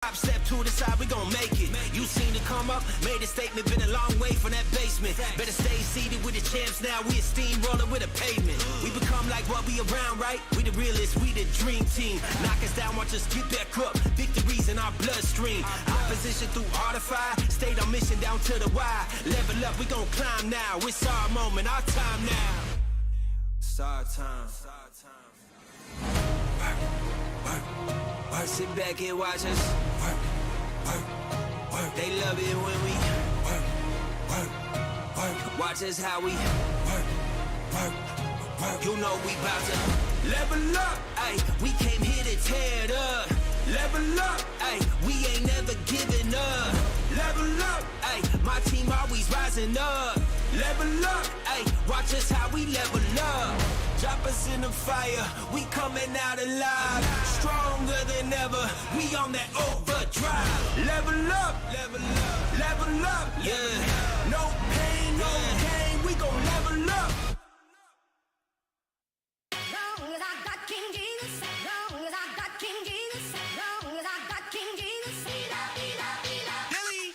Step to the side, we gon' make it. You seen it come up, made a statement, been a long way from that basement. Better stay seated with the champs now, we a steamroller with a pavement. We become like what we around, right? We the realest, we the dream team. Knock us down, watch us get back up. Victories in our bloodstream. Opposition through all the fire, stayed on mission down to the wire. Level up, we gon' climb now. It's our moment, our time now. It's our time. Sit back and watch us. They love it when we watch us how we you know we bout to level up. Ay, we came here to tear it up. Level up. Ay, we ain't never giving up. Level up. Ay, my team always rising up. Level up. Ay, watch us how we level up. Drop us in the fire, we coming out alive. Stronger than ever, we on that overdrive. Level up, level up, level up, yeah. No pain, no gain, we gon' level up. Long as I got King Jesus, long as I got King Jesus, long as I got King Jesus.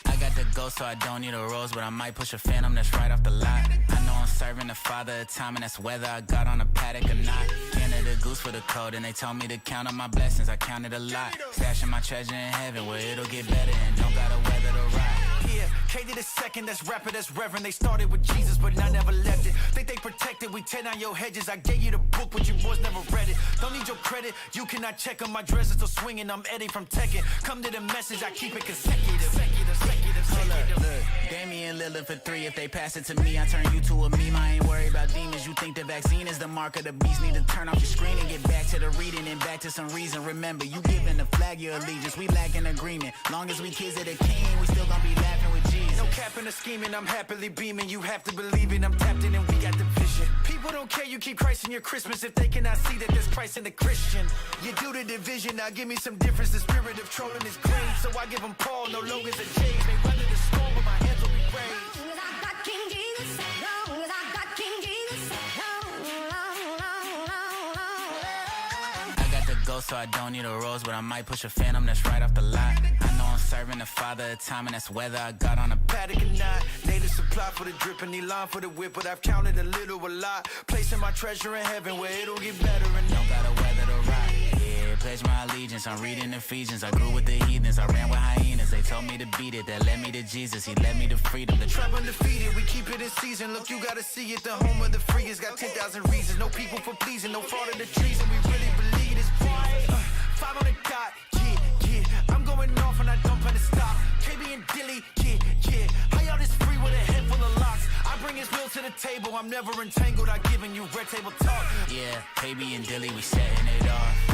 I got the ghost, so I don't need a rose, but I might push a phantom that's right off the lot. I know I'm serving the father of time, and that's whether I got on a paddock or not. Canada goose for the code, and they told me to count on my blessings. I counted a lot, stashing my treasure in heaven where it'll get better and don't gotta weather the ride. Yeah, K to the second, that's rapper, that's reverend. They started with Jesus, but I never left it. Think they protected, we tear down your hedges. I gave you the book, but you boys never read it. Don't need your credit, you cannot check on my dress. It's still swinging, I'm Eddie from Tekken. Come to the message, I keep it consecutive. Hold up, look, Damian Lillard for 3. If they pass it to me, I turn you to a meme. I ain't worried about demons. You think the vaccine is the mark of the beast. Need to turn off your screen and get back to the reading and back to some reason. Remember, you giving the flag your allegiance. We lack in agreement. Long as we kids of the king, we still gonna be laughing with Jesus. No capping or scheming, I'm happily beaming. You have to believe it, I'm tapped in and we got the vision. People don't care, you keep Christ in your Christmas if they cannot see that there's Christ in the Christian. You do the division, now give me some difference. The spirit of trolling is grave, so I give them Paul, no logos or J's. They weather the storm, but my hands will be raised. Long as I got King Jesus, long as I got King Jesus, I got the ghost, so I don't need a rose, but I might push a phantom that's right off the lot. I know I'm serving the father of time, and that's whether I got on a Paddock or not, native supply for the drip and Elon for the whip, but I've counted a little, a lot. Placing my treasure in heaven where it'll get better and don't gotta weather the ride. Yeah, pledge my allegiance, I'm reading Ephesians. I grew with the heathens, I ran with hyenas. They told me to beat it, that led me to Jesus. He led me to freedom. The trap undefeated, we keep it in season. Look, you gotta see it, the home of the free has got 10,000 reasons. No people for pleasing, no fraud of the treason. We really believe this quiet. 5 on the dot, yeah. I'm going off and I don't plan to stop. KB and Dilly, yeah. How y'all this free with a head full of locks? I bring his will to the table, I'm never entangled. I giving you red table talk. Yeah, KB and Dilly, we setting it off.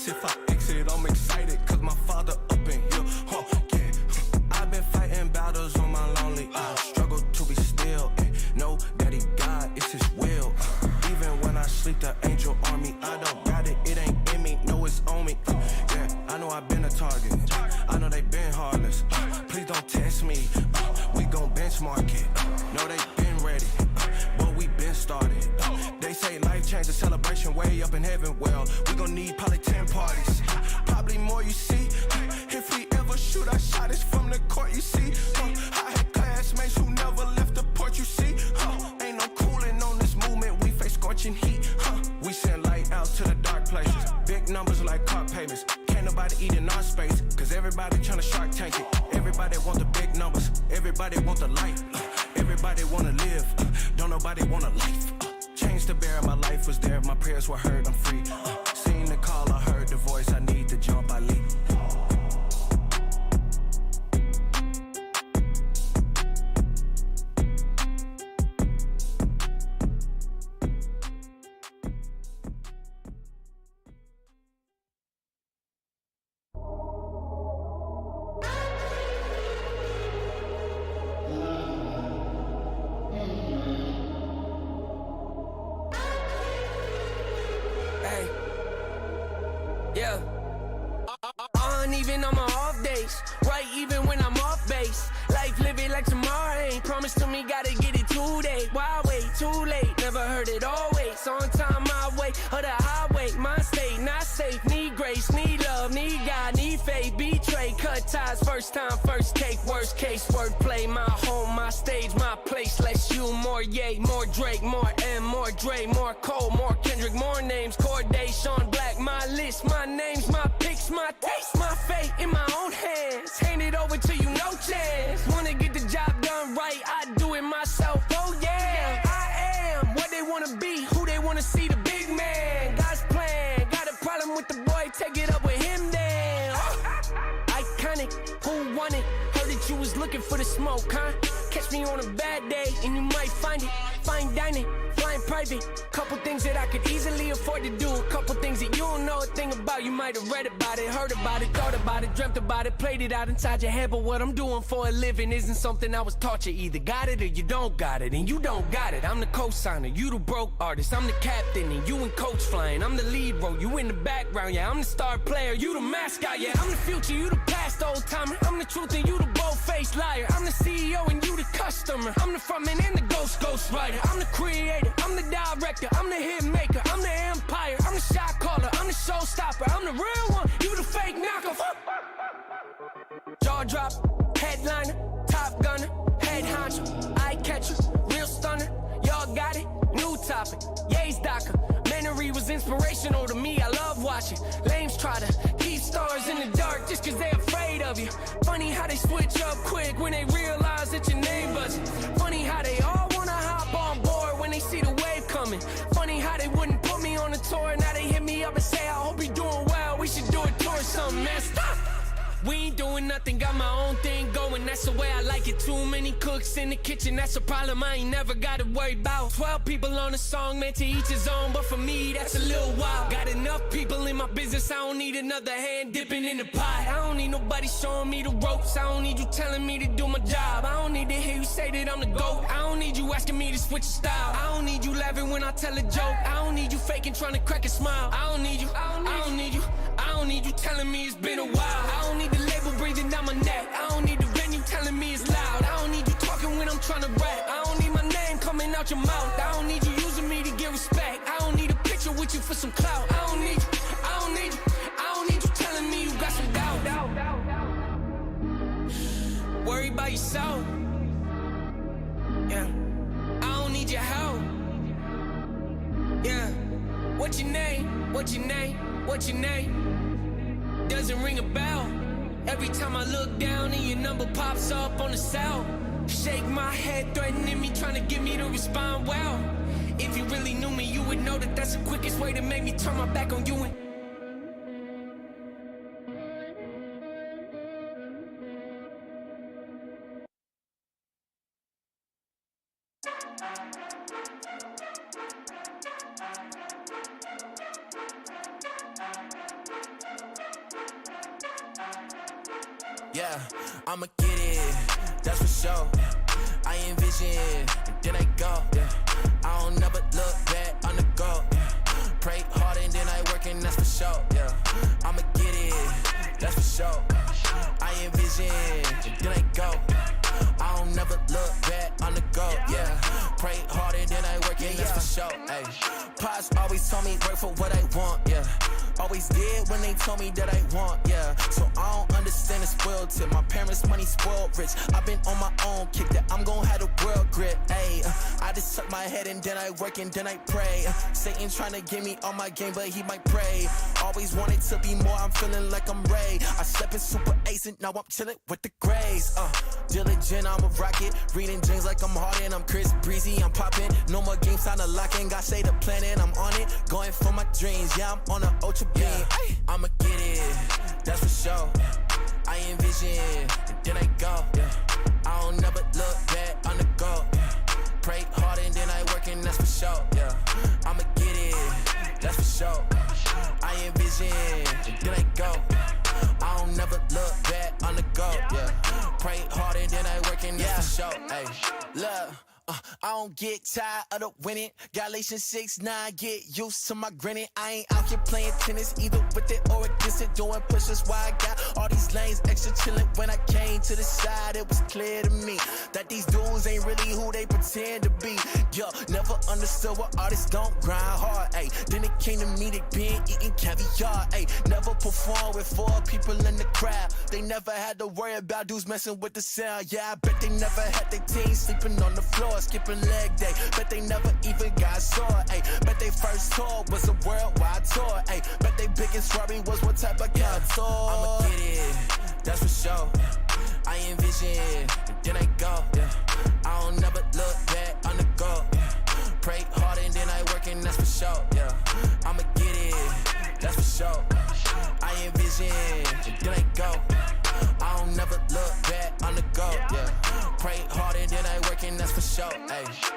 If I exit, I'm excited, cause my father up in here, I've been fighting battles on my lonely. I struggle to be still and know that he God, it's his will. Even when I sleep, the angel army, I don't got it, it ain't in me, no, it's on me. Yeah, I know I've been a target, I know they been heartless. Please don't test me, we gon' benchmark it. No, they been ready, but we been started. They say life change, a celebration way up in heaven. Well, we gon' need probably 10 parties, probably more, you see. If we ever shoot our shot, it's from the court, you see. I had classmates who never left the port, you see. Ain't no cooling on this movement, we face scorching heat. We send light out to the dark places, big numbers like car payments. Can't nobody eat in our space, cause everybody tryna Shark Tank it. Everybody Everybody want the big numbers, everybody want the light. Everybody wanna live, don't nobody want a life. Change the bear, my life was there, my prayers were heard, I'm free. Seen the call, I heard the voice, I need to jump, I leap. Even on my off days, right? Even when I'm off base, life living like tomorrow ain't promised to me. Gotta get it today. Why wait? Too late. Never heard it always. On time, my way or the highway. My state not safe. Need grace, need love, need God, need faith. Betray, cut ties. First time, first take. Worst case, wordplay. My home, my stage, my place. Less you, more Ye, more Drake, more M, more Dre, more Cole, more Kendrick, more names. Corday, Sean Black. My list, my names, my picks, my taste, my fate in my own hands. Hand it over to you, no chance. Wanna get the job done right, I do it myself. Oh yeah, I am what they wanna be, who they wanna see, the big man. God's plan, got a problem with the boy, take it up with him then. Iconic, who won it? Heard that you was looking for the smoke, huh? Catch me on a bad day and you might find it. Fine dining, flying private. Couple things that I could easily afford to do. A couple things that you don't know a thing about. You might have read about it, heard about it, thought about it, dreamt about it, played it out inside your head. But what I'm doing for a living isn't something I was taught. You either got it or you don't got it, and you don't got it. I'm the co-signer, you the broke artist. I'm the captain and you in coach flying. I'm the lead role, you in the background. Yeah, I'm the star player, you the mascot. Yeah, I'm the future, you the past old timer. I'm the truth and you the bold-faced liar. I'm the CEO and you the customer. I'm the frontman and the ghost writer. I'm the creator, I'm the director, I'm the hit maker, I'm the empire, I'm the shot caller, I'm the showstopper, I'm the real one, you the fake knockoff. Jaw drop, headliner, top gunner, head honcho, eye catcher, real stunner, y'all got it, new topic, Ye's Docker. Memory was inspirational to me, I love watching lames try to keep stars in the dark just cause they afraid of you. Funny how they switch up quick when they realize that your name buzzing. Funny how they all wanna hop on board when they see the wave coming. Funny how they wouldn't put me on the tour, now they hit me up and say I hope you're doing well, we should do a tour or something, man. Stop! We ain't doing nothing, got my own thing going, that's the way I like it. Too many cooks in the kitchen, that's a problem I ain't never gotta worry about. 12 people on a song, man, to each his own, but for me, that's a little wild. Got enough people in my business, I don't need another hand dipping in the pot. I don't need nobody showing me the ropes, I don't need you telling me to do my job. I don't need to hear you say that I'm the GOAT. I don't need you asking me to switch your style. I don't need you laughing when I tell a joke. I don't need you faking, trying to crack a smile. I don't need you, I don't need you, I don't need you telling me it's been a while. I don't need the label breathing down my neck. I don't need the venue telling me it's loud. I don't need you talking when I'm trying to rap. I don't need my name coming out your mouth. I don't need you using me to get respect. I don't need a picture with you for some clout. I don't need you, I don't need you, I don't need you telling me you got some doubt. Worry about yourself. Yeah, I don't need your help. Yeah, what's your name? What's your name? What's your name? Doesn't ring a bell. Every time I look down and your number pops up on the cell. Shake my head, threatening me, trying to get me to respond well. If you really knew me, you would know that that's the quickest way to make me turn my back on you. And yeah, I'ma get it, that's for sure. I envision, and then I go. Yeah. I don't never look back on the go. Yeah. Pray hard and then I work and that's for sure. Yeah. I'ma get it, that's for sure. I envision, and then I go. I don't never look back on the go. Yeah. Pray hard and then I work and that's for sure. Ay. Pops always told me work for what I want. Yeah. Always did when they told me that I want, yeah. So I don't understand the spoiled tip. My parents' money spoiled rich. I've been on my own kick that I'm gon' have the world grip, ayy. I just tuck my head and then I work and then I pray. Satan tryna give me all my game, but he might pray. Always wanted to be more, I'm feeling like I'm Ray. I slept in Super Ace and now I'm chillin' with the Grays. Diligent, I'm a rocket. Reading James like I'm Harden. I'm Chris Breezy, I'm poppin'. No more games, time to lock in. God say the planet, I'm on it. Going for my dreams, yeah, I'm on a ultra beam. Yeah. I'ma get it, that's for sure. I envision, and then I go. Yeah. I don't never look back on the go. Yeah. Pray hard and then I work and that's for sure. Yeah. I'ma get it, that's for sure. I envision, and then I go. I don't never look back on the go. Yeah. Pray hard and then I work and that's for sure. Hey, look. I don't get tired of the winning. Galatians 6:9, get used to my grinning. I ain't out here playing tennis either with it or against it. Doing pushes why I got all these lanes extra chillin'. When I came to the side, it was clear to me that these dudes ain't really who they pretend to be. Yo, never understood why artists don't grind hard. Ayy, then it came to me, they been eating caviar. Ayy, never perform with 4 people in the crowd. They never had to worry about dudes messing with the sound. Yeah, I bet they never had their team sleeping on the floor. Skipping leg day, bet they never even got sore, ayy. Bet they first tour was a worldwide tour, ayy. Bet they biggest worry was what type of car tour. I'ma get it, that's for sure. I envision, and then I go, yeah. I don't never look back on the go, yeah. Pray hard and then I work and that's for sure, yeah. I'ma get it, that's for sure. I envision, and then I go. I don't never look back on the go, yeah. Pray hard and then I work and that's for sure, ayy.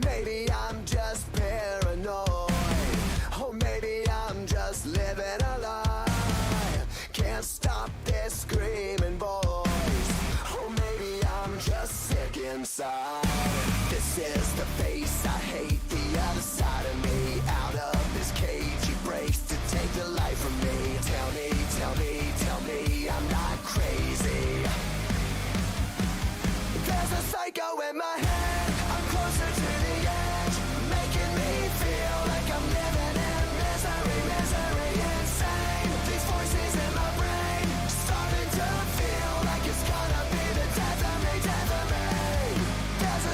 Maybe I'm just paranoid, or maybe I'm just living a lie. Can't stop this screaming voice, or maybe I'm just sick inside. This is the face I hate, the other side of me. Out of this cage he breaks to take the life from me. Tell me, tell me, tell me I'm not crazy. There's a psycho in my head, I'm closer to the edge, making me feel like I'm living in misery, misery, insane. These voices in my brain, starting to feel like it's gonna be the death of me, death of me. There's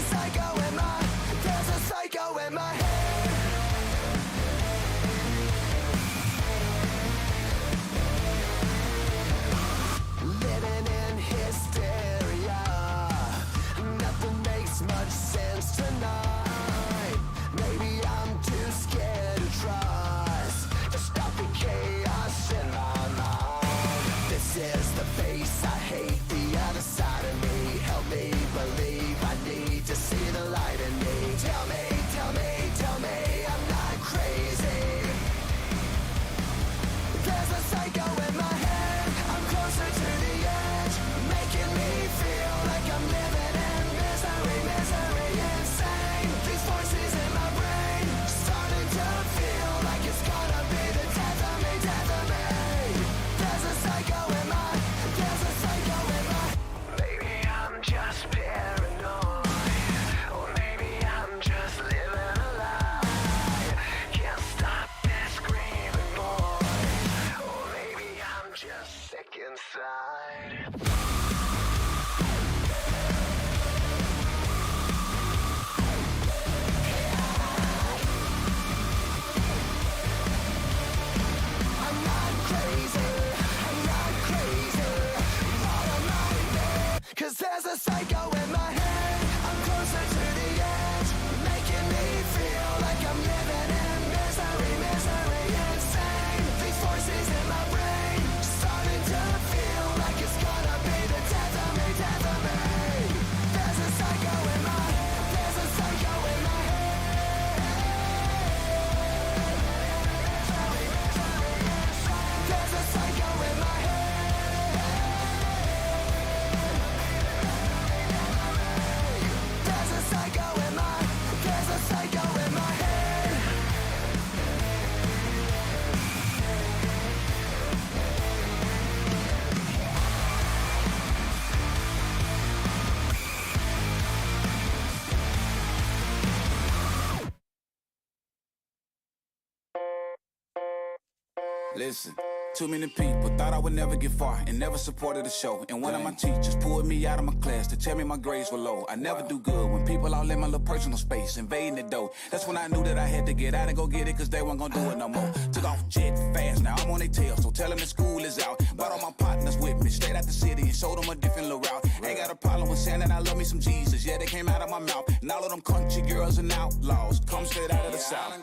Listen. Too many people thought I would never get far and never supported the show. And one of my teachers pulled me out of my class to tell me my grades were low. I never do good when people all in my little personal space, invading the door. That's when I knew that I had to get out and go get it, cause they weren't gonna do it no more. Took off jet fast, now I'm on their tail, so tell them that school is out. Brought all my partners with me, straight out the city and showed them a different little route. Ain't got a problem with saying that I love me some Jesus, yeah, they came out of my mouth. And all of them country girls and outlaws come straight out of the South.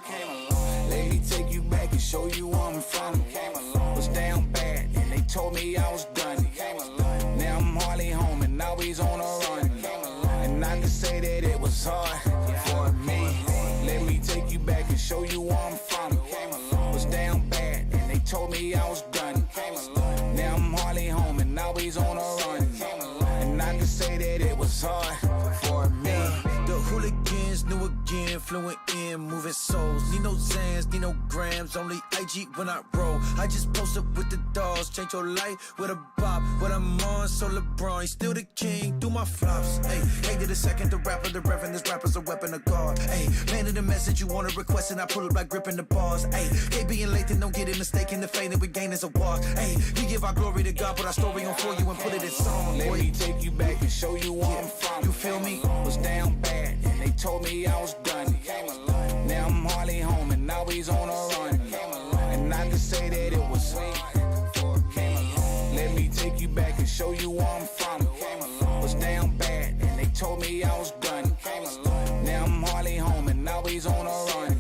Let me take you back and show you where I'm from. Was down bad and they told me I was done. Now I'm hardly home and always on a run. And I can say that it was hard for me. Let me take you back and show you where I'm from. Was down bad and they told me I was done. Now I'm hardly home and always on a run. And I can say that it was hard for me. The hooligans knew again, fluent in, moving souls. Need no Zans, need no grams, only IG when I roll. I just posted with the dolls, change your life with a bop. What I'm on, so LeBron, he's still the king, do my flops. Hey, hated the second, the rapper, the reverend, this rapper's a weapon of God. Hey, landed a message, you want to request, and I pull it by gripping the bars. Hey, they being late, then don't get it mistaken, the fame that we gain is a war. Hey, we give our glory to God, put our story on for you and put it in song. Let me take you back and show you where I'm from. You feel me? Was down bad and they told me I was done. Now I'm hardly home and always on a run. And I can say that it was let me take you back and show you where I'm from. Was down bad and they told me I was done. Now I'm hardly home and always on a run.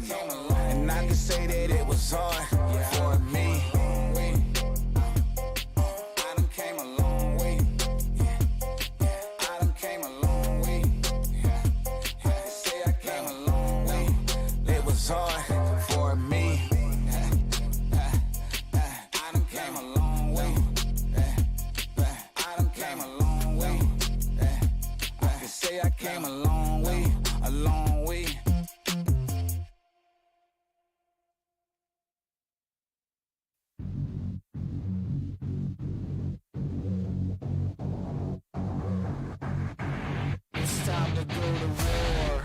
And I can say that it was hard for me. I done came a long way. I done came a long way. They say I came a long way. It was hard for me. I done came a long way. I done came a long way. I can say I came a long way, a long way. It's time to go to war.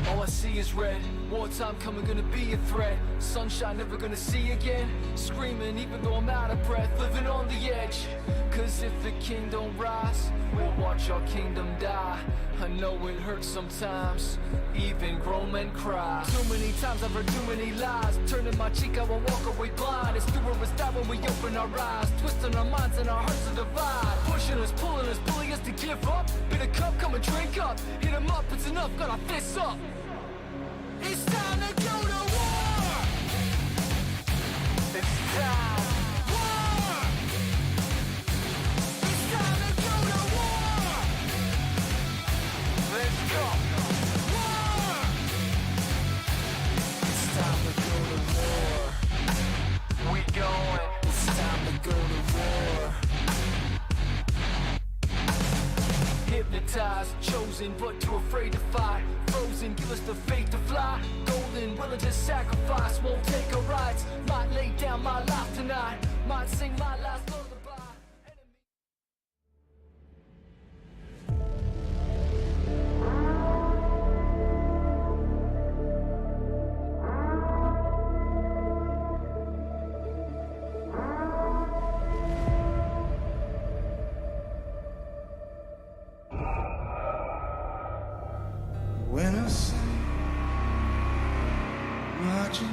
All I see is red. Wartime coming, gonna be a threat. Sunshine never gonna see again. Screaming even though I'm out of breath. Living on the edge. Cause if the king don't rise, we'll watch our kingdom die. I know it hurts sometimes. Even grown men cry. Too many times I've heard too many lies. Turning my cheek, I will walk away blind. It's do or it's die when we open our eyes. Twisting our minds and our hearts to divide. Pushing us, pulling us, pulling us to give up. Bit of cup, come and drink up. Hit 'em up, it's enough, got our fists up. It's time to go to war. It's time. War. It's time to go to war. Let's go. War. It's time to go to war. We going. It's time to go to war. Hypnotized, chosen, but too afraid to fight. Frozen, give us the faith to fly. Golden, willing to sacrifice. Won't take our rights. Might lay down my life tonight. Might sing my last lullaby. When I see marching in,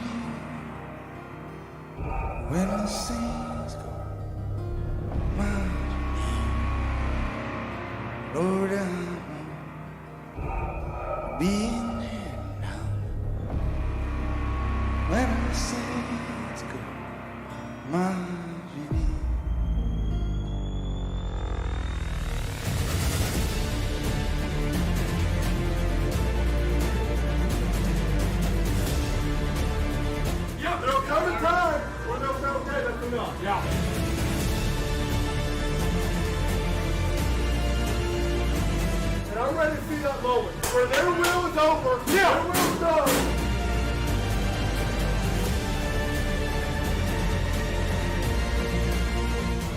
when I see go marching in, Lord, I'm being there now. When I see go marching in. There'll come a time where they'll say, okay, that's enough. Yeah. And I'm ready to see that moment where their will is over, their will is done.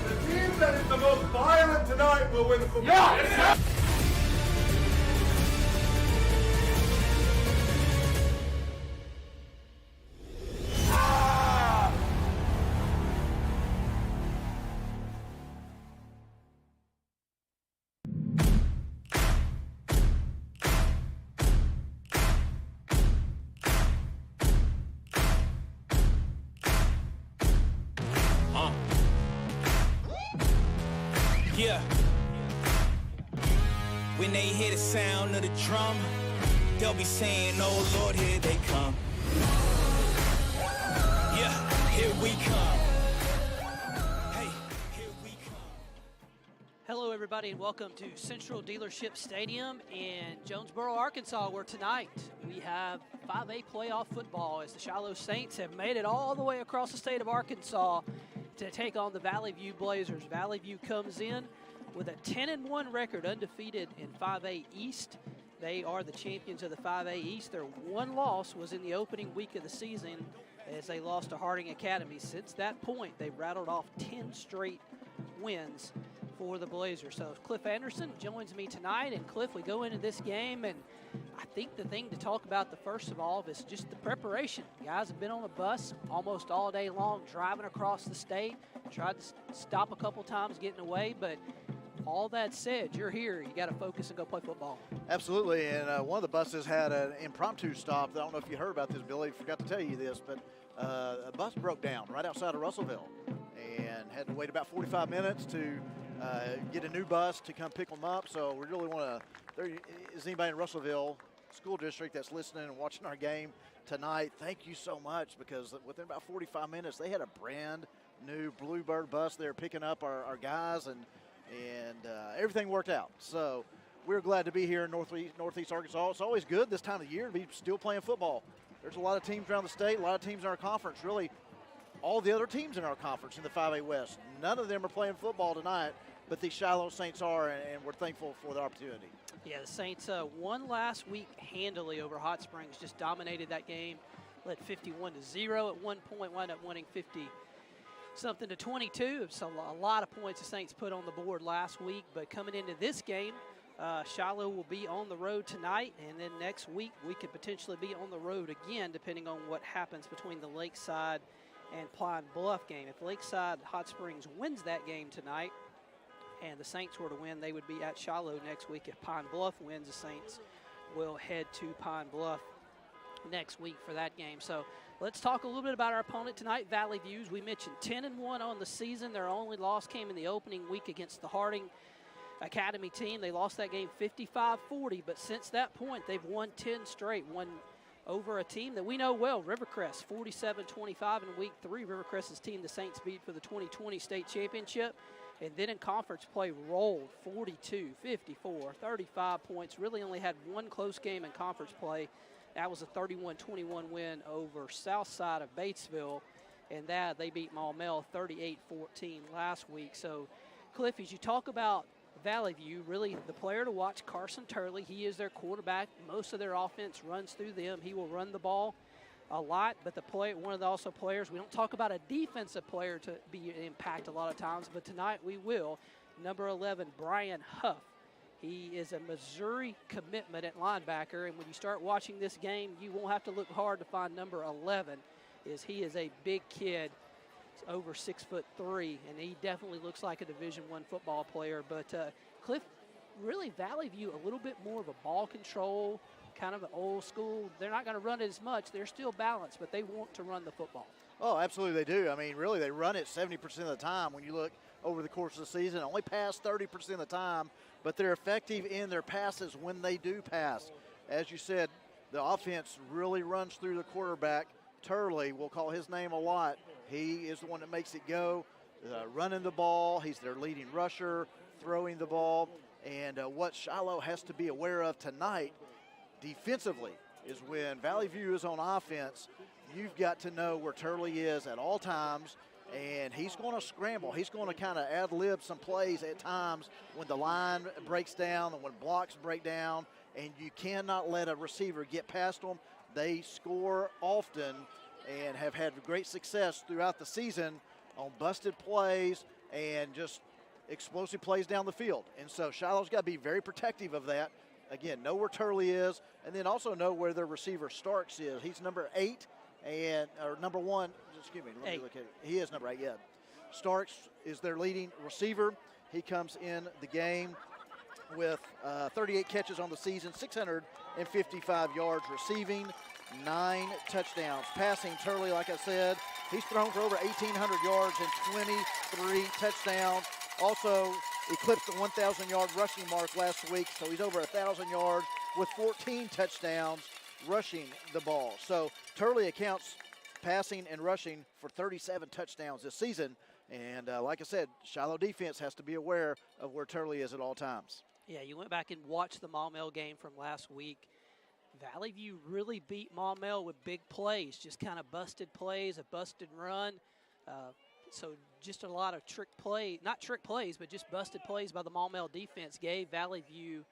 The team that is the most violent tonight will win the football. Yeah. Yeah. When they hear the sound of the drum, they'll be saying, oh Lord, here they come. Yeah, here we come. Hey, here we come. Hello, everybody, and welcome to Central Dealership Stadium in Jonesboro, Arkansas, where tonight we have 5A playoff football as the Shiloh Saints have made it all the way across the state of Arkansas to take on the Valley View Blazers. Valley View comes in with a 10-1 record, undefeated in 5A East. They are the champions of the 5A East. Their one loss was in the opening week of the season as they lost to Harding Academy. Since that point, they've rattled off 10 straight wins for the Blazers. So Cliff Anderson joins me tonight. And Cliff, we go into this game, and I think the thing to talk about the first of all is just the preparation. Guys have been on a bus almost all day long, driving across the state, tried to stop a couple times getting away, but all that said, you're here. You got to focus and go play football. Absolutely, and one of the buses had an impromptu stop. I don't know if you heard about this, Billy. Forgot to tell you this, but a bus broke down right outside of Russellville and had to wait about 45 minutes to get a new bus to come pick them up. So we really want to, there is anybody in Russellville School District that's listening and watching our game tonight, thank you so much, because within about 45 minutes, they had a brand new Bluebird bus there picking up our guys, and everything worked out. So we're glad to be here in Northeast Arkansas. It's always good this time of year to be still playing football. There's a lot of teams around the state, a lot of teams in our conference, really all the other teams in our conference in the 5A West. None of them are playing football tonight, but the Shiloh Saints are, and we're thankful for the opportunity. Yeah, the Saints won last week handily over Hot Springs, just dominated that game, led 51-0 at one point, wound up winning 50-something to 22. It's a lot of points the Saints put on the board last week, but coming into this game, Shiloh will be on the road tonight, and then next week we could potentially be on the road again, depending on what happens between the Lakeside and Pine Bluff game. If Lakeside Hot Springs wins that game tonight and the Saints were to win, they would be at Shiloh next week. If Pine Bluff wins, the Saints will head to Pine Bluff next week for that game. So let's talk a little bit about our opponent tonight, Valley Views. We mentioned 10-1 on the season. Their only loss came in the opening week against the Harding Academy team. They lost that game 55-40, but since that point, they've won 10 straight, won over a team that we know well, Rivercrest, 47-25 in week 3. Rivercrest's team the Saints beat for the 2020 state championship. And then in conference play, rolled 42, 54, 35 points. Really only had one close game in conference play. That was a 31-21 win over Southside of Batesville. And that they beat Maumelle 38-14 last week. So, Cliff, as you talk about Valley View, really the player to watch, Carson Turley. He is their quarterback. Most of their offense runs through them. He will run the ball a lot, but the player, one of the also players, we don't talk about a defensive player to be an impact a lot of times, but tonight we will. Number 11, Brian Huff. He is a Missouri commitment at linebacker, and when you start watching this game, you won't have to look hard to find number 11. He is a big kid, over 6'3", and he definitely looks like a Division I football player. But Cliff, really Valley View a little bit more of a ball control, kind of an old school. They're not going to run it as much. They're still balanced, but they want to run the football. Oh, absolutely they do. I mean, really, they run it 70% of the time. When you look over the course of the season, only pass 30% of the time, but they're effective in their passes when they do pass. As you said, the offense really runs through the quarterback. Turley, we'll call his name a lot. He is the one that makes it go, running the ball. He's their leading rusher, throwing the ball. And what Shiloh has to be aware of tonight defensively is when Valley View is on offense, you've got to know where Turley is at all times, and he's going to scramble. He's going to kind of ad-lib some plays at times when the line breaks down and when blocks break down, and you cannot let a receiver get past them. They score often and have had great success throughout the season on busted plays and just explosive plays down the field. And so Shiloh's got to be very protective of that. Again, know where Turley is, and then also know where their receiver Starks is. He's number 8, or number 1, excuse me, let me look at it. He is number 8, yeah. Starks is their leading receiver. He comes in the game with 38 catches on the season, 655 yards receiving, 9 touchdowns. Passing, Turley, like I said, he's thrown for over 1,800 yards and 23 touchdowns. Also eclipsed the 1,000-yard rushing mark last week, so he's over 1,000 yards with 14 touchdowns rushing the ball. So Turley accounts passing and rushing for 37 touchdowns this season. And like I said, Shiloh defense has to be aware of where Turley is at all times. Yeah, you went back and watched the Maumelle game from last week. Valley View really beat Maumelle with big plays, just kind of busted plays, a busted run. So just a lot of not trick plays, but just busted plays by the Maumelle defense gave Valley View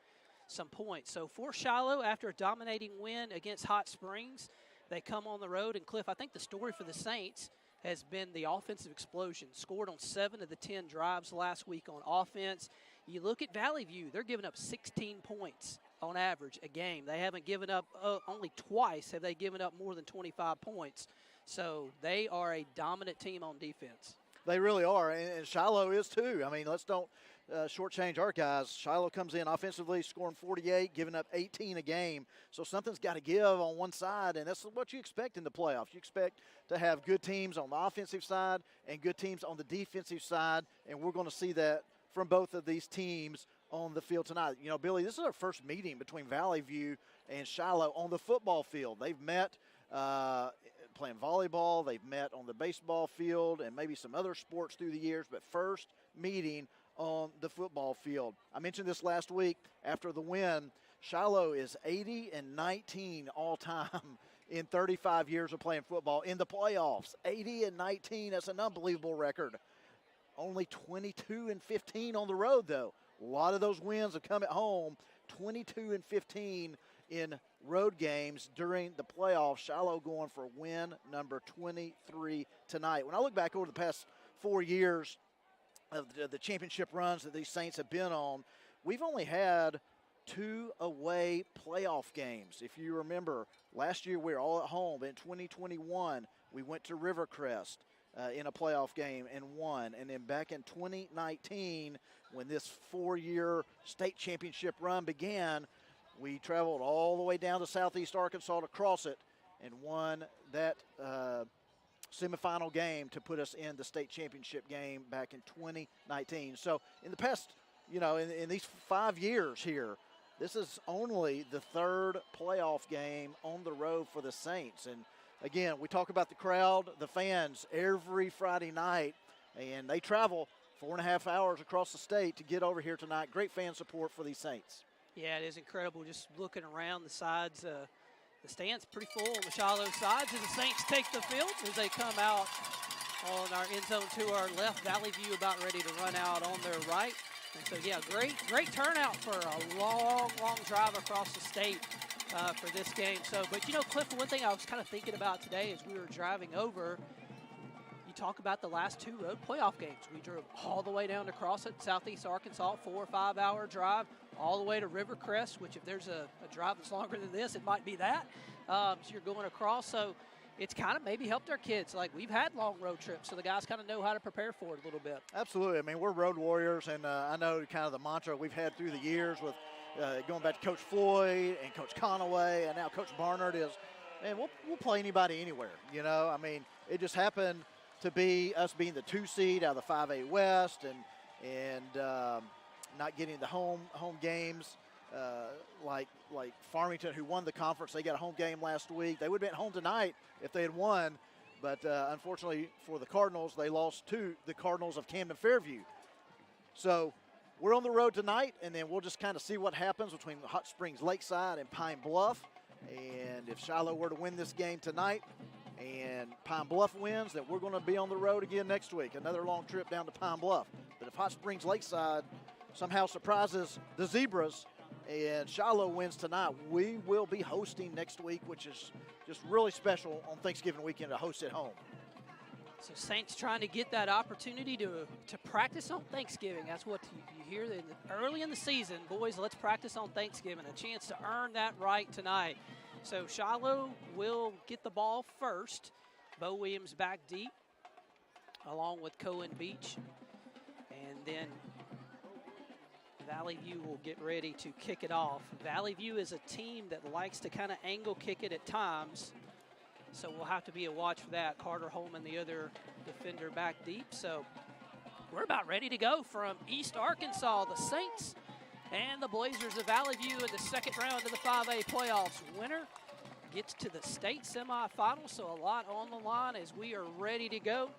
some points. So for Shiloh, after a dominating win against Hot Springs, they come on the road. And Cliff, I think the story for the Saints has been the offensive explosion. Scored on 7 of the 10 drives last week on offense. You look at Valley View, they're giving up 16 points on average a game. They haven't given up, only twice have they given up more than 25 points. So they are a dominant team on defense. They really are, and Shiloh is too. I mean, let's don't shortchange our guys. Shiloh comes in offensively, scoring 48, giving up 18 a game. So something's got to give on one side, and that's what you expect in the playoffs. You expect to have good teams on the offensive side and good teams on the defensive side, and we're going to see that from both of these teams on the field tonight. You know, Billy, this is our first meeting between Valley View and Shiloh on the football field. They've met playing volleyball. They've met on the baseball field and maybe some other sports through the years, but first meeting on the football field. I mentioned this last week after the win. Shiloh is 80-19 all time in 35 years of playing football in the playoffs. 80-19, that's an unbelievable record. Only 22-15 on the road, though. A lot of those wins have come at home. 22-15 in road games during the playoffs. Shiloh going for win number 23 tonight. When I look back over the past 4 years of the championship runs that these Saints have been on, we've only had 2 away playoff games. If you remember, last year we were all at home. In 2021, we went to Rivercrest in a playoff game and won. And then back in 2019, when this 4-year state championship run began, we traveled all the way down to southeast Arkansas to cross it and won that semifinal game to put us in the state championship game back in 2019. So in the past, you know, in these 5 years here, this is only the 3rd playoff game on the road for the Saints. And again, we talk about the crowd, the fans every Friday night, and they travel 4.5 hours across the state to get over here tonight. Great fan support for these Saints. Yeah, it is incredible just looking around the sides. The stand's pretty full on the Shiloh sides as the Saints take the field as they come out on our end zone to our left. Valley View about ready to run out on their right. And so, yeah, great turnout for a long drive across the state for this game. So, but, you know, Cliff, one thing I was kind of thinking about today as we were driving over, you talk about the last 2 road playoff games. We drove all the way down to Crossett, southeast Arkansas, 4 or 5 hour drive, all the way to Rivercrest, which if there's a drive that's longer than this, it might be that. So you're going across. So it's kind of maybe helped our kids. Like, we've had long road trips, so the guys kind of know how to prepare for it a little bit. Absolutely. I mean, we're road warriors, and I know kind of the mantra we've had through the years with going back to Coach Floyd and Coach Conaway, and now Coach Barnard is, man, we'll play anybody anywhere. You know, I mean, it just happened to be us being the 2 seed out of the 5A West and not getting the home games like Farmington, who won the conference. They got a home game last week. They would have been home tonight if they had won, but unfortunately for the Cardinals, they lost to the Cardinals of Camden Fairview. So we're on the road tonight, and then we'll just kind of see what happens between Hot Springs Lakeside and Pine Bluff. And if Shiloh were to win this game tonight and Pine Bluff wins, then we're going to be on the road again next week, another long trip down to Pine Bluff. But if Hot Springs Lakeside somehow surprises the Zebras and Shiloh wins tonight, we will be hosting next week, which is just really special on Thanksgiving weekend to host at home. So Saints trying to get that opportunity to practice on Thanksgiving. That's what you hear early in the season. Boys, let's practice on Thanksgiving. A chance to earn that right tonight. So Shiloh will get the ball first. Bo Williams back deep along with Cohen Beach. And then Valley View will get ready to kick it off. Valley View is a team that likes to kind of angle kick it at times. So we'll have to be a watch for that. Carter Holman, the other defender, back deep. So We're about ready to go from East Arkansas, the Saints and the Blazers of Valley View in the second round of the 5A playoffs. Winner gets to the state semifinals, so a lot on the line as we are ready to go.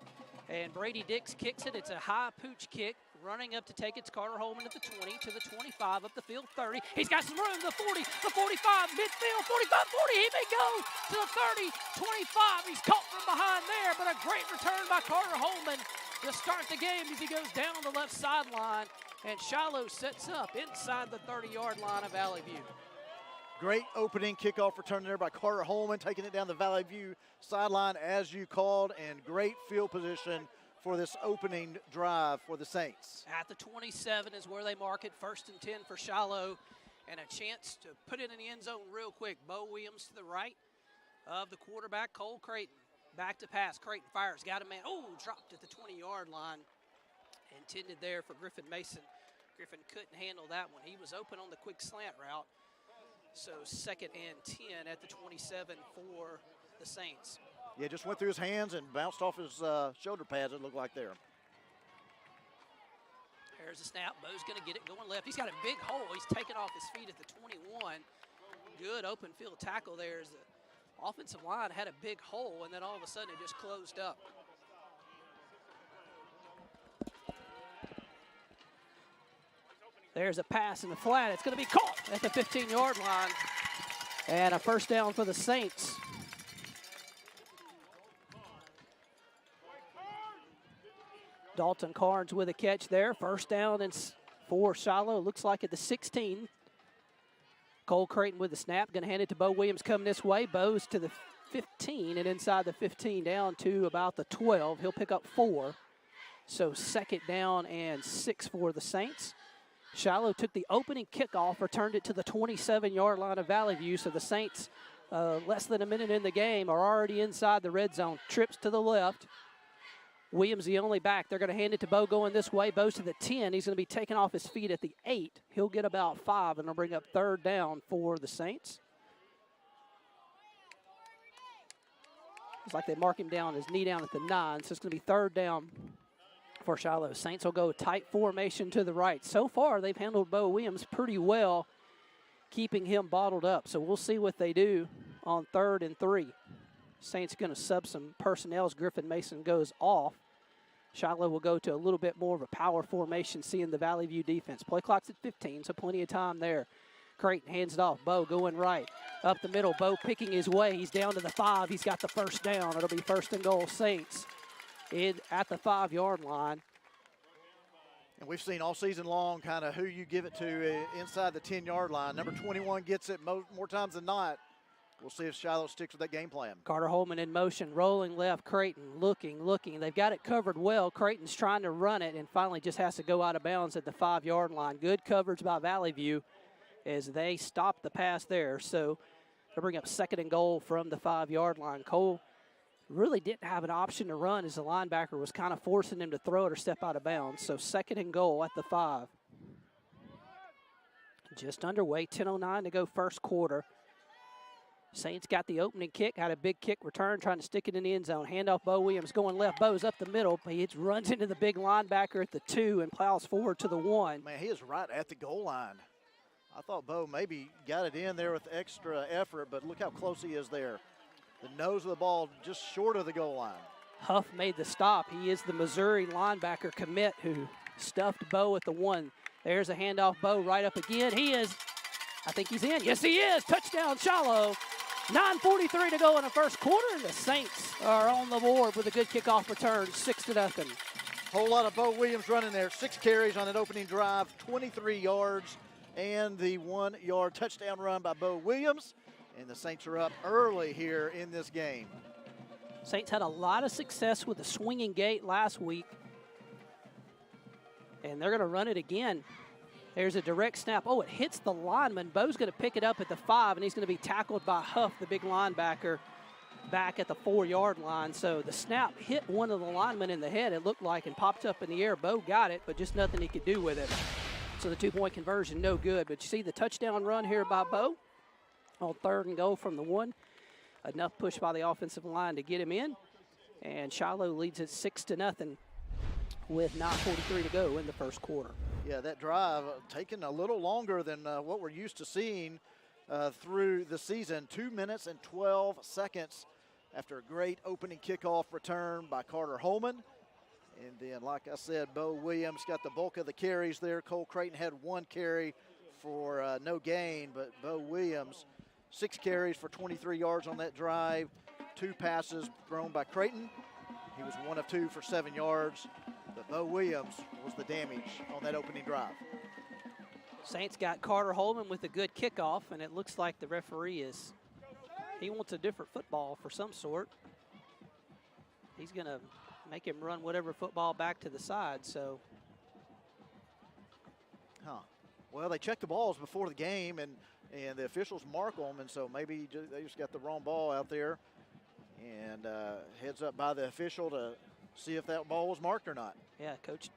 And Brady Dix kicks it. It's a high pooch kick. Running up to take it's Carter Holman at the 20, to the 25, up the field 30. He's got some room, the 40, the 45, midfield, 45, 40. He may go to the 30, 25. He's caught from behind there, but a great return by Carter Holman to start the game as he goes down the left sideline. And Shiloh sets up inside the 30-yard line of Valley View. Great opening kickoff return there by Carter Holman, taking it down the Valley View sideline as you called, and great field position for this opening drive for the Saints. At the 27 is where they mark it, 1st and 10 for Shiloh, and a chance to put it in the end zone real quick. Bo Williams to the right of the quarterback, Cole Creighton. Back to pass, Creighton fires, got a man, dropped at the 20-yard line. Intended there for Griffin Mason. Griffin couldn't handle that one. He was open on the quick slant route. So 2nd and 10 at the 27 for the Saints. Yeah, just went through his hands and bounced off his shoulder pads, it looked like there. There's a snap. Bo's going to get it going left. He's got a big hole. He's taken off his feet at the 21. Good open field tackle there as the offensive line had a big hole, and then all of a sudden it just closed up. There's a pass in the flat. It's going to be caught at the 15-yard line. And a first down for the Saints. Dalton Carnes with a catch there. First down and for Shiloh. Looks like at the 16. Cole Creighton with the snap. Going to hand it to Bo Williams coming this way. Bo's to the 15 and inside the 15 down to about the 12. He'll pick up 4. So 2nd down and 6 for the Saints. Shiloh took the opening kickoff, returned it to the 27-yard line of Valley View. So the Saints, less than a minute in the game, are already inside the red zone. Trips to the left. Williams the only back. They're going to hand it to Bo going this way. Bo's to the 10. He's going to be taken off his feet at the 8. He'll get about 5, and they'll bring up 3rd down for the Saints. It's like they mark him down, his knee down at the 9, so it's going to be 3rd down for Shiloh. Saints will go tight formation to the right. So far, they've handled Bo Williams pretty well, keeping him bottled up. So we'll see what they do on 3rd and 3. Saints going to sub some personnel as Griffin Mason goes off. Shiloh will go to a little bit more of a power formation, seeing the Valley View defense. Play clock's at 15, so plenty of time there. Creighton hands it off. Bo going right. Up the middle, Bo picking his way. He's down to the 5. He's got the first down. It'll be 1st and goal Saints at the 5-yard line. And we've seen all season long kind of who you give it to inside the 10-yard line. Number 21 gets it more times than not. We'll see if Shiloh sticks with that game plan. Carter Holman in motion, rolling left. Creighton looking. They've got it covered well. Creighton's trying to run it and finally just has to go out of bounds at the 5-yard line. Good coverage by Valley View as they stop the pass there. So they'll bring up 2nd and goal from the 5-yard line. Cole really didn't have an option to run as the linebacker was kind of forcing him to throw it or step out of bounds. So 2nd and goal at the 5. Just underway, 10:09 to go first quarter. Saints got the opening kick, had a big kick return, trying to stick it in the end zone. Handoff, Bo Williams going left. Bo's up the middle. He runs into the big linebacker at the 2 and plows forward to the 1. Man, he is right at the goal line. I thought Bo maybe got it in there with extra effort, but look how close he is there. The nose of the ball just short of the goal line. Huff made the stop. He is the Missouri linebacker commit who stuffed Bo at the 1. There's a handoff, Bo right up again. I think he's in. Yes, he is. Touchdown, Shiloh. 9:43 to go in the first quarter, and the Saints are on the board with a good kickoff return, 6-0. Whole lot of Bo Williams running there. 6 carries on an opening drive, 23 yards, and the 1-yard touchdown run by Bo Williams. And the Saints are up early here in this game. Saints had a lot of success with the swinging gate last week, and they're going to run it again. There's a direct snap. It hits the lineman. Bo's going to pick it up at the 5, and he's going to be tackled by Huff, the big linebacker, back at the 4-yard line. So the snap hit one of the linemen in the head, it looked like, and popped up in the air. Bo got it, but just nothing he could do with it. So the 2-point conversion, no good. But you see the touchdown run here by Bo on 3rd and goal from the 1. Enough push by the offensive line to get him in. And Shiloh leads it 6-0 with 9:43 to go in the first quarter. Yeah, that drive taking a little longer than what we're used to seeing through the season. 2 minutes and 12 seconds after a great opening kickoff return by Carter Holman. And then, like I said, Bo Williams got the bulk of the carries there. Cole Creighton had 1 carry for no gain, but Bo Williams, 6 carries for 23 yards on that drive, 2 passes thrown by Creighton. He was 1 of 2 for 7 yards, but Bo Williams was the damage on that opening drive. Saints got Carter Holman with a good kickoff, and it looks like the referee he wants a different football for some sort. He's going to make him run whatever football back to the side, so. Well, they check the balls before the game, and the officials mark them, and so maybe they just got the wrong ball out there. And heads up by the official to see if that ball was marked or not. Yeah, Coach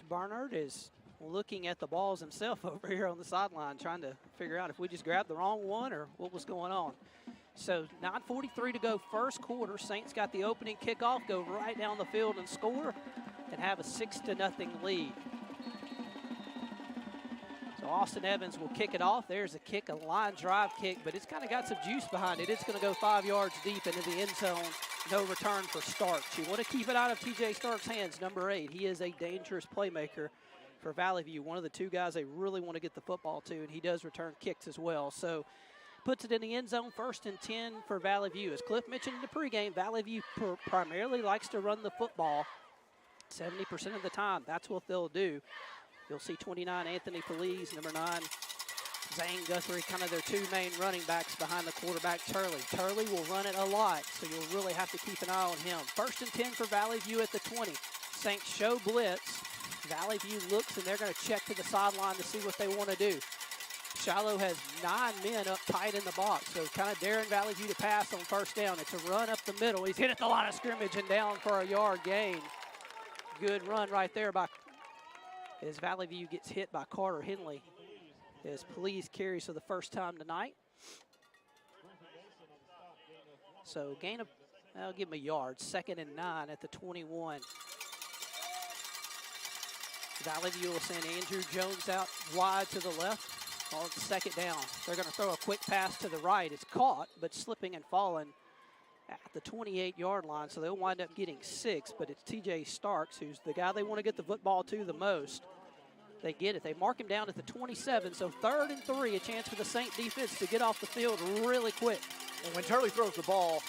Barnard is looking at the balls himself over here on the sideline, trying to figure out if we just grabbed the wrong one or what was going on. So 9:43 to go first quarter. Saints got the opening kickoff, go right down the field and score, and have a 6-0 lead. So Austin Evans will kick it off. There's a kick, a line drive kick, but it's kind of got some juice behind it. It's going to go 5 yards deep into the end zone. No return for Starks. You want to keep it out of TJ Starks' hands, number 8. He is a dangerous playmaker for Valley View, one of the 2 guys they really want to get the football to, and he does return kicks as well. So puts it in the end zone, 1st and 10 for Valley View. As Cliff mentioned in the pregame, Valley View primarily likes to run the football 70% of the time. That's what they'll do. You'll see 29, Anthony Feliz, number 9, Zane Guthrie, kind of their 2 main running backs behind the quarterback, Turley. Turley will run it a lot, so you'll really have to keep an eye on him. 1st and 10 for Valley View at the 20. Saints show blitz. Valley View looks, and they're going to check to the sideline to see what they want to do. Shiloh has 9 men up tight in the box, so kind of daring Valley View to pass on 1st down. It's a run up the middle. He's hit at the line of scrimmage and down for a yard gain. Good run right there by as Valley View gets hit by Carter Henley. As Police carries for the first time tonight. So gain of, I'll give him a yard. 2nd and 9 at the 21. Valley View will send Andrew Jones out wide to the left on 2nd down. They're going to throw a quick pass to the right. It's caught, but slipping and falling at the 28-yard line, so they'll wind up getting 6, but it's TJ Starks, who's the guy they want to get the football to the most. They get it. They mark him down at the 27, so 3rd and 3, a chance for the Saint defense to get off the field really quick. And when Turley throws the ball,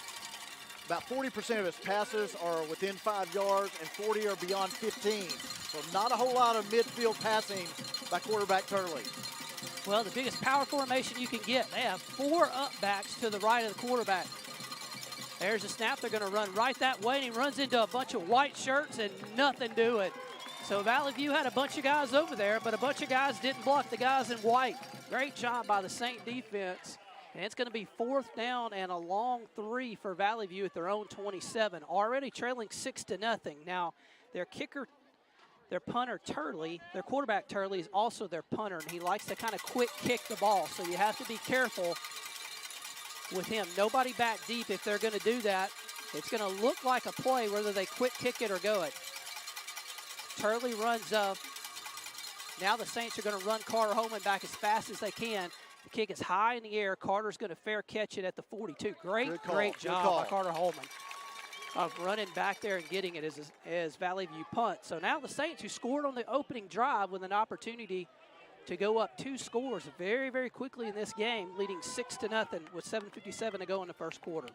about 40% of his passes are within 5 yards and 40 are beyond 15. So not a whole lot of midfield passing by quarterback Turley. Well, the biggest power formation you can get. They have 4 up backs to the right of the quarterback. There's a snap. They're going to run right that way, and he runs into a bunch of white shirts and nothing doing. So Valley View had a bunch of guys over there, but a bunch of guys didn't block the guys in white. Great job by the Saint defense. And it's going to be 4th down and a long 3 for Valley View at their own 27. Already trailing 6-0. Now, their kicker, their punter Turley, their quarterback Turley is also their punter, and he likes to kind of quick kick the ball. So you have to be careful with him. Nobody back deep if they're going to do that. It's going to look like a play whether they quick kick it or go it. Turley runs up. Now the Saints are going to run Carter Holman back as fast as they can. The kick is high in the air. Carter's going to fair catch it at the 42. Great job by Carter Holman of running back there and getting it as Valley View punts. So now the Saints, who scored on the opening drive with an opportunity to go up 2 scores very, very quickly in this game, leading 6-0 with 7:57 to go in the first quarter.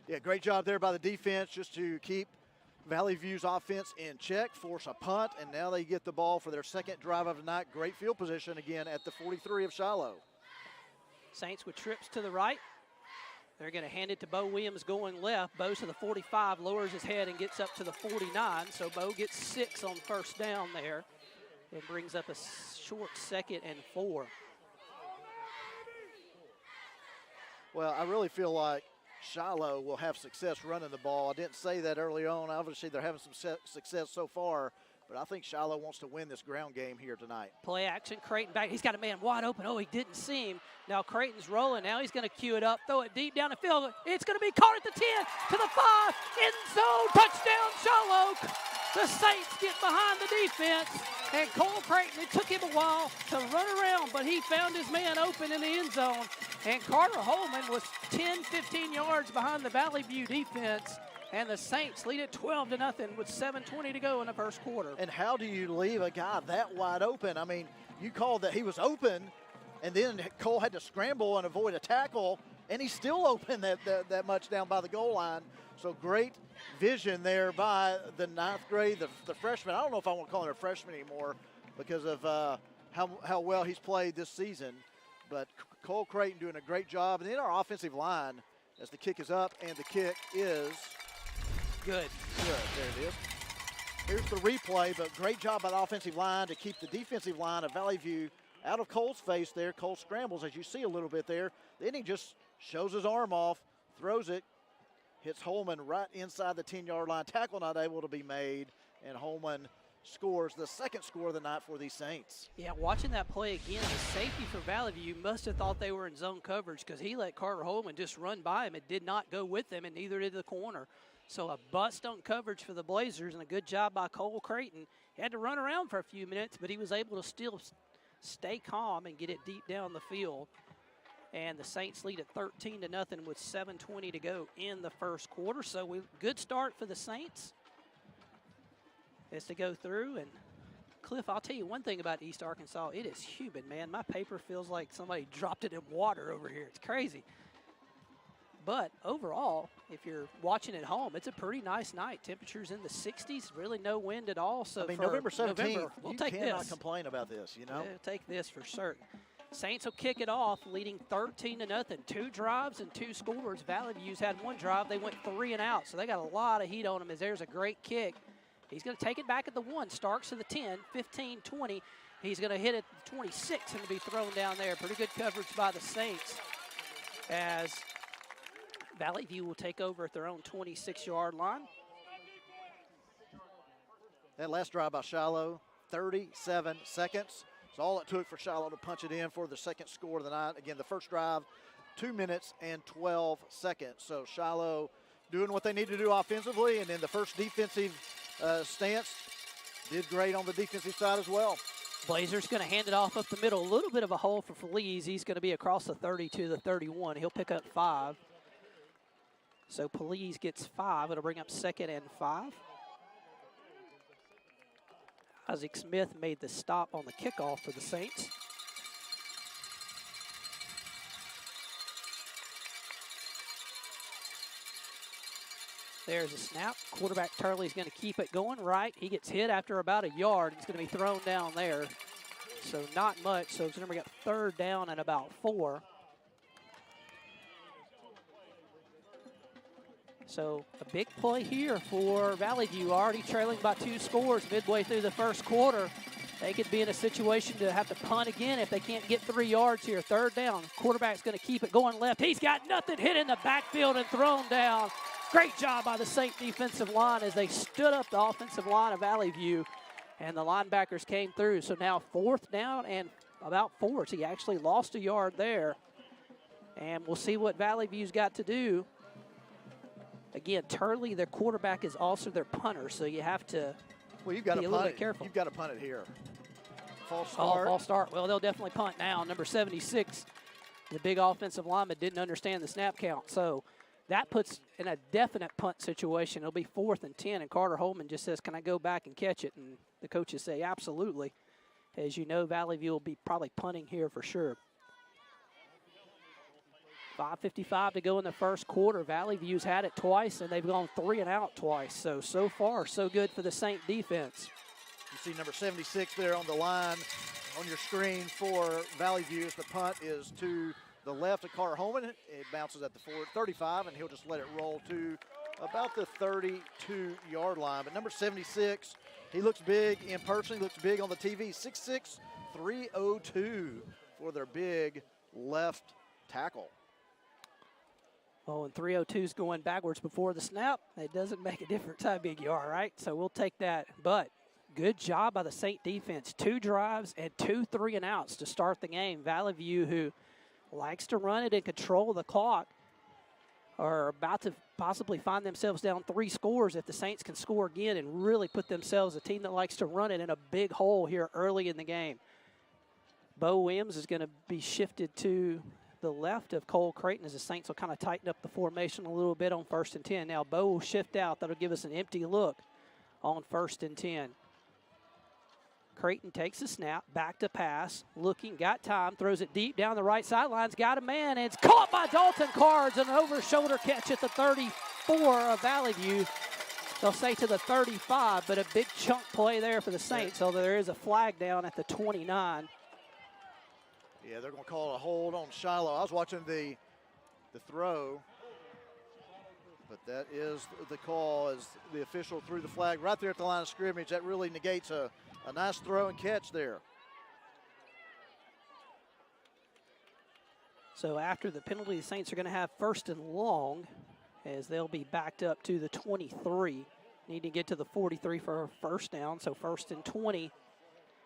Yeah, great job there by the defense just to keep Valley View's offense in check, force a punt, and now they get the ball for their 2nd drive of the night. Great field position again at the 43 of Shiloh. Saints with trips to the right. They're going to hand it to Bo Williams going left. Bo's to the 45, lowers his head and gets up to the 49. So Bo gets 6 on 1st down there. It brings up a short 2nd and 4. Well, I really feel like Shiloh will have success running the ball. I didn't say that early on. Obviously, they're having some success so far, but I think Shiloh wants to win this ground game here tonight. Play action, Creighton back. He's got a man wide open. Oh, he didn't see him. Now Creighton's rolling. Now he's going to cue it up, throw it deep down the field. It's going to be caught at the 10, to the 5, end zone, touchdown Shiloh. The Saints get behind the defense, and Cole Creighton, it took him a while to run around, but he found his man open in the end zone. And Carter Holman was 10, 15 yards behind the Valley View defense, and the Saints lead it 12-0 with 7:20 to go in the first quarter. And how do you leave a guy that wide open? I mean, you called that he was open, and then Cole had to scramble and avoid a tackle, and he's still open that much down by the goal line. So great vision there by the ninth grade, the freshman. I don't know if I want to call him a freshman anymore because of how well he's played this season. But Cole Creighton doing a great job. And then our offensive line, as the kick is up, and the kick is good. There it is. Here's the replay, but great job by the offensive line to keep the defensive line of Valley View out of Cole's face there. Cole scrambles, as you see a little bit there. Then he just shows his arm off, throws it, hits Holman right inside the 10-yard line. Tackle not able to be made, and Holman scores the second score of the night for the Saints. Yeah, watching that play again, the safety for Valley View must have thought they were in zone coverage because he let Carter Holman just run by him. It did not go with them, and neither did the corner. So a bust on coverage for the Blazers, and a good job by Cole Creighton. He had to run around for a few minutes, but he was able to still stay calm and get it deep down the field. And the Saints lead at 13-0 with 7:20 to go in the first quarter. So good start for the Saints as to go through. And Cliff, I'll tell you one thing about East Arkansas. It is humid, man. My paper feels like somebody dropped it in water over here. It's crazy. But overall, if you're watching at home, it's a pretty nice night. Temperatures in the 60s, really no wind at all. So I mean, November 17th, we'll you take cannot this. complain about this, you know? Yeah, take this for certain. Saints will kick it off, leading 13-0. 2 drives and 2 scores. Valley View's had 1 drive. They went 3 and out, so they got a lot of heat on them as there's a great kick. He's going to take it back at the 1. Starks to the 10, 15, 20. He's going to hit it 26 and be thrown down there. Pretty good coverage by the Saints as Valley View will take over at their own 26-yard line. That last drive by Shiloh, 37 seconds. It's all it took for Shiloh to punch it in for the second score of the night. Again, the first drive, 2 minutes and 12 seconds. So Shiloh doing what they need to do offensively, and then the first defensive stance did great on the defensive side as well. Blazers going to hand it off up the middle. A little bit of a hole for Feliz. He's going to be across the 30 to the 31. He'll pick up 5. So Feliz gets 5. It'll bring up 2nd and 5. Isaac Smith made the stop on the kickoff for the Saints. There's a snap. Quarterback Turley's going to keep it going right. He gets hit after about a yard. He's going to be thrown down there. So not much. So it's going to bring up 3rd down and about 4. So a big play here for Valley View, already trailing by 2 scores midway through the first quarter. They could be in a situation to have to punt again if they can't get 3 yards here. 3rd down. Quarterback's going to keep it going left. He's got nothing, hit in the backfield and thrown down. Great job by the Saint defensive line as they stood up the offensive line of Valley View, and the linebackers came through. So now 4th down and about 4. So he actually lost a yard there. And we'll see what Valley View's got to do. Again, Turley, their quarterback, is also their punter, so you have to you've got be a little bit careful. You've got to punt it here. False Oh, start. false start. Well, they'll definitely punt now. Number 76, the big offensive lineman, didn't understand the snap count, so that puts in a definite punt situation. It'll be 4th and 10, and Carter Holman just says, can I go back and catch it? And the coaches say, absolutely. As you know, Valley View will be probably punting here for sure. 5:55 to go in the first quarter. Valley View's had it twice, and they've gone 3 and out twice. So far, so good for the Saint defense. You see number 76 there on the line on your screen for Valley View. As the punt is to the left of Carter Holman. It bounces at the 35, and he'll just let it roll to about the 32-yard line. But number 76, he looks big in person. He looks big on the TV. 6'6", 302 for their big left tackle. Oh, and 302's going backwards before the snap. It doesn't make a difference how big you are, right? So we'll take that. But good job by the Saint defense. 2 drives and 2 3 and outs to start the game. Valley View, who likes to run it and control the clock, are about to possibly find themselves down 3 scores if the Saints can score again and really put themselves, a team that likes to run it, in a big hole here early in the game. Bo Williams is going to be shifted to the left of Cole Creighton as the Saints will kind of tighten up the formation a little bit on 1st and 10. Now Bo will shift out. That'll give us an empty look on 1st and 10. Creighton takes a snap, back to pass, looking, got time, throws it deep down the right sidelines, got a man, and it's caught by Dalton Cards, an over-shoulder catch at the 34 of Valley View. They'll say to the 35, but a big chunk play there for the Saints, although there is a flag down at the 29. Yeah, they're going to call a hold on Shiloh. I was watching the throw, but that is the call as the official threw the flag right there at the line of scrimmage. That really negates a nice throw and catch there. So after the penalty, the Saints are going to have 1st and long as they'll be backed up to the 23. Need to get to the 43 for a 1st down, so 1st and 20.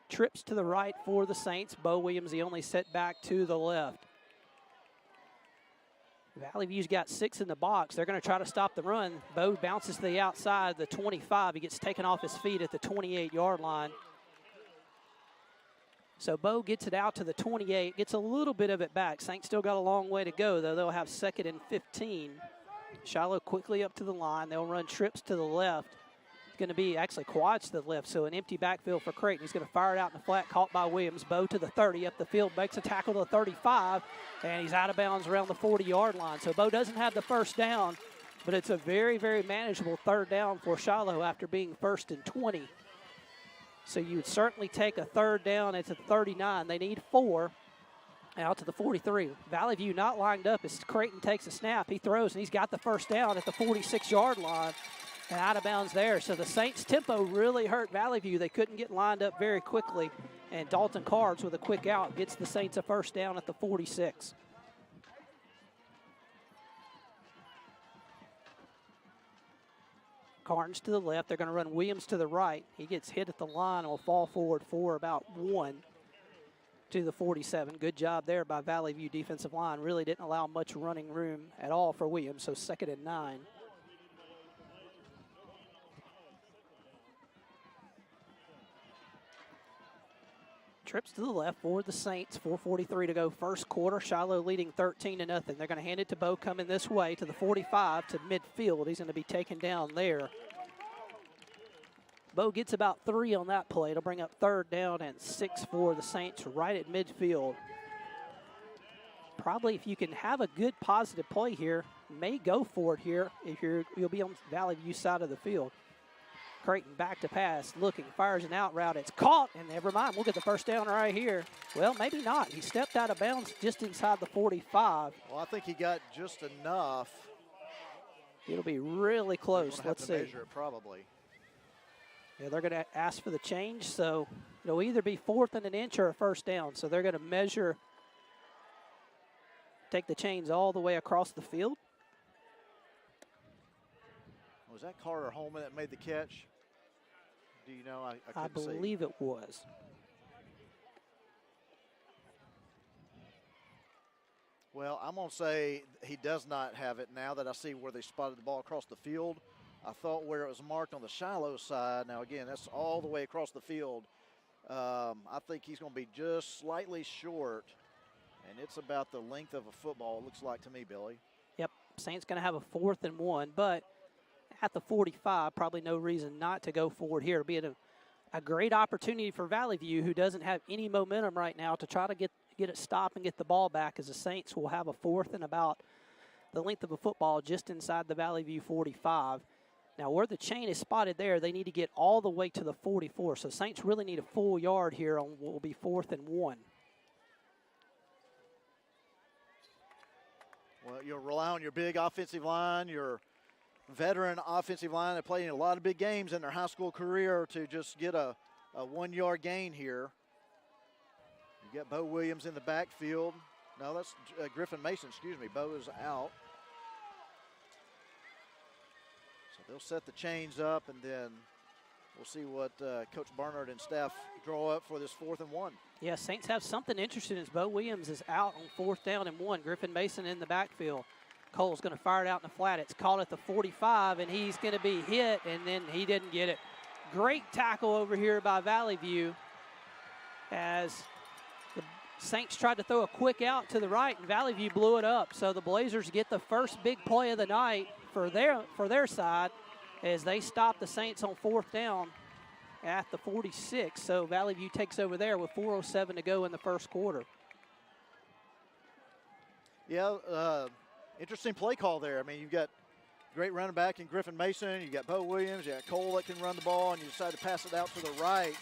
Trips to the right for the Saints. Bo Williams, the only setback to the left. Valley View's got 6 in the box. They're going to try to stop the run. Bo bounces to the outside, the 25. He gets taken off his feet at the 28-yard line. So Bo gets it out to the 28, gets a little bit of it back. Saints still got a long way to go, though. They'll have 2nd and 15. Shiloh quickly up to the line. They'll run trips to the left. It's going to be actually quads to the left, so an empty backfield for Creighton. He's going to fire it out in the flat, caught by Williams. Bo to the 30, up the field, makes a tackle to the 35, and he's out of bounds around the 40-yard line. So Bo doesn't have the 1st down, but it's a very, very manageable 3rd down for Shiloh after being 1st and 20. So you would certainly take a 3rd down at the 39. They need 4. Out to the 43. Valley View not lined up as Creighton takes a snap. He throws, and he's got the 1st down at the 46-yard line and out of bounds there. So the Saints' tempo really hurt Valley View. They couldn't get lined up very quickly, and Dalton Cards with a quick out gets the Saints a 1st down at the 46. Carnes to the left. They're going to run Williams to the right. He gets hit at the line and will fall forward for about 1 to the 47. Good job there by Valley View defensive line. Really didn't allow much running room at all for Williams, so 2nd and 9. Trips to the left for the Saints. 4:43 to go, 1st quarter. Shiloh leading 13-0. They're going to hand it to Bo coming this way to the 45 to midfield. He's going to be taken down there. Bo gets about 3 on that play. It'll bring up 3rd down and 6 for the Saints right at midfield. Probably if you can have a good positive play here, may go for it here if you'll be on Valley View side of the field. Creighton back to pass, looking, fires an out route. It's caught, and never mind. We'll get the 1st down right here. Well, maybe not. He stepped out of bounds just inside the 45. Well, I think he got just enough. It'll be really close. Let's see. Measure it probably. Yeah, they're going to ask for the change, so it'll either be 4th and an inch or a 1st down. So they're going to measure, take the chains all the way across the field. Was that Carter Holman that made the catch? Do you know? I couldn't see. Believe it was. Well, I'm going to say he does not have it now that I see where they spotted the ball across the field. I thought where it was marked on the Shiloh side. Now, again, that's all the way across the field. I think he's going to be just slightly short, and it's about the length of a football, it looks like to me, Billy. Yep, Saints going to have a 4th and 1, but at the 45, probably no reason not to go forward here. It'll be a great opportunity for Valley View, who doesn't have any momentum right now, to try to get it stopped and get the ball back, as the Saints will have a 4th and about the length of a football just inside the Valley View 45. Now, where the chain is spotted there, they need to get all the way to the 44. So Saints really need a full yard here on what will be 4th and 1. Well, you'll rely on your big offensive line, your veteran offensive line that played in a lot of big games in their high school career to just get a 1-yard gain here. You get Bo Williams in the backfield. No, that's Griffin Mason, excuse me. Bo is out. So they'll set the chains up, and then we'll see what Coach Barnard and staff draw up for this 4th and 1. Yeah, Saints have something interesting as Bo Williams is out on 4th down and 1. Griffin Mason in the backfield. Cole's going to fire it out in the flat. It's caught at the 45, and he's going to be hit, and then he didn't get it. Great tackle over here by Valley View as the Saints tried to throw a quick out to the right, and Valley View blew it up. So the Blazers get the first big play of the night for their side as they stop the Saints on 4th down at the 46. So Valley View takes over there with 4:07 to go in the first quarter. Yeah, interesting play call there. I mean, you've got great running back in Griffin Mason. You got Bo Williams. You got Cole that can run the ball, and you decide to pass it out to the right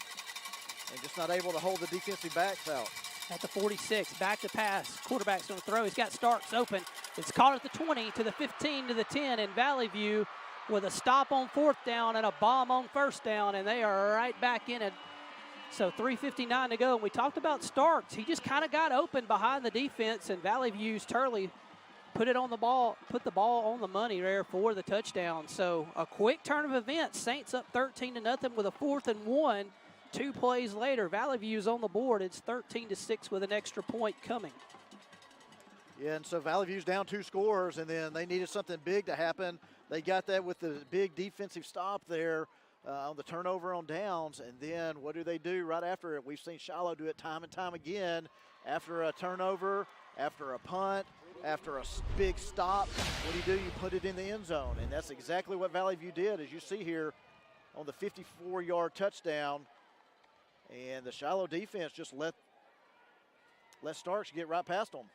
and just not able to hold the defensive backs out. At the 46, back to pass. Quarterback's going to throw. He's got Starks open. It's caught at the 20 to the 15 to the 10, and Valley View with a stop on 4th down and a bomb on 1st down, and they are right back in it. So 3:59 to go, and we talked about Starks. He just kind of got open behind the defense, and Valley View's Turley put the ball on the money there for the touchdown. So a quick turn of events. Saints up 13-0 with a 4th and 1. 2 plays later, Valley View's on the board. It's 13-6 with an extra point coming. Yeah, and so Valley View's down 2 scores, and then they needed something big to happen. They got that with the big defensive stop there on the turnover on downs, and then what do right after it? We've seen Shiloh do it time and time again. After a turnover, after a punt, after a big stop, what do? You put it in the end zone, and that's exactly what Valley View did, as you see here on the 54-yard touchdown. And the Shiloh defense just let Starks get right past them.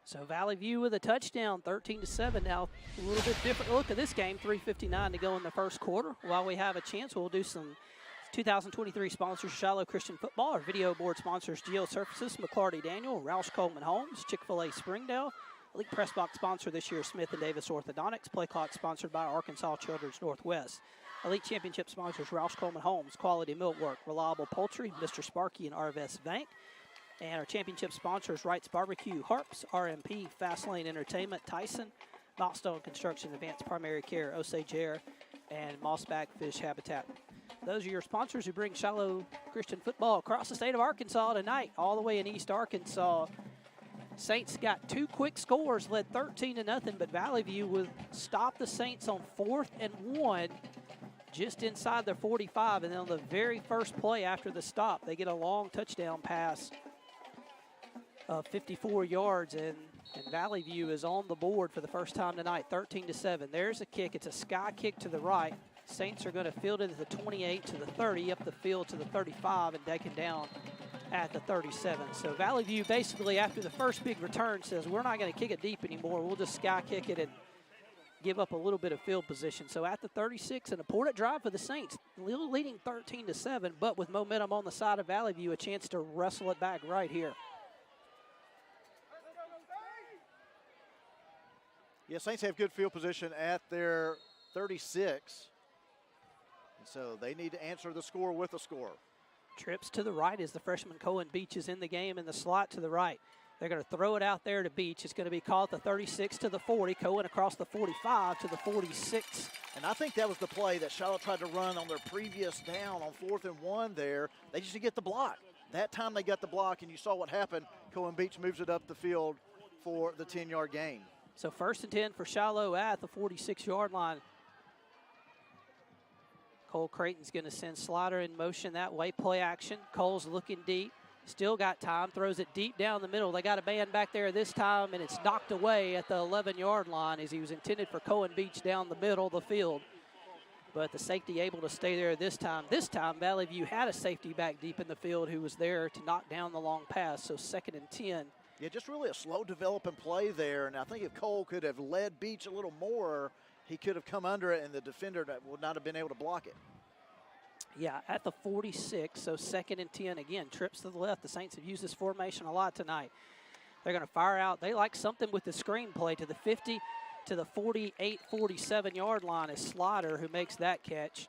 So Valley View with a touchdown, 13-7. Now a little bit different look at this game. 3:59 to go in the first quarter. While we have a chance, we'll do some 2023 sponsors: Shiloh Christian Football. Our video board sponsors: Geo Surfaces, McClarty Daniel, Roush Coleman Homes, Chick-fil-A Springdale. Elite Press Box sponsor this year: Smith & Davis Orthodontics. Play Clock sponsored by Arkansas Children's Northwest. Elite Championship sponsors: Roush Coleman Homes, Quality Millwork, Reliable Poultry, Mr. Sparky, and RVS Bank. And our championship sponsors: Wright's Barbecue, Harps, RMP, Fastlane Entertainment, Tyson, Milestone Construction, Advanced Primary Care, Osage Air, and Mossback Fish Habitat. Those are your sponsors who bring Shiloh Christian football across the state of Arkansas tonight, all the way in East Arkansas. Saints got 2 quick scores, led 13-0, but Valley View would stop the Saints on 4th and 1. Just inside their 45, and then on the very first play after the stop, they get a long touchdown pass of 54 yards, and Valley View is on the board for the first time tonight, 13-7. There's a kick. It's a sky kick to the right. Saints are going to field it at the 28 to the 30, up the field to the 35, and taken down at the 37. So Valley View basically, after the first big return, says we're not going to kick it deep anymore. We'll just sky kick it and give up a little bit of field position. So at the 36, an important drive for the Saints, leading 13-7, but with momentum on the side of Valley View, a chance to wrestle it back right here. Yeah, Saints have good field position at their 36. And so they need to answer the score with a score. Trips to the right as the freshman Cohen Beach is in the game in the slot to the right. They're going to throw it out there to Beach. It's going to be called the 36 to the 40. Cohen across the 45 to the 46. And I think that was the play that Shiloh tried to run on their previous down on 4th and 1 there. They just didn't get the block. That time they got the block, and you saw what happened. Cohen Beach moves it up the field for the 10-yard gain. So 1st and 10 for Shiloh at the 46-yard line. Cole Creighton's going to send Slider in motion that way. Play action. Cole's looking deep. Still got time. Throws it deep down the middle. They got a man back there this time, and it's knocked away at the 11-yard line as he was intended for Cohen Beach down the middle of the field. But the safety able to stay there this time. This time, Valley View had a safety back deep in the field who was there to knock down the long pass. So 2nd and 10. Yeah, just really a slow developing play there. And I think if Cole could have led Beach a little more, he could have come under it, and the defender would not have been able to block it. Yeah, at the 46, so 2nd and 10 again. Trips to the left. The Saints have used this formation a lot tonight. They're going to fire out. They like something with the screen play to the 50 to the 48, 47-yard line is Slider who makes that catch.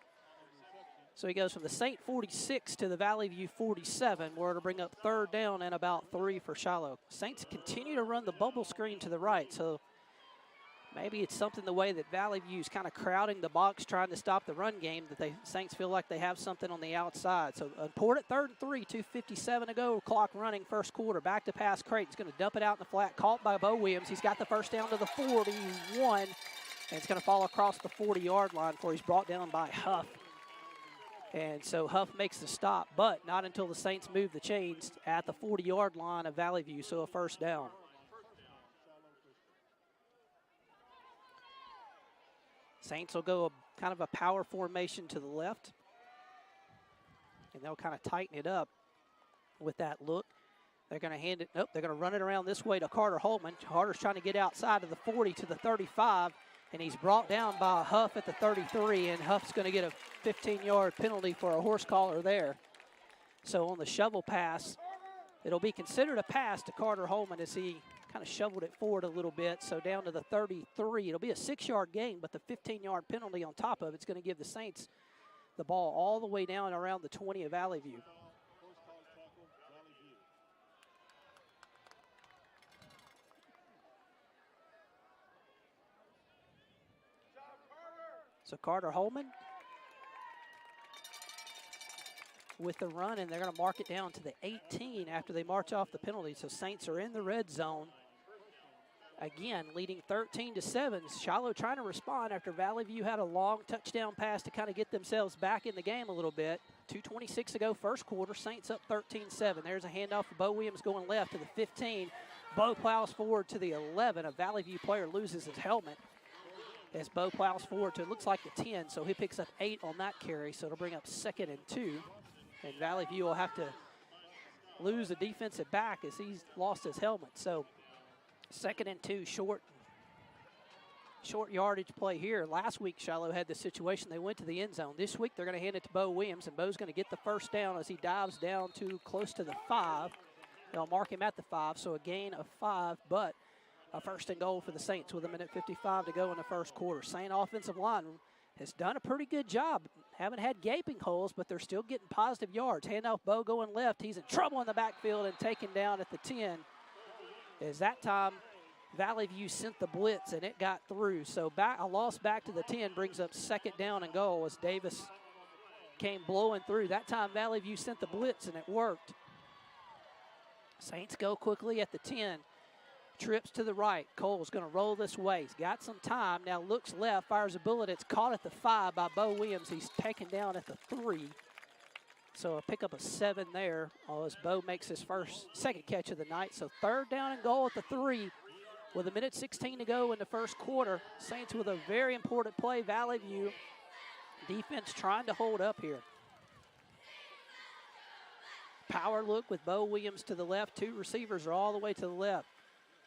So he goes from the Saint 46 to the Valley View 47. We're to bring up 3rd down and about 3 for Shiloh. Saints continue to run the bubble screen to the right, so Maybe it's something the way that Valley View's kind of crowding the box, trying to stop the run game, that the Saints feel like they have something on the outside. So important 3rd and 3, 2:57 to go, clock running, first quarter. Back to pass, Creighton's going to dump it out in the flat, caught by Bo Williams. He's got the first down to the 41, and it's going to fall across the 40-yard line before he's brought down by Huff. And so Huff makes the stop, but not until the Saints move the chains at the 40-yard line of Valley View, so a first down. Saints will go kind of a power formation to the left, and they'll kind of tighten it up with that look. They're going to hand it, nope, they're going to run it around this way to Carter Holman. Carter's trying to get outside of the 40 to the 35, and he's brought down by Huff at the 33, and Huff's going to get a 15-yard penalty for a horse collar there. So on the shovel pass, it'll be considered a pass to Carter Holman as he kind of shoveled it forward a little bit, so down to the 33. It'll be a 6-yard gain, but the 15-yard penalty on top of it's going to give the Saints the ball all the way down around the 20 of Valley View. So Carter Holman with the run, and they're going to mark it down to the 18 after they march off the penalty. So Saints are in the red zone. Again, leading 13-7. Shiloh trying to respond after Valley View had a long touchdown pass to kind of get themselves back in the game a little bit. 2:26 to go, first quarter. Saints up 13-7. There's a handoff for Bo Williams going left to the 15. Bo plows forward to the 11. A Valley View player loses his helmet as Bo plows forward to, it looks like the 10, so he picks up 8 on that carry, so it'll bring up 2nd and 2. And Valley View will have to lose a defensive back as he's lost his helmet. So 2nd and 2, short yardage play here. Last week, Shiloh had this situation. They went to the end zone. This week, they're going to hand it to Bo Williams, and Bo's going to get the first down as he dives down to close to the 5. They'll mark him at the 5, so a gain of 5, but a 1st and goal for the Saints with 1:55 to go in the first quarter. Saint offensive line has done a pretty good job. Haven't had gaping holes, but they're still getting positive yards. Handoff Bo going left. He's in trouble in the backfield and taken down at the 10. As that time, Valley View sent the blitz, and it got through. So a loss back to the 10 brings up 2nd down and goal as Davis came blowing through. That time, Valley View sent the blitz, and it worked. Saints go quickly at the 10. Trips to the right. Cole's going to roll this way. He's got some time. Now looks left, fires a bullet. It's caught at the 5 by Bo Williams. He's taken down at the 3. So a pick up of 7 there as Bo makes his second catch of the night. So 3rd down and goal at the 3 with 1:16 to go in the first quarter. Saints with a very important play. Valley View defense trying to hold up here. Power look with Bo Williams to the left. 2 receivers are all the way to the left.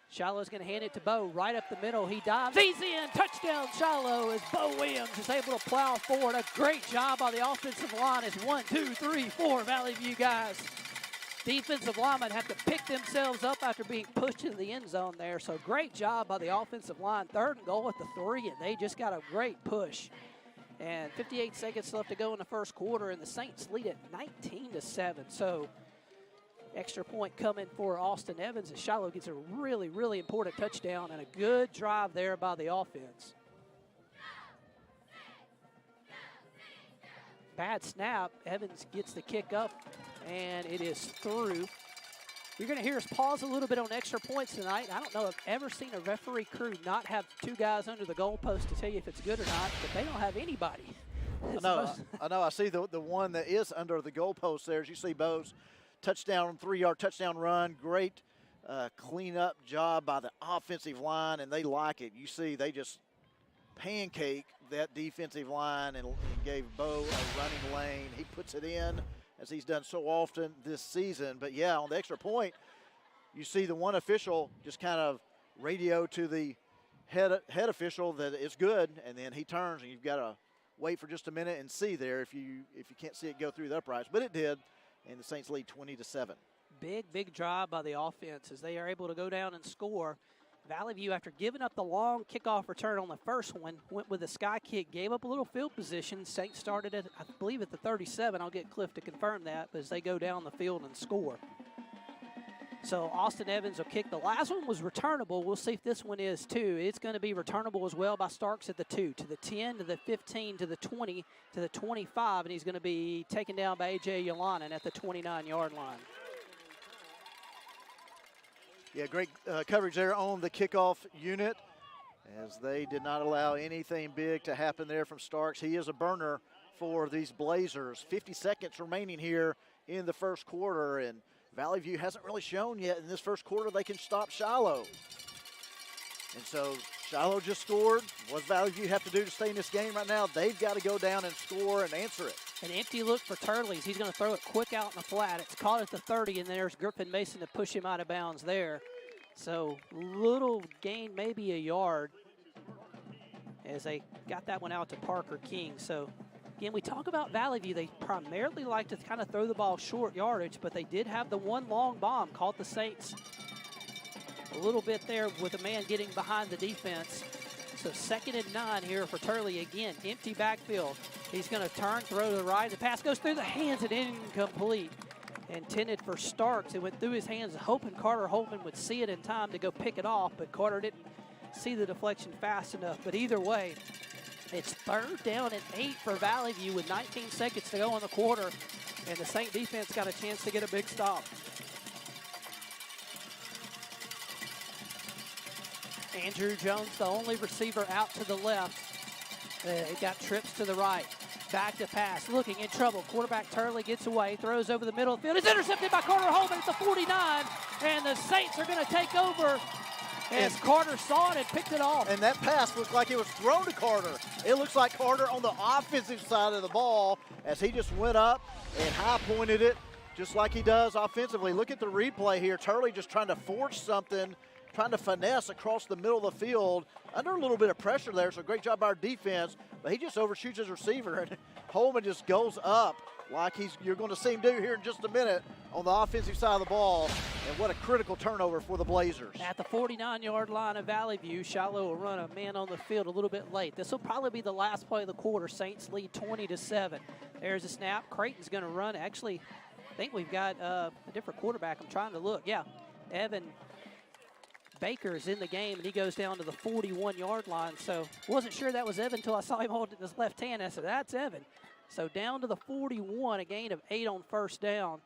Shiloh's going to hand it to Bo right up the middle. He dives. He's in. Touchdown, Shiloh, as Bo Williams is able to plow forward. A great job by the offensive line as 1, 2, 3, 4 Valley View guys. Defensive linemen have to pick themselves up after being pushed into the end zone there. So great job by the offensive line. 3rd and goal at the 3, and they just got a great push. And 58 seconds left to go in the first quarter, and the Saints lead at 19-7. So extra point coming for Austin Evans as Shiloh gets a really, really important touchdown and a good drive there by the offense. Bad snap. Evans gets the kick up, and it is through. You're going to hear us pause a little bit on extra points tonight. I don't know if I've ever seen a referee crew not have 2 guys under the goalpost to tell you if it's good or not, but they don't have anybody. I know. I see the one that is under the goalpost there. As you see Bo's touchdown, 3-yard touchdown run. Great clean-up job by the offensive line, and they like it. You see they just pancake that defensive line and gave Bo a running lane. He puts it in, as he's done so often this season. But, yeah, on the extra point, you see the one official just kind of radio to the head official that it's good, and then he turns, and you've got to wait for just a minute and see there if you can't see it go through the uprights. But it did. And the Saints lead 20-7. Big drive by the offense as they are able to go down and score. Valley View, after giving up the long kickoff return on the first one, went with a sky kick, gave up a little field position. Saints started at, I believe, at the 37. I'll get Cliff to confirm that, but as they go down the field and score. So Austin Evans will kick. The last one was returnable. We'll see if this one is too. It's going to be returnable as well by Starks at the 2, to the 10, to the 15, to the 20, to the 25, and he's going to be taken down by A.J. Yolanin at the 29-yard line. Yeah, great coverage there on the kickoff unit, as they did not allow anything big to happen there from Starks. He is a burner for these Blazers. 50 seconds remaining here in the first quarter, and Valley View hasn't really shown yet in this first quarter they can stop Shiloh. And so Shiloh just scored. What does Valley View have to do to stay in this game right now? They've got to go down and score and answer it. An empty look for Turley's. He's going to throw it quick out in the flat. It's caught at the 30, and there's Griffin Mason to push him out of bounds there. So little gain, maybe a yard, as they got that one out to Parker King. So again, we talk about Valley View. They primarily like to kind of throw the ball short yardage, but they did have the one long bomb. Caught the Saints a little bit there with a man getting behind the defense. So 2nd and 9 here for Turley. Again, empty backfield. He's going to turn, throw to the right. The pass goes through the hands and incomplete. Intended for Starks. It went through his hands, hoping Carter Holtman would see it in time to go pick it off, but Carter didn't see the deflection fast enough. But either way, it's 3rd down and 8 for Valley View with 19 seconds to go in the quarter, and the Saint defense got a chance to get a big stop. Andrew Jones, the only receiver out to the left. He got trips to the right. Back to pass, looking in trouble. Quarterback Turley gets away, throws over the middle of the field. It's intercepted by Carter Holman at the 49, and the Saints are going to take over as Carter saw it and picked it off. And that pass looked like it was thrown to Carter. It looks like Carter on the offensive side of the ball as he just went up and high-pointed it just like he does offensively. Look at the replay here. Turley just trying to force something, trying to finesse across the middle of the field under a little bit of pressure there, so great job by our defense, but he just overshoots his receiver, and Holman just goes up like you're going to see him do here in just a minute on the offensive side of the ball, and what a critical turnover for the Blazers. At the 49-yard line of Valley View, Shiloh will run a man on the field a little bit late. This will probably be the last play of the quarter. Saints lead 20-7. There's a snap. Creighton's going to run. Actually, I think we've got a different quarterback. I'm trying to look. Yeah, Evan Baker is in the game, and he goes down to the 41-yard line. So wasn't sure that was Evan until I saw him holding his left hand. I said, that's Evan. So down to the 41, a gain of 8 on 1st down.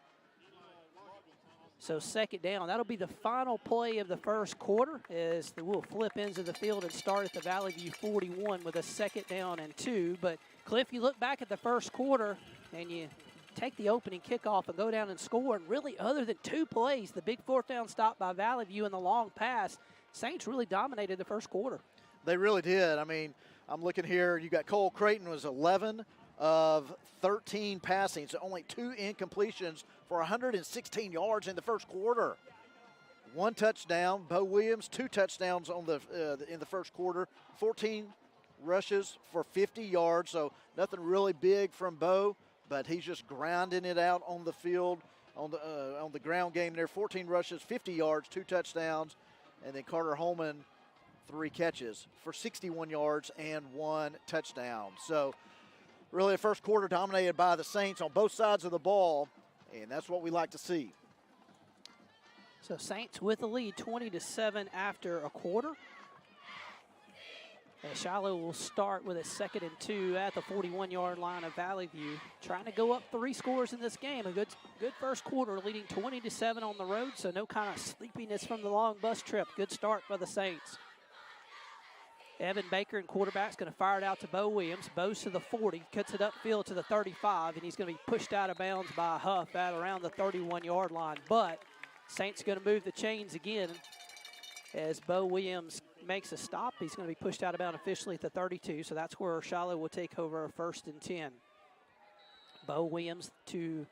So 2nd down. That'll be the final play of the first quarter, as we'll flip ends of the field and start at the Valley View 41 with a 2nd down and 2. But Cliff, you look back at the first quarter and you take the opening kickoff and go down and score, and really other than 2 plays, the big 4th down stop by Valley View and the long pass, Saints really dominated the first quarter. They really did. I mean, I'm looking here. You got Cole Creighton was 11 of 13 passing, so only 2 incompletions for 116 yards in the first quarter. 1 touchdown. Bo Williams, 2 touchdowns on in the first quarter. 14 rushes for 50 yards, so nothing really big from Bo, but he's just grinding it out on the field, on the ground game there. 14 rushes, 50 yards, 2 touchdowns, and then Carter Holman, 3 catches for 61 yards and 1 touchdown. So really the first quarter dominated by the Saints on both sides of the ball, and that's what we like to see. So Saints with the lead, 20-7 after a quarter. And Shiloh will start with a 2nd and 2 at the 41-yard line of Valley View, trying to go up 3 scores in this game. A good first quarter, leading 20-7 on the road, so no kind of sleepiness from the long bus trip. Good start by the Saints. Evan Baker and quarterback's going to fire it out to Bo Williams. Bo's to the 40, cuts it upfield to the 35, and he's going to be pushed out of bounds by Huff at around the 31-yard line. But Saints going to move the chains again as Bo Williams makes a stop. He's going to be pushed out of bounds officially at the 32, so that's where Shiloh will take over a 1st and 10. Bo Williams to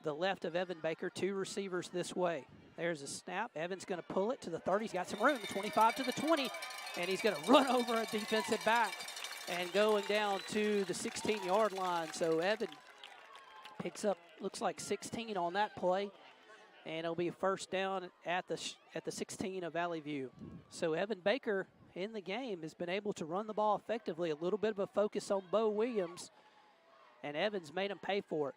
the left of Evan Baker, 2 receivers this way. There's a snap. Evan's going to pull it to the 30. He's got some room, 25 to the 20, and he's going to run over a defensive back and going down to the 16-yard line. So Evan picks up, looks like 16 on that play, and it'll be a 1st down at the 16 of Valley View. So Evan Baker in the game has been able to run the ball effectively. A little bit of a focus on Bo Williams, and Evans made him pay for it.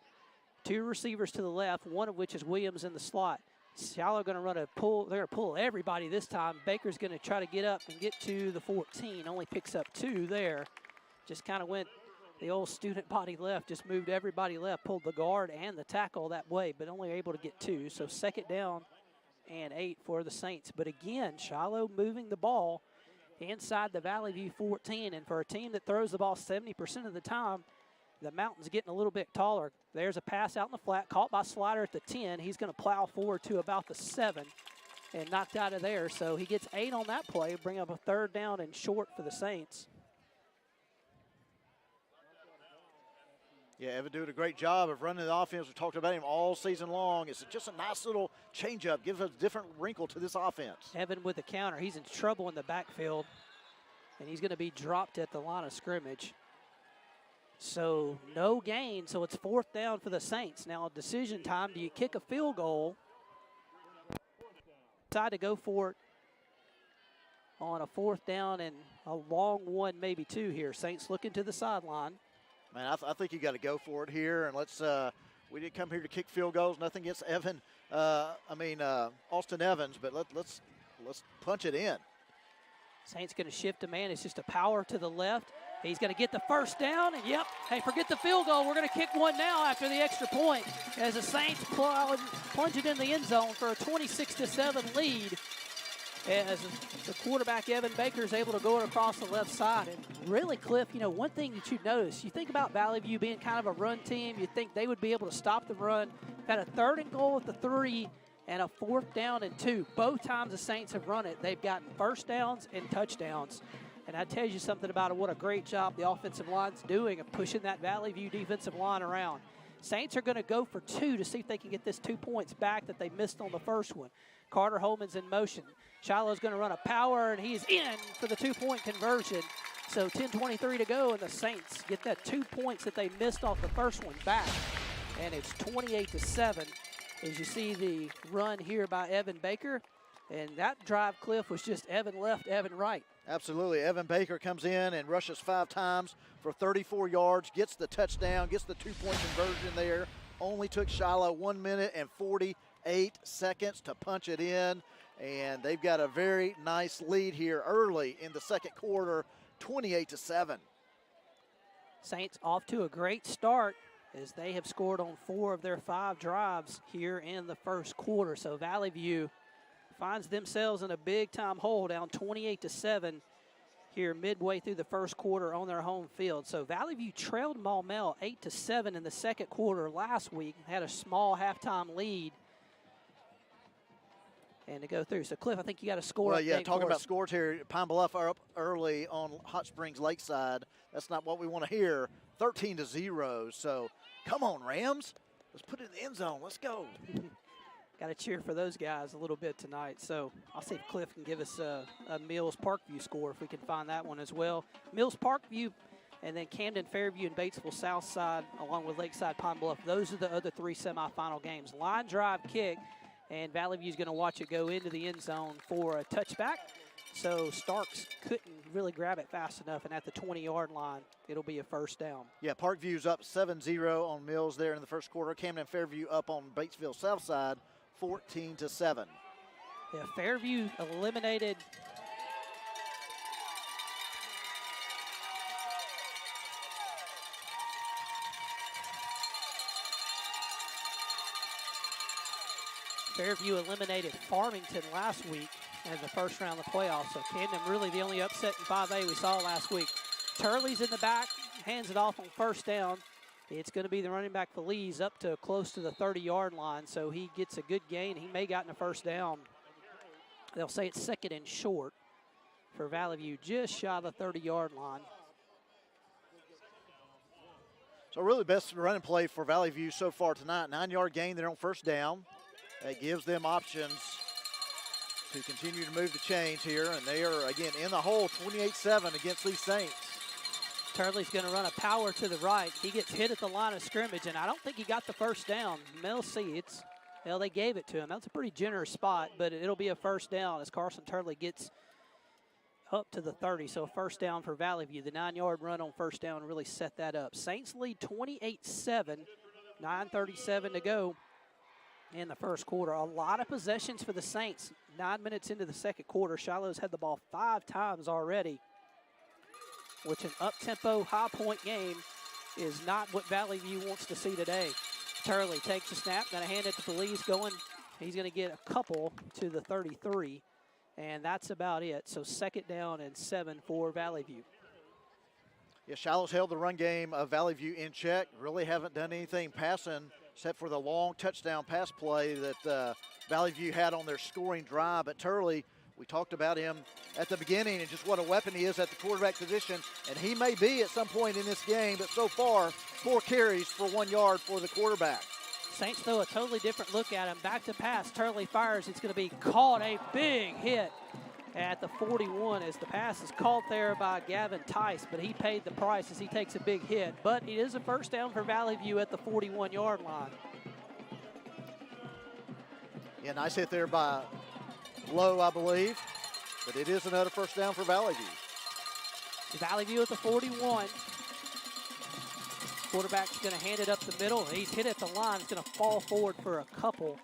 2 receivers to the left, one of which is Williams in the slot. Shiloh going to run a pull. They're going to pull everybody this time. Baker's going to try to get up and get to the 14. Only picks up 2 there. Just kind of went the old student body left. Just moved everybody left. Pulled the guard and the tackle that way, but only able to get 2. So 2nd down and 8 for the Saints. But again, Shiloh moving the ball inside the Valley View 14. And for a team that throws the ball 70% of the time, the mountain's getting a little bit taller. There's a pass out in the flat, caught by Slider at the 10. He's going to plow forward to about the 7 and knocked out of there. So he gets 8 on that play, bring up a 3rd down and short for the Saints. Yeah, Evan doing a great job of running the offense. We talked about him all season long. It's just a nice little changeup, gives a different wrinkle to this offense. Evan with the counter. He's in trouble in the backfield, and he's going to be dropped at the line of scrimmage. So no gain, so it's 4th down for the Saints. Now decision time, do you kick a field goal? Decide to go for it on a 4th down and a long one, maybe 2 here. Saints looking to the sideline. Man, I think you got to go for it here, and let's. We didn't come here to kick field goals. Nothing against Evan. Austin Evans, but let's punch it in. Saints going to shift a man. It's just a power to the left. He's going to get the 1st down, and yep. Hey, forget the field goal. We're going to kick one now after the extra point as the Saints plunge it in the end zone for a 26-7 lead. As the quarterback, Evan Baker, is able to go across the left side. And really, Cliff, one thing that you'd notice, you think about Valley View being kind of a run team. You think they would be able to stop the run. Had a 3rd and goal at the 3 and a 4th down and 2. Both times the Saints have run it, they've gotten 1st downs and touchdowns. And that tells you something about what a great job the offensive line's doing of pushing that Valley View defensive line around. Saints are going to go for 2 to see if they can get this 2 points back that they missed on the first one. Carter Holman's in motion. Shiloh's going to run a power, and he's in for the 2-point conversion. So 10:23 to go, and the Saints get that 2 points that they missed off the first one back. And it's 28-7 as you see the run here by Evan Baker. And that drive, Cliff, was just Evan left, Evan right. Absolutely. Evan Baker comes in and rushes 5 times for 34 yards, gets the touchdown, gets the 2-point conversion there. Only took Shiloh 1 minute and 48 seconds to punch it in. And they've got a very nice lead here early in the 2nd quarter, 28-7. Saints off to a great start as they have scored on 4 of their 5 drives here in the 1st quarter. So Valley View finds themselves in a big-time hole, down 28-7 here midway through the 1st quarter on their home field. So Valley View trailed Maumelle 8-7 in the 2nd quarter last week, had a small halftime lead. And to go through. So, Cliff, I think you got a score. Well, yeah, talking about scores here, Pine Bluff are up early on Hot Springs Lakeside. That's not what we want to hear. 13-0. So, come on, Rams. Let's put it in the end zone. Let's go. Got to cheer for those guys a little bit tonight. So, I'll see if Cliff can give us a Mills Parkview score if we can find that one as well. Mills Parkview, and then Camden, Fairview, and Batesville Southside, along with Lakeside, Pine Bluff. Those are the other 3 semifinal games. Line drive kick. And Valley View's going to watch it go into the end zone for a touchback. So Starks couldn't really grab it fast enough, and at the 20-yard line, it'll be a 1st down. Yeah, Parkview's up 7-0 on Mills there in the 1st quarter. Camden Fairview up on Batesville Southside, 14-7. Yeah, Fairview eliminated Fairview eliminated Farmington last week in the 1st round of the playoffs. So Camden really the only upset in 5A we saw last week. Turley's in the back, hands it off on 1st down. It's going to be the running back Feliz up to close to the 30-yard line. So he gets a good gain. He may gotten a 1st down. They'll say it's 2nd and short for Valley View, just shy of the 30-yard line. So really best running play for Valley View so far tonight. 9-yard gain there on 1st down. That gives them options to continue to move the chains here. And they are, again, in the hole 28-7 against these Saints. Turley's going to run a power to the right. He gets hit at the line of scrimmage, and I don't think he got the 1st down. Mel C, they gave it to him. That's a pretty generous spot, but it'll be a 1st down as Carson Turley gets up to the 30. So a 1st down for Valley View. The 9-yard run on 1st down really set that up. Saints lead 28-7, 9:37 to go in the first quarter. A lot of possessions for the Saints. 9 minutes into the second quarter, Shiloh's had the ball 5 times already, which an up-tempo, high-point game is not what Valley View wants to see today. Turley takes the snap, going to hand it to Feliz going. He's going to get a couple to the 33, and that's about it. So 2nd down and 7 for Valley View. Yeah, Shiloh's held the run game of Valley View in check. Really haven't done anything passing except for the long touchdown pass play that Valley View had on their scoring drive. But Turley, we talked about him at the beginning and just what a weapon he is at the quarterback position. And he may be at some point in this game, but so far, 4 carries for 1 yard for the quarterback. Saints throw a totally different look at him. Back to pass, Turley fires. It's going to be caught, a big hit at the 41 as the pass is caught there by Gavin Tice, but he paid the price as he takes a big hit. But it is a 1st down for Valley View at the 41-yard line. Yeah, nice hit there by Lowe, I believe, but it is another 1st down for Valley View. Valley View at the 41. Quarterback's going to hand it up the middle. He's hit at the line. He's going to fall forward for a couple.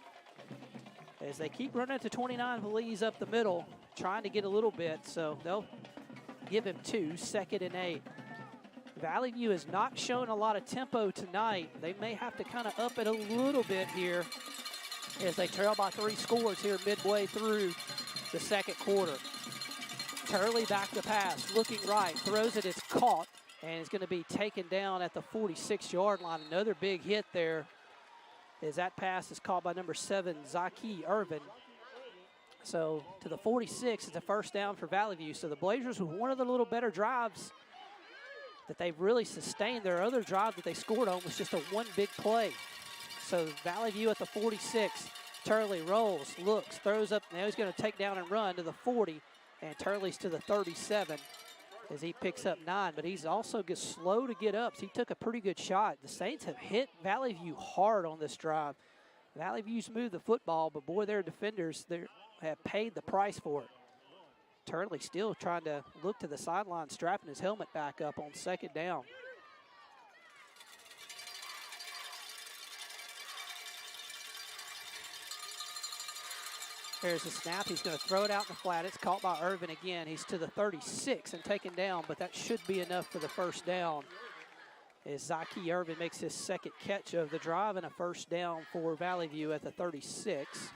As they keep running to 29, Feliz up the middle, trying to get a little bit, so they'll give him 2, 2nd and 8. Valley View has not shown a lot of tempo tonight. They may have to kind of up it a little bit here as they trail by 3 scores here midway through the 2nd quarter. Turley back to pass, looking right, throws it, it's caught, and it's going to be taken down at the 46-yard line. Another big hit there as that pass is caught by number 7, Zaki Irvin. So to the 46, it's a 1st down for Valley View. So the Blazers with one of the little better drives that they've really sustained. Their other drive that they scored on was just a 1 big play. So Valley View at the 46. Turley rolls, looks, throws up. Now he's going to take down and run to the 40. And Turley's to the 37 as he picks up 9. But he's also gets slow to get up. So he took a pretty good shot. The Saints have hit Valley View hard on this drive. Valley View's moved the football, but boy, their defenders have paid the price for it. Turley still trying to look to the sideline, strapping his helmet back up on 2nd down. There's the snap. He's going to throw it out in the flat. It's caught by Irvin again. He's to the 36 and taken down, but that should be enough for the 1st down. As Zaki Irvin makes his 2nd catch of the drive and a 1st down for Valley View at the 36.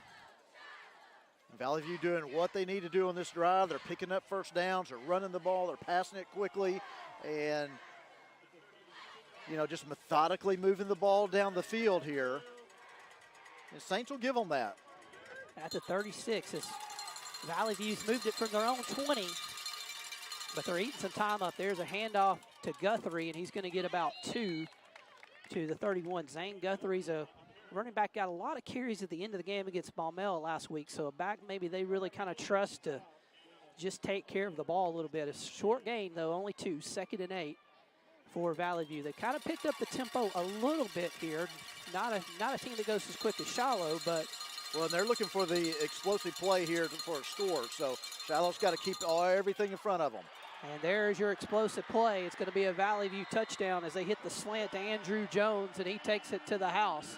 Valley View doing what they need to do on this drive. They're picking up 1st downs. They're running the ball. They're passing it quickly. And, you know, just methodically moving the ball down the field here. And Saints will give them that. At the 36, as Valley View's moved it from their own 20. But they're eating some time up. There's a handoff to Guthrie, and he's going to get about 2 to the 31. Zane Guthrie's a running back, got a lot of carries at the end of the game against Maumelle last week. So a back maybe they really kind of trust to just take care of the ball a little bit. A short gain, though, only 2, 2nd and 8 for Valley View. They kind of picked up the tempo a little bit here. Not a team that goes as quick as Shiloh, but well, and they're looking for the explosive play here for a score. So Shiloh's got to keep everything in front of them. And there's your explosive play. It's going to be a Valley View touchdown as they hit the slant to Andrew Jones, and he takes it to the house.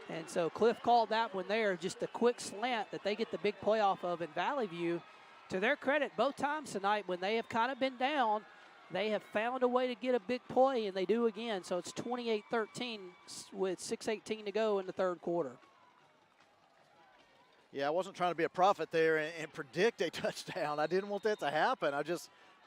And so Cliff called that one there, just a quick slant that they get the big play off of. In Valley View, to their credit, both times tonight when they have kind of been down, they have found a way to get a big play, and they do again. So it's 28-13 with 6:18 to go in the 3rd quarter. Yeah, I wasn't trying to be a prophet there and predict a touchdown. I didn't want that to happen.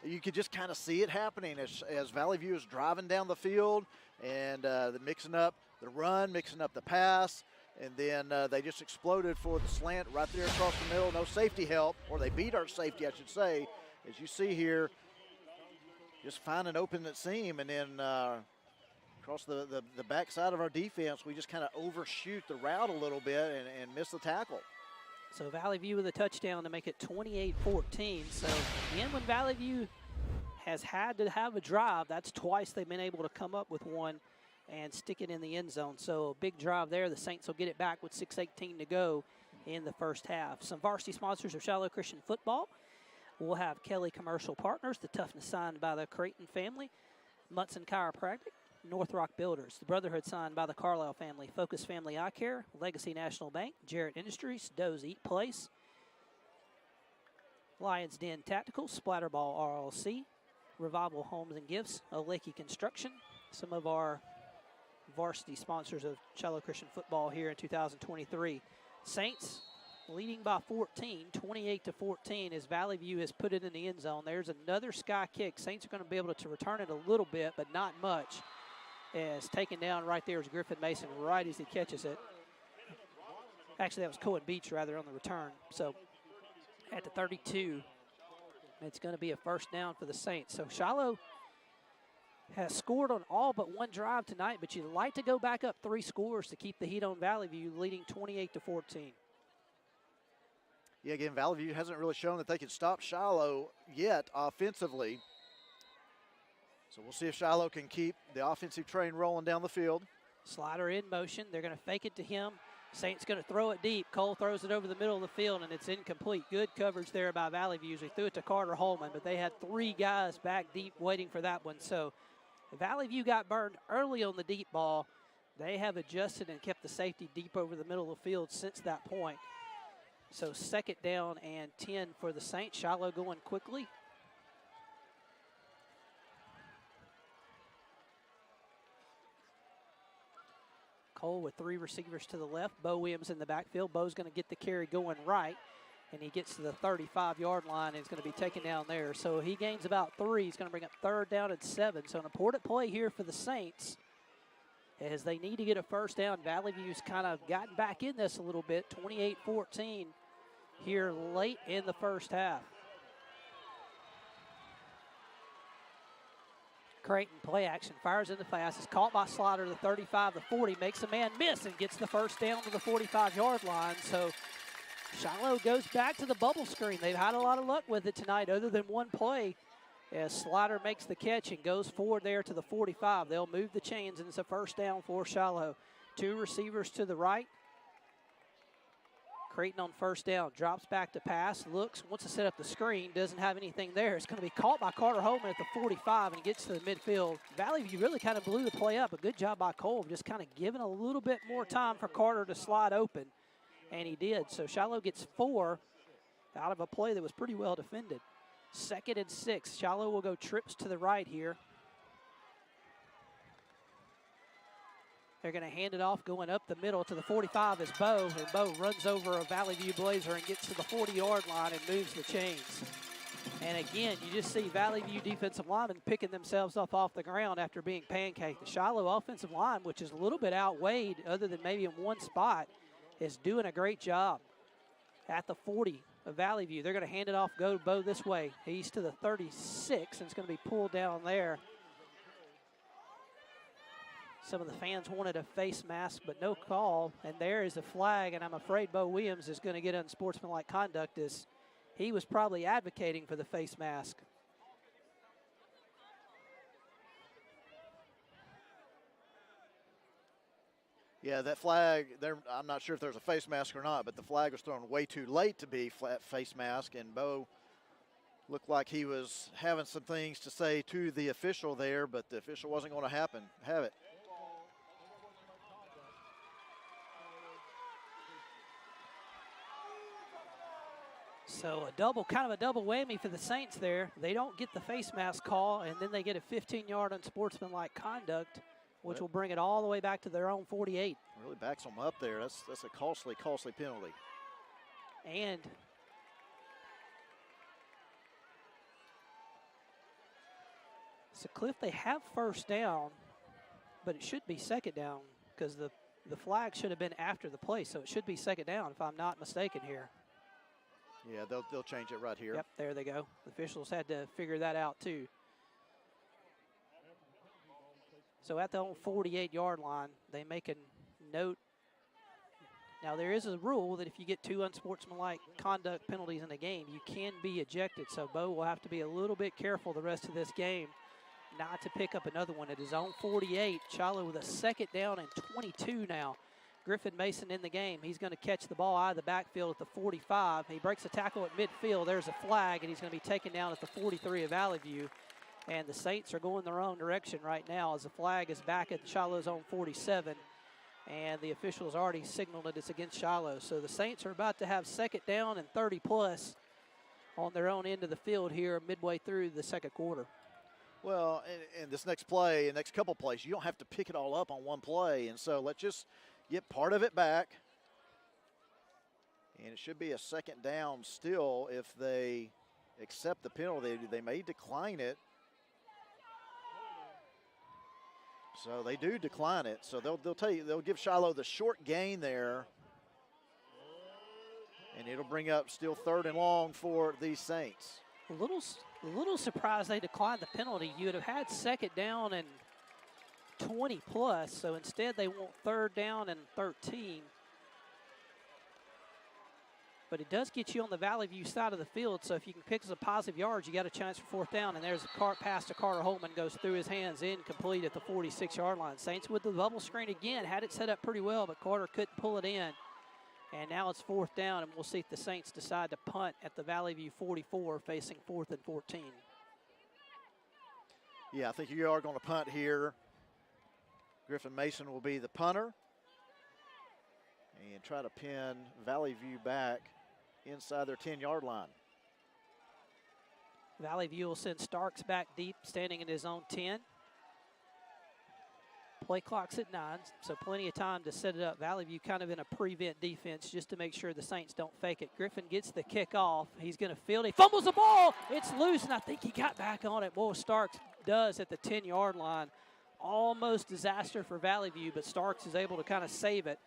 You could just kind of see it happening as Valley View is driving down the field and they're mixing up the run, mixing up the pass, and then they just exploded for the slant right there across the middle. No safety help, or they beat our safety, I should say. As you see here, just find an open seam, and then across the backside of our defense, we just kind of overshoot the route a little bit and miss the tackle. So Valley View with a touchdown to make it 28-14. So again, when Valley View has had to have a drive, that's twice they've been able to come up with one and stick it in the end zone. So a big drive there. The Saints will get it back with 6:18 to go in the 1st half. Some varsity sponsors of Shiloh Christian football. We'll have Kelly Commercial Partners, the toughness signed by the Creighton family, Munson Chiropractic, North Rock Builders, the Brotherhood signed by the Carlisle family, Focus Family Eye Care, Legacy National Bank, Jarrett Industries, Doe's Eat Place, Lions Den Tactical, Splatterball RLC, Revival Homes and Gifts, Lakey Construction, some of our varsity sponsors of Shiloh Christian football here in 2023. Saints leading by 14, 28-14, as Valley View has put it in the end zone. There's another sky kick. Saints are going to be able to return it a little bit, but not much. As taken down right there is Griffin Mason right as he catches it. Actually, that was Cohen Beach rather on the return. So at the 32, it's going to be a first down for the Saints. So Shiloh has scored on all but one drive tonight, but you'd like to go back up 3 scores to keep the heat on Valley View, leading 28-14. Yeah, again, Valley View hasn't really shown that they can stop Shiloh yet offensively. So we'll see if Shiloh can keep the offensive train rolling down the field. Slider in motion. They're going to fake it to him. Saints going to throw it deep. Cole throws it over the middle of the field, and it's incomplete. Good coverage there by Valley View. He threw it to Carter Holman, but they had 3 guys back deep waiting for that one. So Valley View got burned early on the deep ball. They have adjusted and kept the safety deep over the middle of the field since that point. So second down and 10 for the Saints. Shiloh going quickly. Cole with 3 receivers to the left. Bo Williams in the backfield. Bo's going to get the carry going right, and he gets to the 35-yard line, and he's going to be taken down there. So he gains about 3. He's going to bring up third down and 7. So an important play here for the Saints as they need to get a first down. Valley View's kind of gotten back in this a little bit, 28-14 here late in the first half. Creighton play action, fires in the pass, is caught by Slaughter, the 35, the 40, makes a man miss and gets the first down to the 45-yard line. So Shiloh goes back to the bubble screen. They've had a lot of luck with it tonight other than one play as Slaughter makes the catch and goes forward there to the 45. They'll move the chains, and it's a first down for Shiloh. 2 receivers to the right. Creighton on first down, drops back to pass, looks, wants to set up the screen, doesn't have anything there. It's going to be caught by Carter Holman at the 45 and gets to the midfield. Valley View really kind of blew the play up. A good job by Cole, just kind of giving a little bit more time for Carter to slide open, and he did. So Shiloh gets 4 out of a play that was pretty well defended. 2nd and 6. Shiloh will go trips to the right here. They're going to hand it off going up the middle to the 45 is Bo, and Bo runs over a Valley View Blazer and gets to the 40-yard line and moves the chains. And again, you just see Valley View defensive linemen picking themselves up off the ground after being pancaked. The Shiloh offensive line, which is a little bit outweighed other than maybe in one spot, is doing a great job. At the 40 of Valley View, they're going to hand it off, go to Bo this way. He's to the 36, and it's going to be pulled down there. Some of the fans wanted a face mask, but no call. And there is a flag, and I'm afraid Bo Williams is going to get unsportsmanlike conduct as he was probably advocating for the face mask. Yeah, that flag, I'm not sure if there's a face mask or not, but the flag was thrown way too late to be face mask, and Bo looked like he was having some things to say to the official there, but the official wasn't going to have it. So kind of a double whammy for the Saints there. They don't get the face mask call, and then they get a 15-yard unsportsmanlike conduct, which will bring it all the way back to their own 48. Really backs them up there. That's a costly penalty. And so Cliff, they have first down, but it should be second down because the flag should have been after the play, so it should be second down if I'm not mistaken here. Yeah, they'll change it right here. Yep, there they go. The officials had to figure that out too. So at the own 48-yard line, they make a note. Now there is a rule that if you get 2 unsportsmanlike conduct penalties in a game, you can be ejected. So Bo will have to be a little bit careful the rest of this game not to pick up another one at his own 48. Shiloh with a second down and 22 now. Griffin Mason in the game. He's going to catch the ball out of the backfield at the 45. He breaks a tackle at midfield. There's a flag, and he's going to be taken down at the 43 of Valley View. And the Saints are going the wrong direction right now as the flag is back at Shiloh's own 47. And the officials already signaled that it's against Shiloh. So the Saints are about to have second down and 30+ on their own end of the field here midway through the second quarter. Well, in this next play, the next couple plays, you don't have to pick it all up on one play. And so let's just get part of it back. And it should be a second down still if they accept the penalty. They may decline it. So they do decline it. So they'll give Shiloh the short gain there. And it'll bring up still 3rd and long for the Saints. A little surprised they declined the penalty. You would have had second down and 20+. So instead they want 3rd down and 13. But it does get you on the Valley View side of the field, so if you can pick up positive yards, you got a chance for 4th down. And there's a pass to Carter Holman, goes through his hands, incomplete at the 46-yard line. Saints with the bubble screen again, had it set up pretty well, but Carter couldn't pull it in. And now it's 4th down, and we'll see if the Saints decide to punt at the Valley View 44, facing 4th and 14. Yeah, I think you are going to punt here. Griffin Mason will be the punter. And try to pin Valley View back inside their 10-yard line. Valley View will send Starks back deep, standing in his own 10. Play clock's at 9, so plenty of time to set it up. Valley View kind of in a prevent defense just to make sure the Saints don't fake it. Griffin gets the kickoff. He's going to field. He fumbles the ball. It's loose, and I think he got back on it. Boy, Starks does at the 10-yard line. Almost disaster for Valley View, but Starks is able to kind of save it.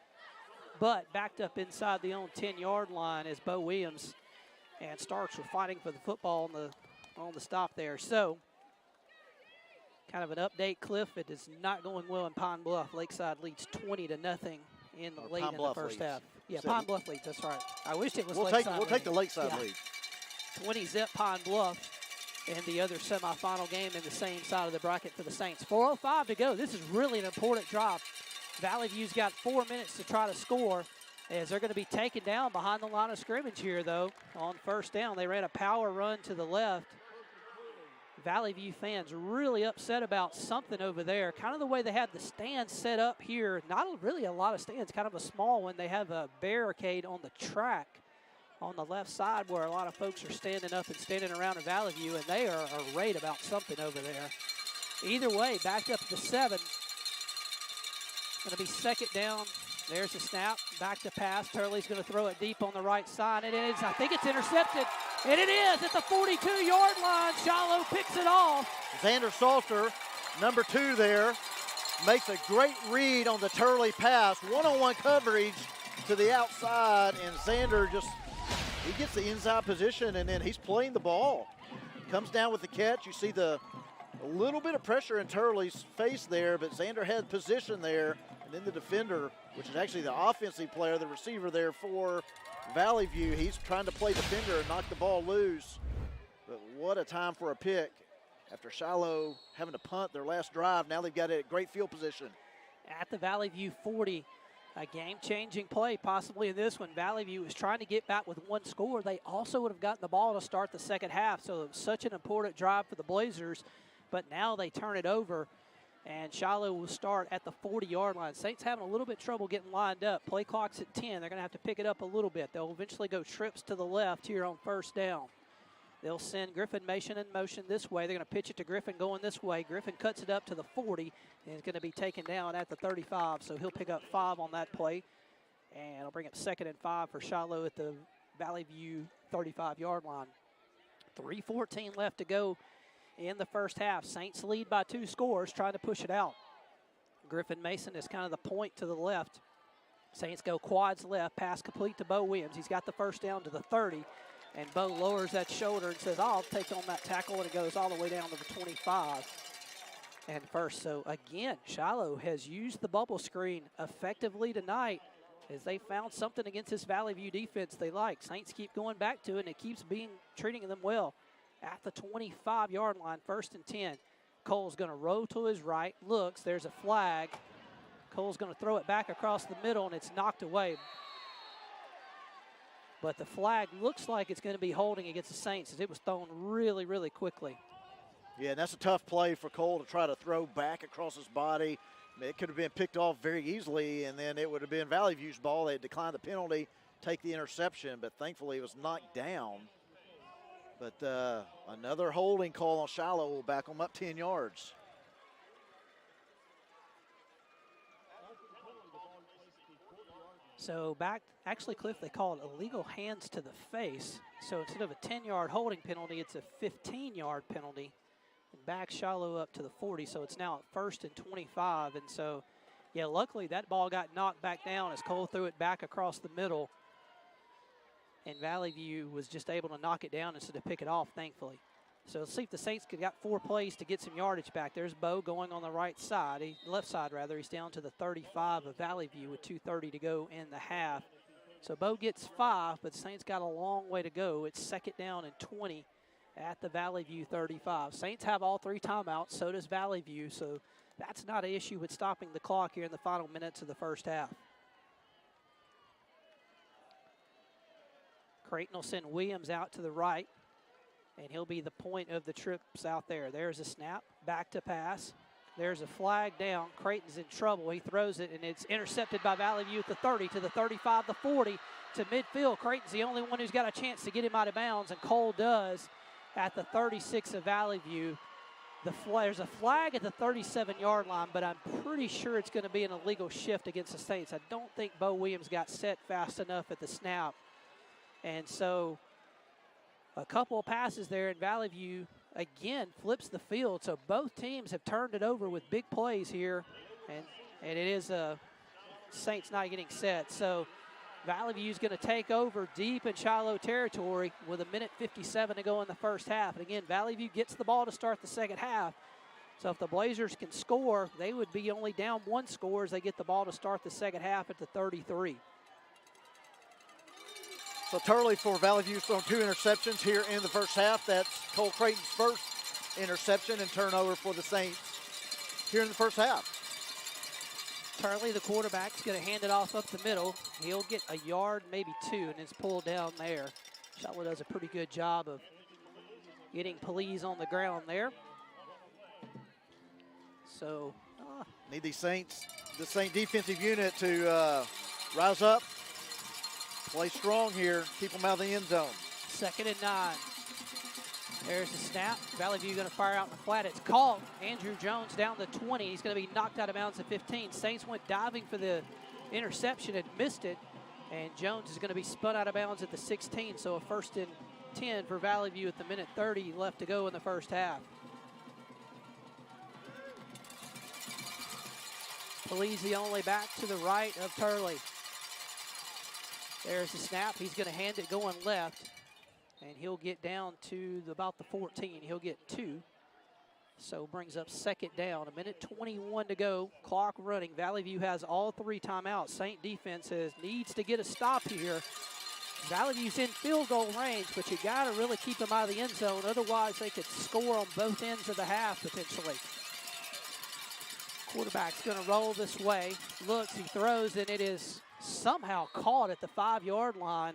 But backed up inside the own 10-yard line is Bo Williams, and Starks were fighting for the football on the stop there. So kind of an update, Cliff. It is not going well in Pine Bluff. Lakeside leads 20-0 in the first half. Yeah, Pine Bluff leads. That's right. I wish it was Lakeside. We'll take the Lakeside lead. 20-zip Pine Bluff in the other semifinal game in the same side of the bracket for the Saints. 4:05 to go. This is really an important drive. Valley View's got 4 minutes to try to score as they're going to be taken down behind the line of scrimmage here, though, on 1st down. They ran a power run to the left. Valley View fans really upset about something over there. Kind of the way they had the stands set up here. Not really a lot of stands, kind of a small one. They have a barricade on the track on the left side where a lot of folks are standing up and standing around in Valley View, and they are irate about something over there. Either way, backed up to 7. Going to be 2nd down. There's the snap. Back to pass. Turley's going to throw it deep on the right side. It is. I think it's intercepted. And it is at the 42-yard line. Shiloh picks it off. Xander Salter, number 2 there, makes a great read on the Turley pass. One-on-one coverage to the outside, and Xander he gets the inside position, and then he's playing the ball. Comes down with the catch. You see a little bit of pressure in Turley's face there, but Xander had position there. And then the defender, which is actually the offensive player, the receiver there for Valley View, he's trying to play defender and knock the ball loose. But what a time for a pick after Shiloh having to punt their last drive. Now they've got a great field position. At the Valley View 40, a game-changing play possibly in this one. Valley View was trying to get back with one score. They also would have gotten the ball to start the second half, so it was such an important drive for the Blazers. But now they turn it over, and Shiloh will start at the 40-yard line. Saints having a little bit trouble getting lined up. Play clock's at 10. They're going to have to pick it up a little bit. They'll eventually go trips to the left here on 1st down. They'll send Griffin Mason in motion this way. They're going to pitch it to Griffin going this way. Griffin cuts it up to the 40 and is going to be taken down at the 35, so he'll pick up 5 on that play. And it'll bring up 2nd and 5 for Shiloh at the Valley View 35-yard line. 3:14 left to go in the first half. Saints lead by 2 scores, trying to push it out. Griffin Mason is kind of the point to the left. Saints go quads left, pass complete to Bo Williams. He's got the 1st down to the 30, and Bo lowers that shoulder and says, I'll take on that tackle, and it goes all the way down to the 25 and 1st. So again, Shiloh has used the bubble screen effectively tonight as they found something against this Valley View defense they like. Saints keep going back to it, and it keeps treating them well. At the 25-yard line, 1st and 10. Cole's going to roll to his right, looks, there's a flag. Cole's going to throw it back across the middle, and it's knocked away. But the flag looks like it's going to be holding against the Saints as it was thrown really, really quickly. Yeah, and that's a tough play for Cole to try to throw back across his body. I mean, it could have been picked off very easily, and then it would have been Valley View's ball. They declined the penalty, take the interception, but thankfully it was knocked down. But another holding call on Shiloh will back them up 10 yards. So actually, Cliff, they call it illegal hands to the face. So instead of a 10-yard holding penalty, it's a 15-yard penalty. And back Shiloh up to the 40, so it's now at 1st and 25. And so, yeah, luckily that ball got knocked back down as Cole threw it back across the middle. And Valley View was just able to knock it down instead of pick it off, thankfully. So let's see if the Saints got 4 plays to get some yardage back. There's Bo going on the right side, left side rather. He's down to the 35 of Valley View with 2:30 to go in the half. So Bo gets 5, but Saints got a long way to go. It's 2nd down and 20 at the Valley View 35. Saints have all 3 timeouts, so does Valley View. So that's not an issue with stopping the clock here in the final minutes of the first half. Creighton will send Williams out to the right, and he'll be the point of the trips out there. There's a snap, back to pass. There's a flag down. Creighton's in trouble. He throws it, and it's intercepted by Valley View at the 30 to the 35, the 40 to midfield. Creighton's the only one who's got a chance to get him out of bounds, and Cole does at the 36 of Valley View. There's a flag at the 37-yard line, but I'm pretty sure it's going to be an illegal shift against the Saints. I don't think Bo Williams got set fast enough at the snap. And so a couple of passes there, and Valley View again flips the field. So both teams have turned it over with big plays here, and it is Saints not getting set. So Valley View is going to take over deep in Shiloh territory with 1:57 to go in the first half. And again, Valley View gets the ball to start the second half. So if the Blazers can score, they would be only down 1 score as they get the ball to start the second half at the 33. So Turley for Valley View thrown 2 interceptions here in the first half. That's Cole Creighton's first interception and turnover for the Saints here in the first half. Turley, the quarterback, is going to hand it off up the middle. He'll get a yard, maybe 2, and it's pulled down there. Shiloh does a pretty good job of getting police on the ground there. So need the Saint defensive unit to rise up, play strong here, keep them out of the end zone. 2nd and 9. There's the snap. Valley View going to fire out in the flat. It's caught. Andrew Jones down to 20. He's going to be knocked out of bounds at 15. Saints went diving for the interception and missed it. And Jones is going to be spun out of bounds at the 16. So a 1st and 10 for Valley View at the 1:30 left to go in the first half. Polizzi only back to the right of Turley. There's the snap. He's going to hand it going left. And he'll get down to about the 14. He'll get 2. So brings up 2nd down. 1:21 to go. Clock running. Valley View has all 3 timeouts. Saint defense needs to get a stop here. Valley View's in field goal range, but you got to really keep them out of the end zone. Otherwise, they could score on both ends of the half potentially. Quarterback's going to roll this way. Looks, he throws, and it is somehow caught at the 5-yard line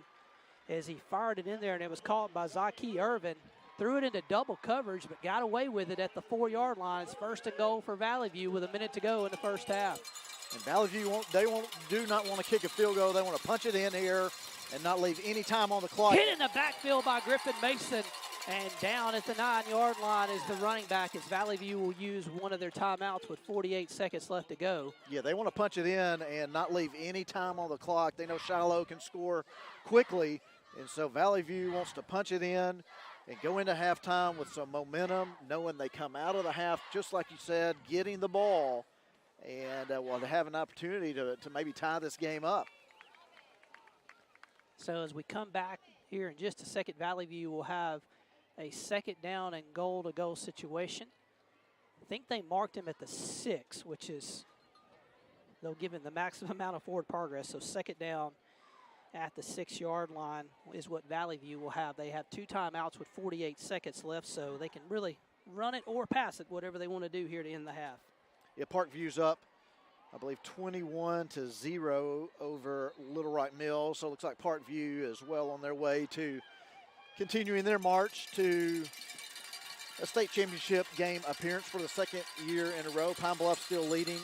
as he fired it in there, and it was caught by Zaki Irvin. Threw it into double coverage, but got away with it at the 4-yard line. It's 1st and goal for Valley View with 1 minute to go in the first half. And Valley View do not want to kick a field goal. They want to punch it in here and not leave any time on the clock. Hit in the backfield by Griffin Mason, and down at the 9-yard line is the running back as Valley View will use one of their timeouts with 48 seconds left to go. Yeah, they want to punch it in and not leave any time on the clock. They know Shiloh can score quickly, and so Valley View wants to punch it in and go into halftime with some momentum, knowing they come out of the half, just like you said, getting the ball, and will have an opportunity to maybe tie this game up. So as we come back here in just a second, Valley View will have a 2nd down and goal to go situation. I think they marked him at the 6, which is, they'll give him the maximum amount of forward progress. So 2nd down at the 6-yard line is what Valley View will have. They have 2 timeouts with 48 seconds left, so they can really run it or pass it, whatever they want to do here to end the half. Yeah, Parkview's up, I believe, 21-0 over Little Rock Mills. So it looks like Parkview is well on their way to continuing their march to a state championship game appearance for the second year in a row. Pine Bluff still leading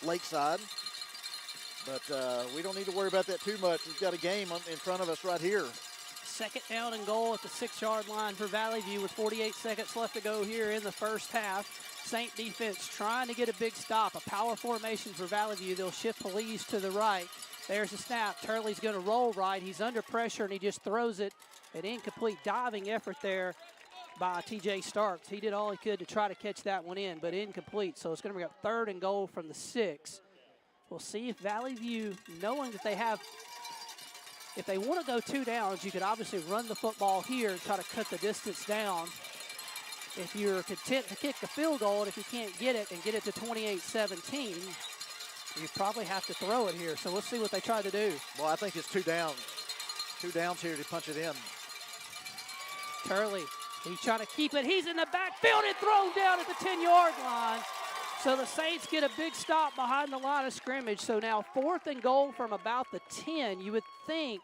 Lakeside. But we don't need to worry about that too much. We've got a game in front of us right here. Second down and goal at the 6-yard line for Valley View with 48 seconds left to go here in the first half. Saint defense trying to get a big stop. A power formation for Valley View. They'll shift Police to the right. There's the snap. Turley's going to roll right. He's under pressure, and he just throws it. An incomplete diving effort there by T.J. Starks. He did all he could to try to catch that one in, but incomplete. So it's going to bring up third and goal from the 6. We'll see if Valley View, knowing that they have, if they want to go 2 downs, you could obviously run the football here and try to cut the distance down. If you're content to kick the field goal, and if you can't get it and get it to 28-17, you probably have to throw it here. So let's see what they try to do. Well, I think it's 2 downs. 2 downs here to punch it in. Turley, he's trying to keep it. He's in the backfield and thrown down at the 10-yard line. So the Saints get a big stop behind the line of scrimmage. So now 4th and goal from about the 10. You would think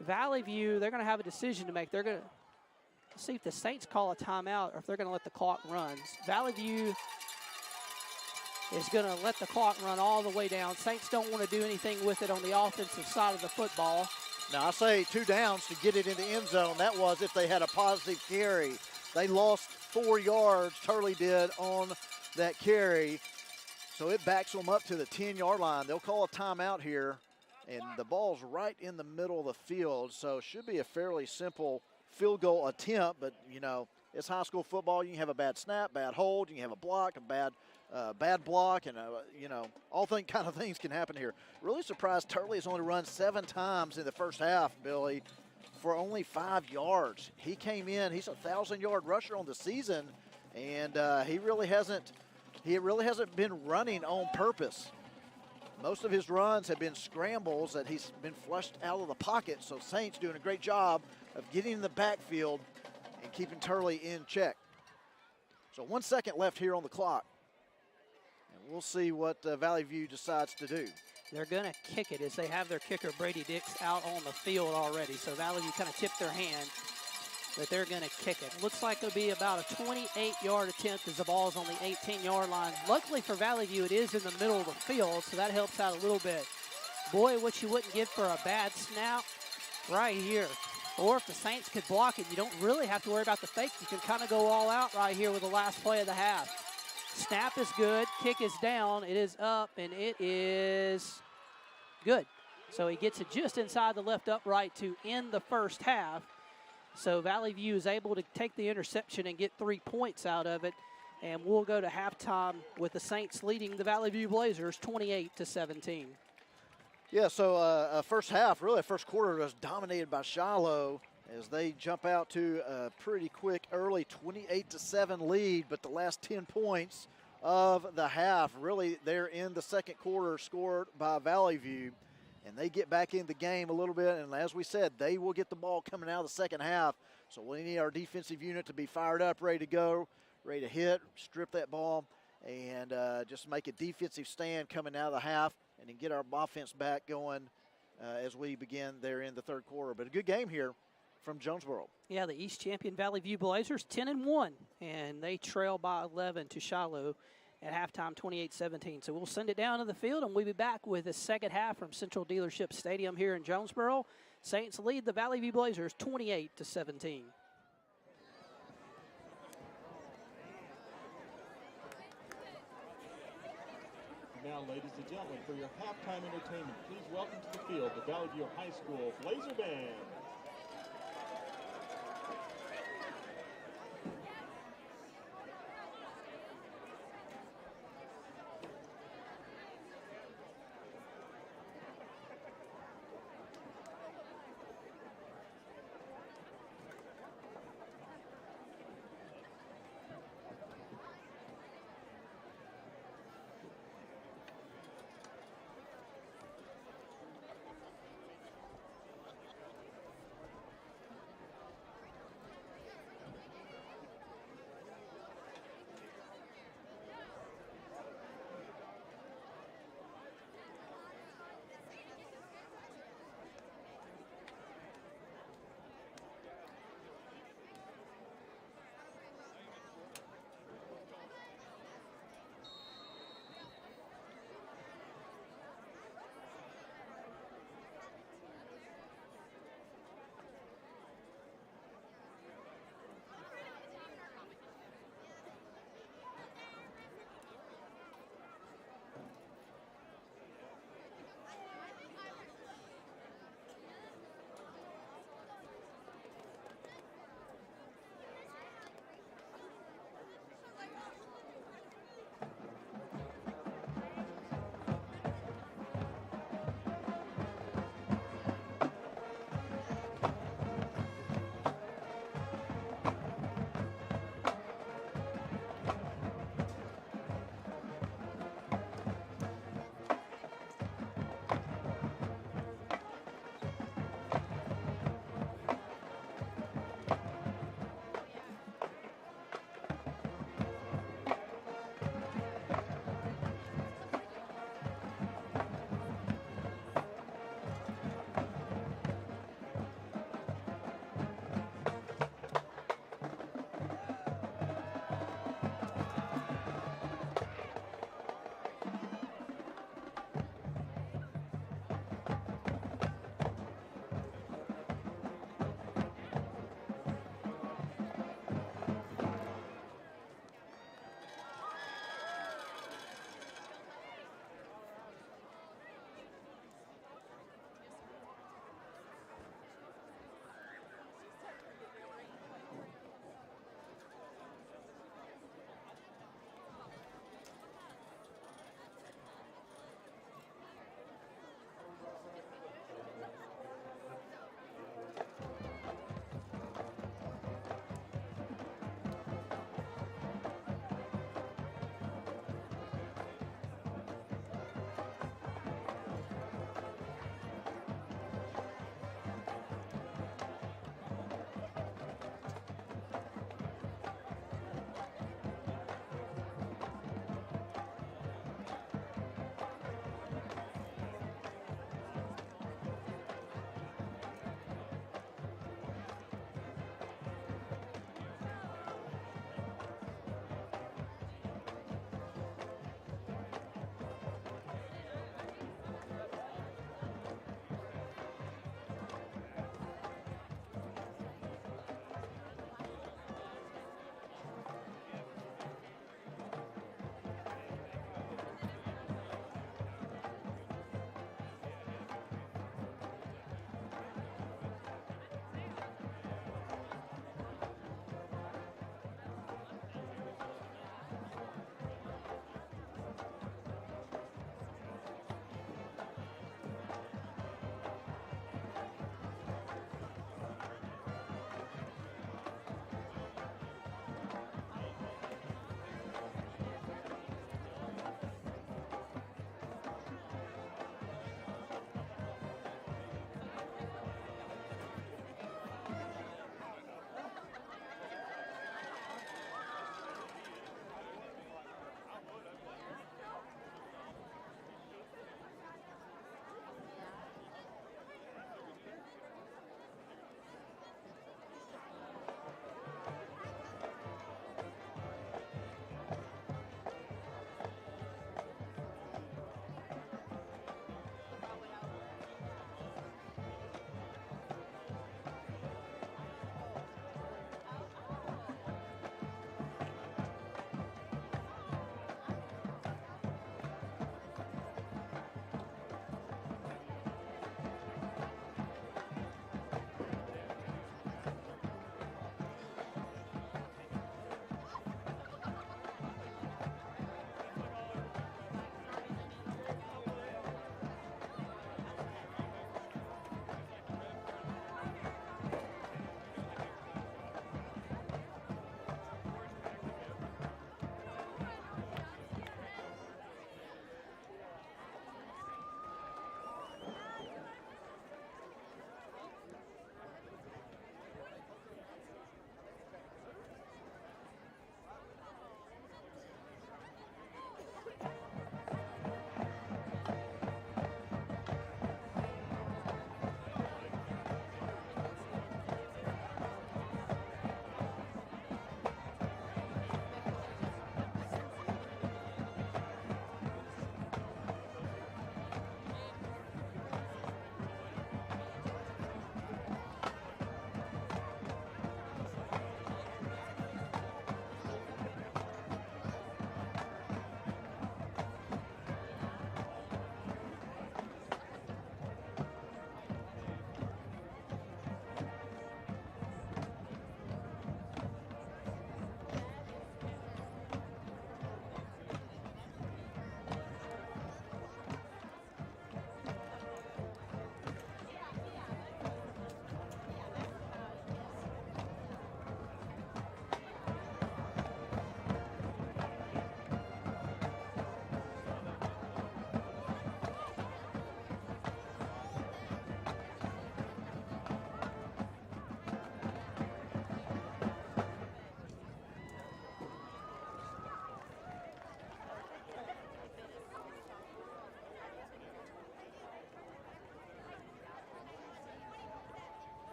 Valley View, they're going to have a decision to make. They're going to see if the Saints call a timeout or if they're going to let the clock run. Valley View is going to let the clock run all the way down. Saints don't want to do anything with it on the offensive side of the football. Now, I say 2 downs to get it in the end zone. That was if they had a positive carry. They lost 4 yards, Turley did, on that carry. So it backs them up to the 10-yard line. They'll call a timeout here, and the ball's right in the middle of the field. So it should be a fairly simple field goal attempt, but, you know, it's high school football. You can have a bad snap, bad hold. You can have a block, a bad block, and, you know, all kind of things can happen here. Really surprised Turley has only run 7 times in the first half, Billy, for only 5 yards. He came in. He's a 1,000-yard rusher on the season, and he really hasn't been running on purpose. Most of his runs have been scrambles that he's been flushed out of the pocket. So Saints doing a great job of getting in the backfield and keeping Turley in check. So 1 second left here on the clock. And we'll see what Valley View decides to do. They're going to kick it as they have their kicker, Brady Dix, out on the field already. So Valley View kind of tipped their hand, but they're going to kick it. Looks like it'll be about a 28-yard attempt as the ball's on the 18-yard line. Luckily for Valley View, it is in the middle of the field, so that helps out a little bit. Boy, what you wouldn't give for a bad snap right here. Or if the Saints could block it, you don't really have to worry about the fake. You can kind of go all out right here with the last play of the half. Snap is good, kick is down, it is up, and it is good. So he gets it just inside the left upright to end the first half. So Valley View is able to take the interception and get 3 points out of it. And we'll go to halftime with the Saints leading the Valley View Blazers 28-17. Yeah, so first half, really first quarter was dominated by Shiloh as they jump out to a pretty quick early 28-7 lead, but the last 10 points of the half, really they're in the second quarter scored by Valley View, and they get back in the game a little bit, and as we said, they will get the ball coming out of the second half, so we need our defensive unit to be fired up, ready to go, ready to hit, strip that ball, and just make a defensive stand coming out of the half, and then get our offense back going as we begin there in the third quarter. But a good game here from Jonesboro. Yeah, the East champion Valley View Blazers 10-1, and they trail by 11 to Shiloh at halftime 28-17. So we'll send it down to the field, and we'll be back with the second half from Central Dealership Stadium here in Jonesboro. Saints lead the Valley View Blazers 28-17. Now, ladies and gentlemen, for your halftime entertainment, please welcome to the field the Valley View High School Blazer Band.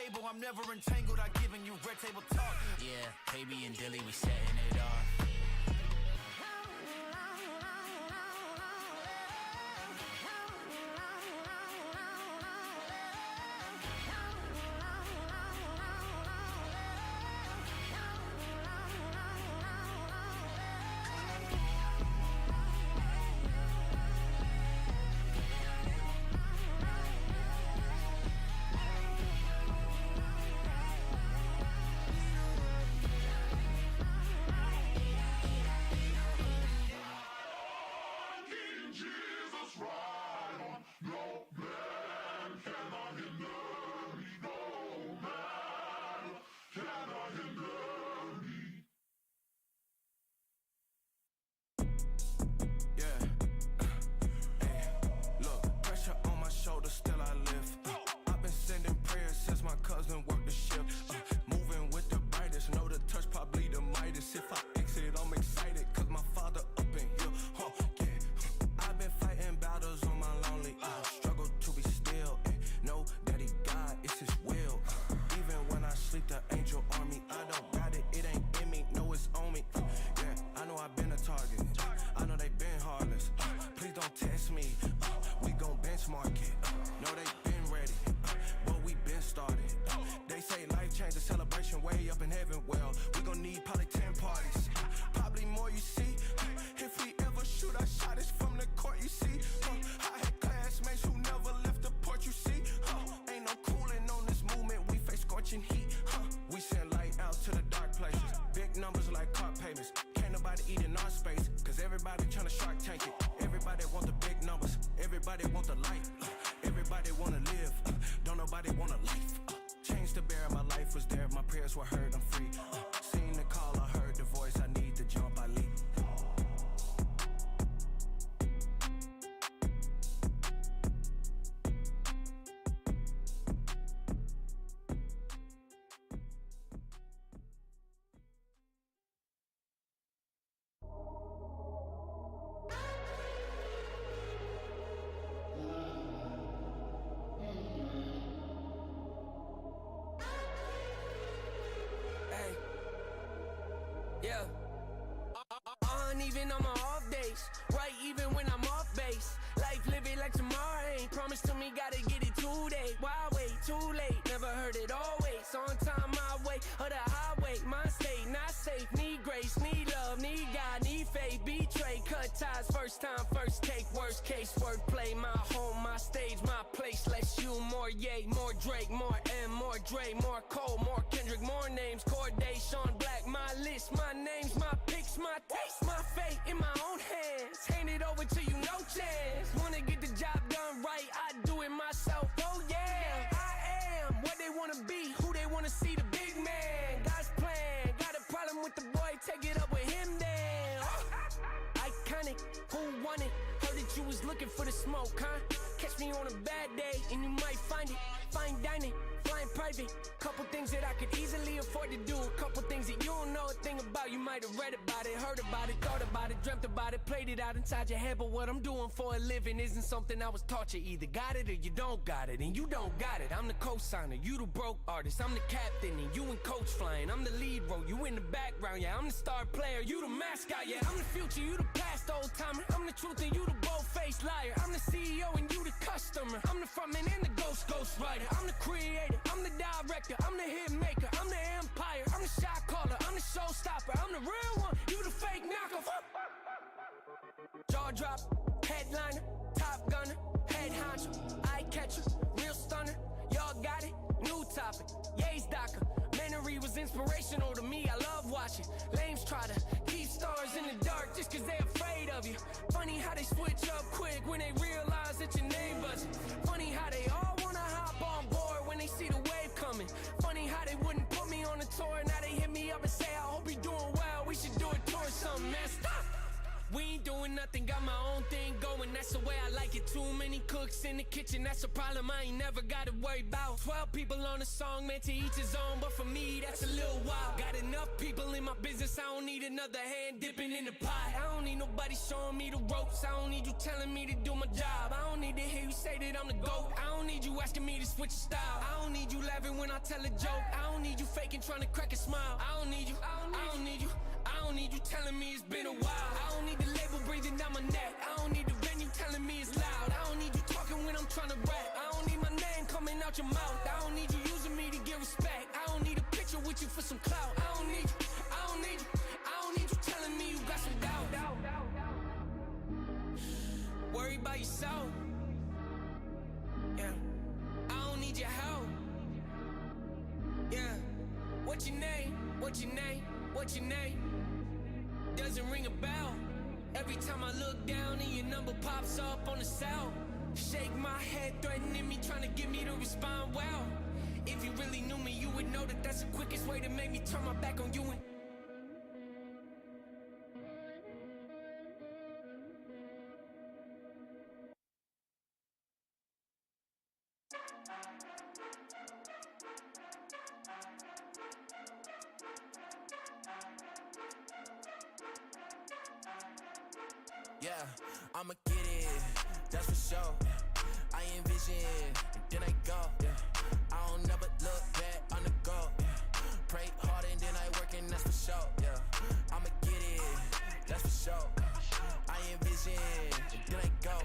stable, I'm never entangled. I giving you red table talk. Yeah, KB and Dilly, we setting it off. Even on my off days, right? Even when I'm off base, life living like tomorrow ain't promised to me. Gotta get it today. Why wait? Too late. Never heard it always. On time, my way or the highway. My state not safe. Need grace, need love, need God, need faith. Betray, cut ties. First time, first take. Worst case, wordplay. My home, my stage, my place. Less you, more Ye, more Drake, more M, more Dre, more Cole, more Kendrick, more names. Corday, Sean Black. My list, my names, my picks, my taste, my fate in my own hands. Hand it over to you, no chance. Wanna get the job done right, I do it myself. Oh yeah, I am what they wanna be, who they wanna see, the big man. God's plan, got a problem with the boy, take it up with him then. Iconic, who won it? Heard that you was looking for the smoke, huh? Catch me on a bad day and you might find it. Fine dining, flying private. Couple things that I could easily afford to do. A couple things that you don't know a thing about. You might have read about it, heard about it, thought about it, dreamt about it, played it out inside your head. But what I'm doing for a living isn't something I was taught. You either got it or you don't got it, and you don't got it. I'm the co-signer, you the broke artist. I'm the captain and you and coach flying. I'm the lead role, you in the background. Yeah, I'm the star player, you the mascot. Yeah, I'm the future, you the past old timer. I'm the truth and you the bold-faced liar. I'm the CEO and you the customer. I'm the frontman and the ghost writer. I'm the creator, I'm the director, I'm the hit maker, I'm the empire, I'm the shot caller, I'm the showstopper, I'm the real one, you the fake knockoff. Jaw drop, headliner, top gunner, head honcho, eye catcher, real stunner, y'all got it, new topic, Ye's documentary was inspirational to me, I love watching, lames try to keep stars in the dark just cause they afraid of you, funny how they switch up quick when they realize that your name buzzing, funny how they all wanna hop on board when they see the wave coming, funny how they wouldn't put me on a tour, now they hit me up and say I hope you're doing well, we should do a tour or something, man, stop! We ain't doing nothing, got my own thing going, that's the way I like it. Too many cooks in the kitchen, that's a problem I ain't never gotta worry about. 12 people on a song, man, to each his own, but for me, that that's a little while. Got enough people in my business, I don't need another hand dipping in the pot. I don't need nobody showing me the ropes. I don't need you telling me to do my job. I don't need to hear you say that I'm the GOAT. I don't need you asking me to switch your style. I don't need you laughing when I tell a joke. I don't need you faking trying to crack a smile. I don't need you, I don't need you, I don't need you telling me it's been a while. I don't need the label breathing down my neck. I don't need the venue telling me it's loud. I don't need you talking when I'm trying to rap. I don't need my name coming out your mouth. I don't need you using me to get respect. I don't need a picture with you for some clout. I don't need you, I don't need you, I don't need you telling me you got some doubt. Worry about yourself. Yeah, I don't need your help. Yeah, what's your name? What's your name? What's your name? Doesn't ring a bell. Every time I look down and your number pops up on the cell. Shake my head, threatening me, trying to get me to respond well. If you really knew me, you would know that that's the quickest way to make me turn my back on you and Yeah, I'ma get it, that's for sure. I envision, and then I go. Yeah, I don't never look back on the go. Yeah, pray hard and then I work and that's for sure. Yeah, I'ma get it, that's for sure. I envision, and then I go.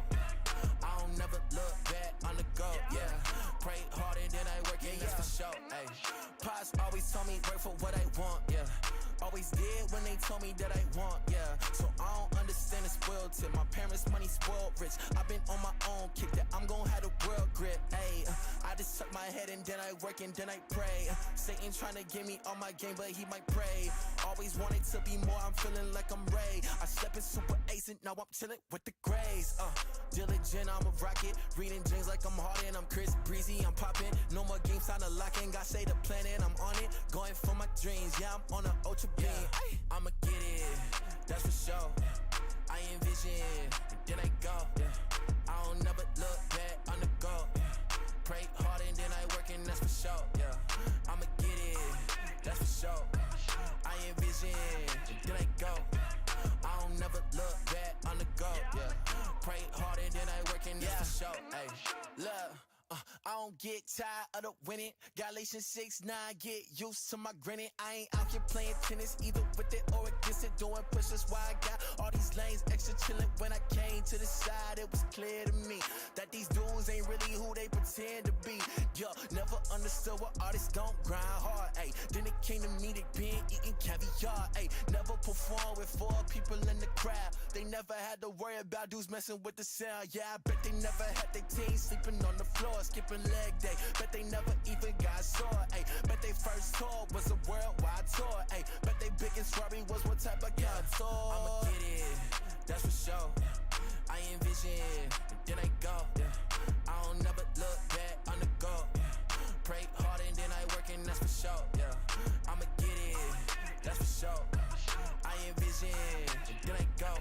I don't never look back on the go. Yeah, pray hard and then I work and that's for sure. Ay, Pops always told me work for what I want. Yeah, always did when they told me that I want. Yeah, so I don't understand the spoiled tip. My parents' money spoiled rich. I've been on my own kick that I'm gon' have the world grip. Ay, I just tuck my head and then I work and then I pray. Satan trying to get me on my game, but he might pray. Always wanted to be more, I'm feeling like I'm Ray. I slept in super ace and now I'm chilling with the Grays. Diligent, I'm a rocket. Reading jeans like I'm Harden. I'm Chris Breezy, I'm popping. No more games, time to lock in. God say the planet, I'm on it. Going for my dreams, yeah, I'm on a ultra beam. Yeah, I'ma get it, that's for sure. I envision, and then I go. Yeah, I don't never look back on the go. Yeah, pray hard and then I work and that's for sure. Yeah, I'ma get it, that's for sure. I envision, and then I go. I don't never look back on the go. Yeah, pray hard and then I work and that's for sure. Hey, look. I don't get tired of the winning. Galatians 6:9, get used to my grinning. I ain't out here playing tennis either with it or against it. Doing pushes why I got all these lanes extra chillin'. When I came to the side, it was clear to me that these dudes ain't really who they pretend to be. Yo, never understood why artists don't grind hard. Ay, then it came to me, they been eating caviar. Ay, never perform with 4 people in the crowd. They never had to worry about dudes messing with the sound. Yeah, I bet they never had their team sleeping on the floor. Skipping leg day, bet they never even got sore. Ay, bet they first tour was a worldwide tour. Ay, bet they biggest worry was what type of tour. I'ma get it, that's for sure. I envision, and then I go. Yeah, I don't never look back on the go. Yeah, pray hard and then I work and that's for sure. Yeah, I'ma get it, that's for sure. I envision, and then I go.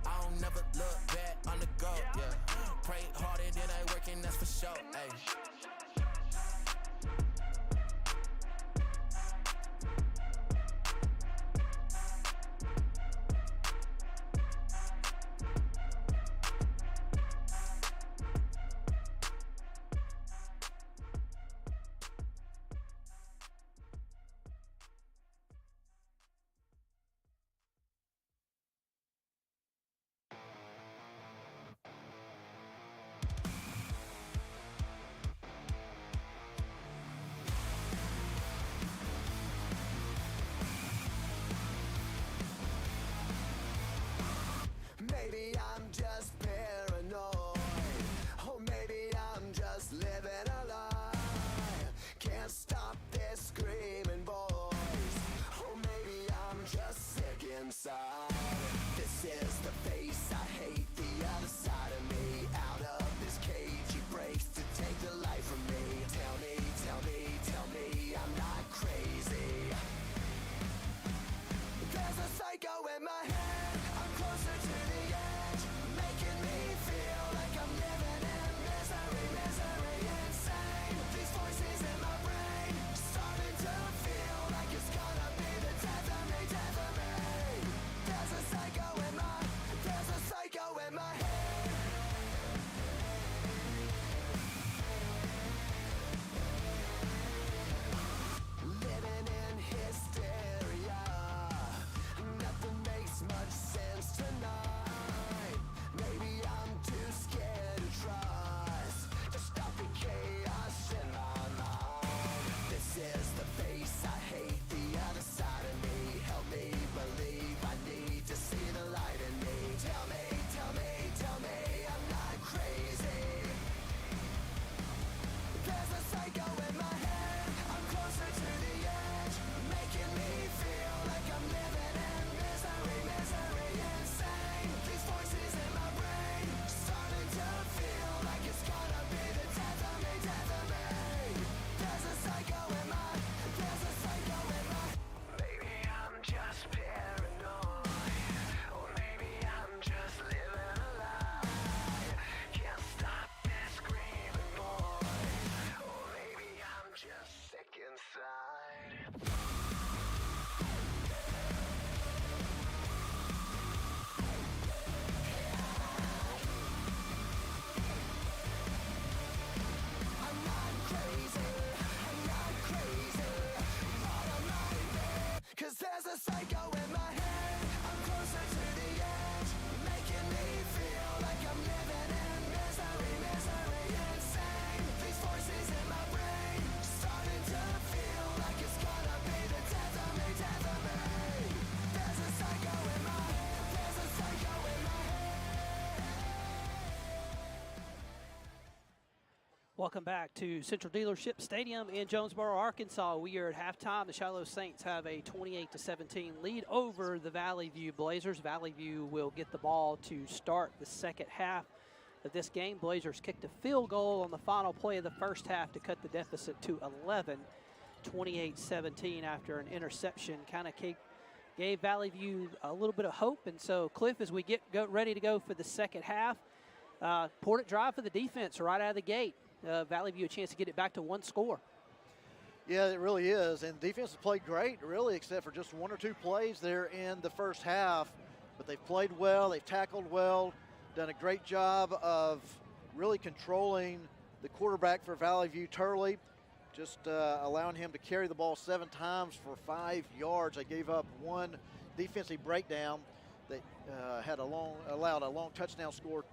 I don't never look back on the go. Yeah, pray hard and then I work and that's for sure. Ay. a psycho in my head. I'm closer to the edge, making me feel like I'm living in misery, misery, insane. These voices in my brain, starting to feel like it's gonna be the death of me, death of me. There's a psycho in my head, there's a psycho in my Welcome back to Central Dealership Stadium in Jonesboro, Arkansas. We are at halftime. The Shiloh Saints have a 28-17 lead over the Valley View Blazers. Valley View will get the ball to start the second half of this game. Blazers kicked a field goal on the final play of the first half to cut the deficit to 11. 28-17 after an interception kind of gave Valley View a little bit of hope. And so, Cliff, as we get ready to go for the second half, important drive for the defense right out of the gate. Valley View a chance to get it back to one score. Yeah, it really is. And defense has played great, really, except for just one or two plays there in the first half. But they've played well, they've tackled well, done a great job of really controlling the quarterback for Valley View, Turley, just allowing him to carry the ball 7 times for 5 yards. They gave up one defensive breakdown. They allowed a long touchdown score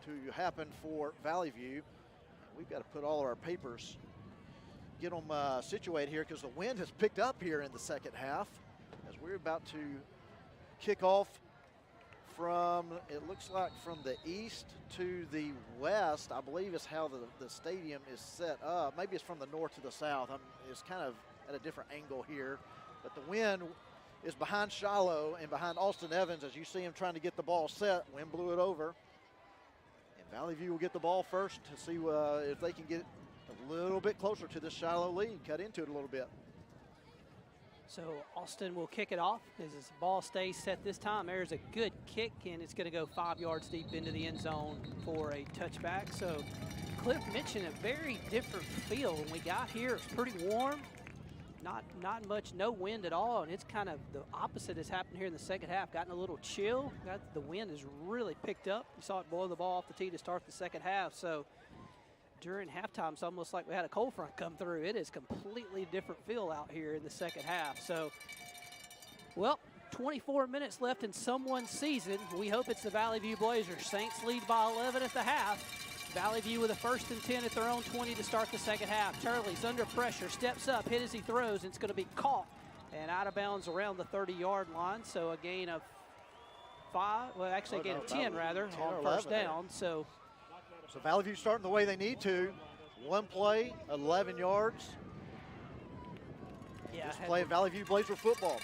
to happen for Valley View. We've got to put all of our papers, get them situated here because the wind has picked up here in the second half as we're about to kick off from, it looks like from the east to the west, I believe is how the stadium is set up. Maybe it's from the north to the south. It's kind of at a different angle here, but the wind is behind Shiloh and behind Austin Evans as you see him trying to get the ball set. Wind blew it over. Valley View will get the ball first to see if they can get a little bit closer to this Shiloh lead, cut into it a little bit. So Austin will kick it off as this ball stays set this time. There's a good kick, and it's going to go 5 yards deep into the end zone for a touchback. So Cliff mentioned a very different feel. When we got here, it's pretty warm. Not much, no wind at all, and it's kind of the opposite has happened here in the second half. Gotten a little chill. The wind has really picked up. You saw it blow the ball off the tee to start the second half. So during halftime, it's almost like we had a cold front come through. It is completely different feel out here in the second half. So, well, 24 minutes left in someone's season. We hope it's the Valley View Blazers. Saints lead by 11 at the half. Valley View with a 1st and 10 at their own 20 to start the second half. Turley's under pressure, steps up, hit as he throws, and it's going to be caught and out of bounds around the 30-yard line. So a gain of 5, well, actually a gain of 10 rather, on first down. So Valley View starting the way they need to. One play, 11 yards. Yeah, this play of Valley View Blazer football.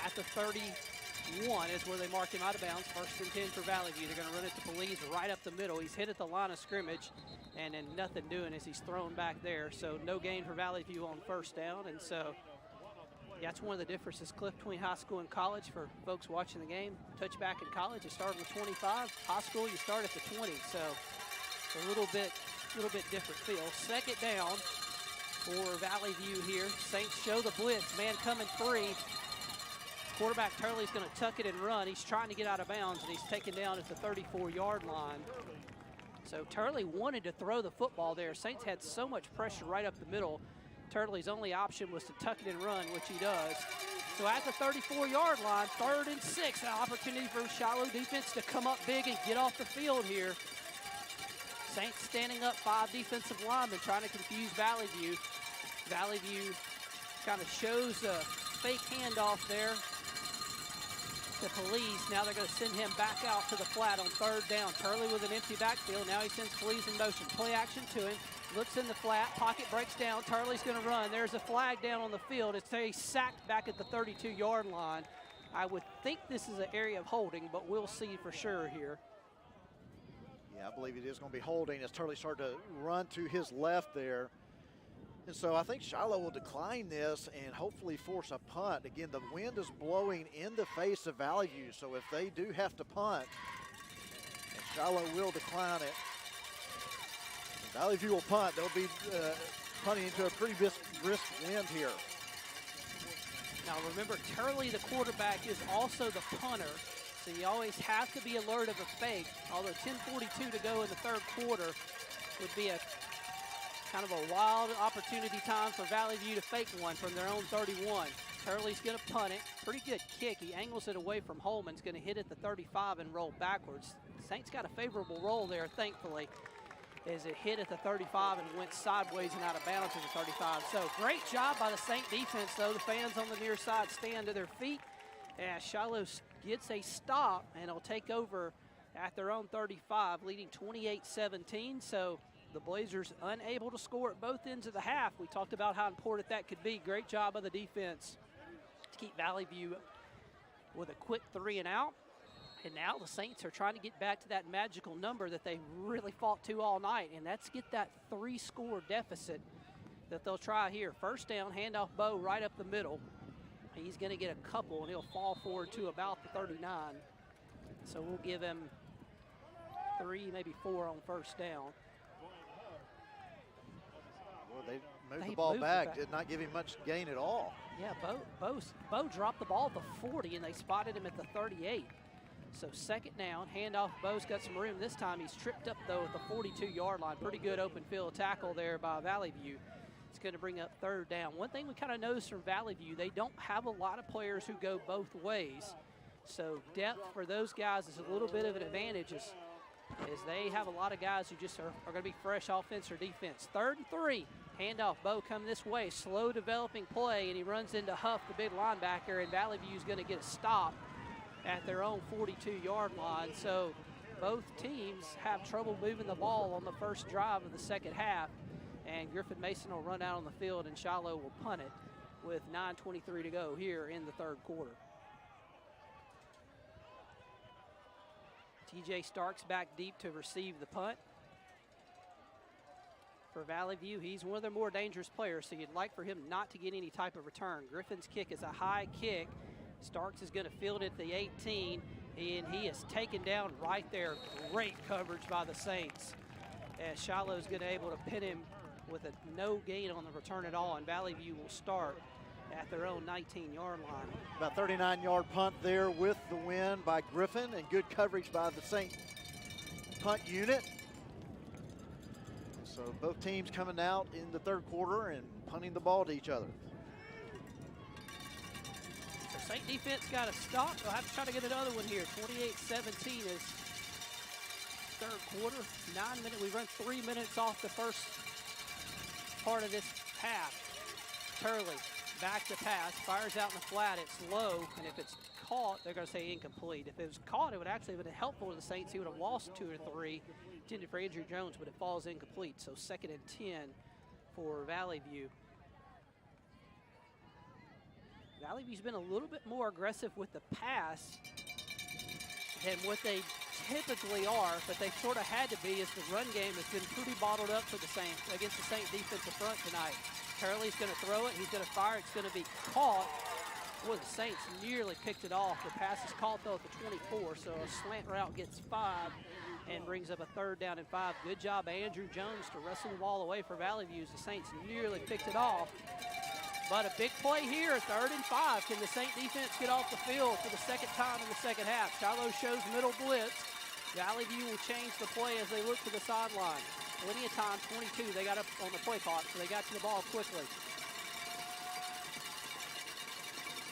At the 31 is where they marked him out of bounds. 1st and 10 for Valley View. They're going to run it to Police right up the middle. He's hit at the line of scrimmage, and then nothing doing as he's thrown back there. So no gain for Valley View on first down. And so that's one of the differences, Cliff, between high school and college for folks watching the game. Touchback in college, you start with 25. High school, you start at the 20. So a little bit different feel. Second down for Valley View here. Saints show the blitz. Man coming free. Quarterback Turley's going to tuck it and run. He's trying to get out of bounds, and he's taken down at the 34-yard line. So Turley wanted to throw the football there. Saints had so much pressure right up the middle. Turley's only option was to tuck it and run, which he does. So at the 34-yard line, 3rd and 6, an opportunity for Shiloh defense to come up big and get off the field here. Saints standing up 5 defensive linemen trying to confuse Valley View. Valley View kind of shows a fake handoff there to Police. Now they're going to send him back out to the flat on 3rd down. Turley with an empty backfield. Now he sends Police in motion. Play action to him. Looks in the flat. Pocket breaks down. Turley's going to run. There's a flag down on the field. It's a sacked back at the 32-yard line. I would think this is an area of holding, but we'll see for sure here. Yeah, I believe it is going to be holding as Turley started to run to his left there. And so I think Shiloh will decline this and hopefully force a punt. Again, the wind is blowing in the face of Valley View, so if they do have to punt, and Shiloh will decline it, Valley View will punt. They'll be punting into a pretty brisk wind here. Now remember, Turley, the quarterback, is also the punter, so you always have to be alert of a fake. Although 10:42 to go in the 3rd quarter would be a kind of a wild opportunity time for Valley View to fake one from their own 31. Turley's going to punt it. Pretty good kick. He angles it away from Holman's going to hit it the 35 and roll backwards. Saints got a favorable roll there, thankfully, as it hit at the 35 and went sideways and out of bounds at the 35. So great job by the Saint defense, though. The fans on the near side stand to their feet as Shiloh gets a stop, and it'll take over at their own 35, leading 28-17. So the Blazers unable to score at both ends of the half. We talked about how important that could be. Great job of the defense to keep Valley View with a quick 3 and out. And now the Saints are trying to get back to that magical number that they really fought to all night, and that's get that 3-score deficit that they'll try here. First down, handoff Bo right up the middle. He's going to get a couple, and he'll fall forward to about the 39. So we'll give him 3, maybe 4 on first down. Well, they moved the ball back, did not give him much gain at all. Yeah, Bo dropped the ball at the 40, and they spotted him at the 38. So second down, handoff. Bo's got some room. This time he's tripped up, though, at the 42-yard line. Pretty good open field tackle there by Valley View. It's going to bring up third down. One thing we kind of noticed from Valley View, they don't have a lot of players who go both ways. So depth for those guys is a little bit of an advantage as they have a lot of guys who just are going to be fresh offense or defense. 3rd and 3. Handoff. Bo come this way. Slow developing play, and he runs into Huff, the big linebacker, and Valley View is going to get a stop at their own 42-yard line. So both teams have trouble moving the ball on the first drive of the second half, and Griffin Mason will run out on the field and Shiloh will punt it with 9:23 to go here in the third quarter. TJ Starks back deep to receive the punt. For Valley View, he's one of their more dangerous players, so you'd like for him not to get any type of return. Griffin's kick is a high kick. Starks is going to field it at the 18, and he is taken down right there. Great coverage by the Saints, as Shiloh is going to be able to pin him with a no gain on the return at all, and Valley View will start at their own 19-yard line. About 39-yard punt there with the win by Griffin, and good coverage by the Saint punt unit. So both teams coming out in the third quarter and punting the ball to each other. Saint defense got a stop. They'll have to try to get another one here. 28-17 is third quarter. 9 minutes. We run 3 minutes off the first part of this half. Turley back to pass, fires out in the flat. It's low, and if it's caught, they're going to say incomplete. If it was caught, it would actually have been helpful to the Saints. He would have lost 2 or 3, intended for Andrew Jones, but it falls incomplete. So 2nd and 10 for Valley View. Valley View's been a little bit more aggressive with the pass than what they typically are, but they sort of had to be as the run game has been pretty bottled up for the Saints against the Saint defensive front tonight. Turley's going to throw it. He's going to fire. It's going to be caught. Boy, the Saints nearly picked it off. The pass is caught, though, at the 24, so a slant route gets 5 and brings up a 3rd down and 5. Good job, Andrew Jones, to wrestle the ball away for Valley View. The Saints nearly picked it off. But a big play here, 3rd and 5. Can the Saint defense get off the field for the second time in the second half? Shiloh shows middle blitz. Valley View will change the play as they look to the sideline. Plenty of time, 22. They got up on the play clock, so they got to the ball quickly.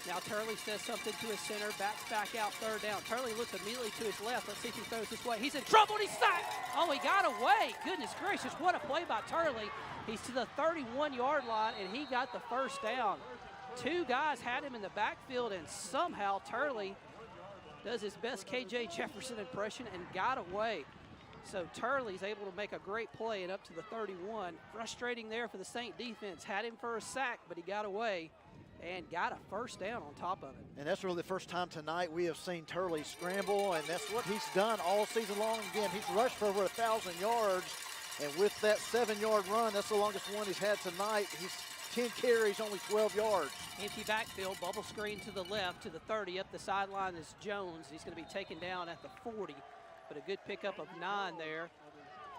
Now Turley says something to his center, backs back out, 3rd down. Turley looks immediately to his left. Let's see if he throws this way. He's in trouble, and he's sacked. Oh, he got away. Goodness gracious, what a play by Turley. He's to the 31-yard line, and he got the first down. 2 guys had him in the backfield, and somehow Turley does his best KJ Jefferson impression and got away. So Turley's able to make a great play and up to the 31. Frustrating there for the Saint defense. Had him for a sack, but he got away and got a first down on top of it. And that's really the first time tonight we have seen Turley scramble, and that's what he's done all season long. Again, he's rushed for over 1,000 yards, and with that 7-yard run, that's the longest one he's had tonight. He's 10 carries, only 12 yards. Empty backfield, bubble screen to the left, to the 30. Up the sideline is Jones. He's going to be taken down at the 40, but a good pickup of 9 there.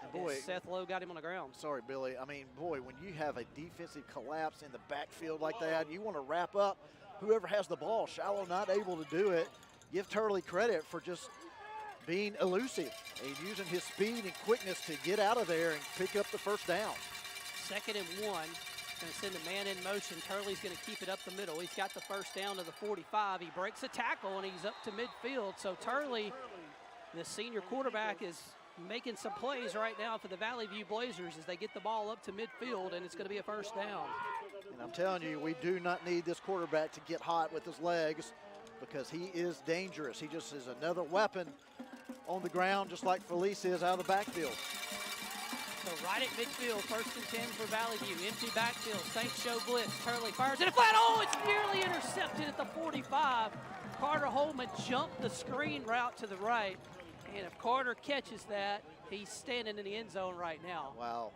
And boy, Seth Lowe got him on the ground. Sorry, Billy. I mean, boy, when you have a defensive collapse in the backfield like that, you want to wrap up whoever has the ball. Shiloh not able to do it. Give Turley credit for just being elusive and using his speed and quickness to get out of there and pick up the first down. 2nd and 1. Going to send a man in motion. Turley's going to keep it up the middle. He's got the first down to the 45. He breaks a tackle, and he's up to midfield. So Turley, the senior quarterback, is making some plays right now for the Valley View Blazers as they get the ball up to midfield, and it's going to be a first down. And I'm telling you, we do not need this quarterback to get hot with his legs because he is dangerous. He just is another weapon on the ground, just like Felice is out of the backfield. So right at midfield, 1st and 10 for Valley View. Empty backfield, Saints show blitz. Turley fires it a flat. Oh, it's nearly intercepted at the 45. Carter Holman jumped the screen route to the right. And if Carter catches that, he's standing in the end zone right now. Wow.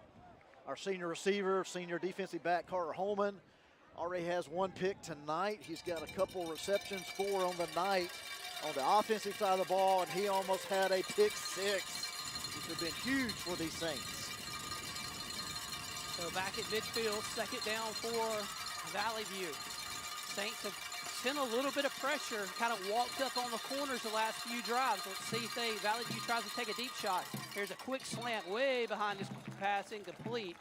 Our senior receiver, senior defensive back, Carter Holman, already has 1 pick tonight. He's got a couple receptions, 4 on the night on the offensive side of the ball, and he almost had a pick 6. This has been huge for these Saints. So back at midfield, 2nd down for Valley View. Saints have sent a little bit of pressure, kind of walked up on the corners the last few drives. Let's see if Valley View tries to take a deep shot. Here's a quick slant way behind this pass, incomplete.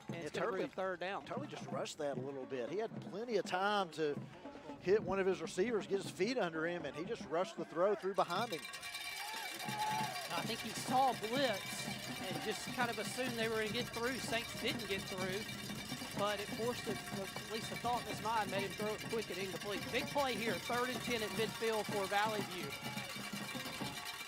And it's going to bring a 3rd down. Turley just rushed that a little bit. He had plenty of time to hit one of his receivers, get his feet under him, and he just rushed the throw through behind him. I think he saw blitz and just kind of assumed they were going to get through. Saints didn't get through, but it forced at least a thought in his mind, made him throw it quick and incomplete. Big play here, 3rd and 10 at midfield for Valley View.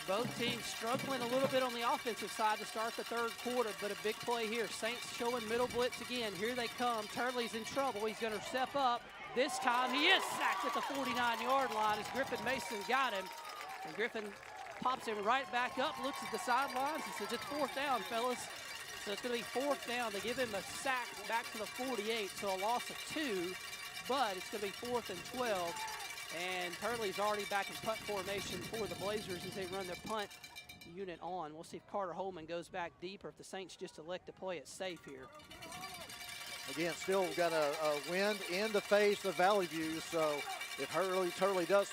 Both teams struggling a little bit on the offensive side to start the 3rd quarter, but a big play here. Saints showing middle blitz again. Here they come. Turley's in trouble. He's going to step up. This time he is sacked at the 49-yard line as Griffin Mason got him. And Griffin pops him right back up, looks at the sidelines, and says, it's 4th down, fellas. So it's going to be 4th down. They give him a sack back to the 48, so a loss of 2, but it's going to be 4th and 12. And Turley's already back in punt formation for the Blazers as they run their punt unit on. We'll see if Carter Holman goes back deep or if the Saints just elect to play it safe here. Again, still got a wind in the face of Valley View, so if Turley does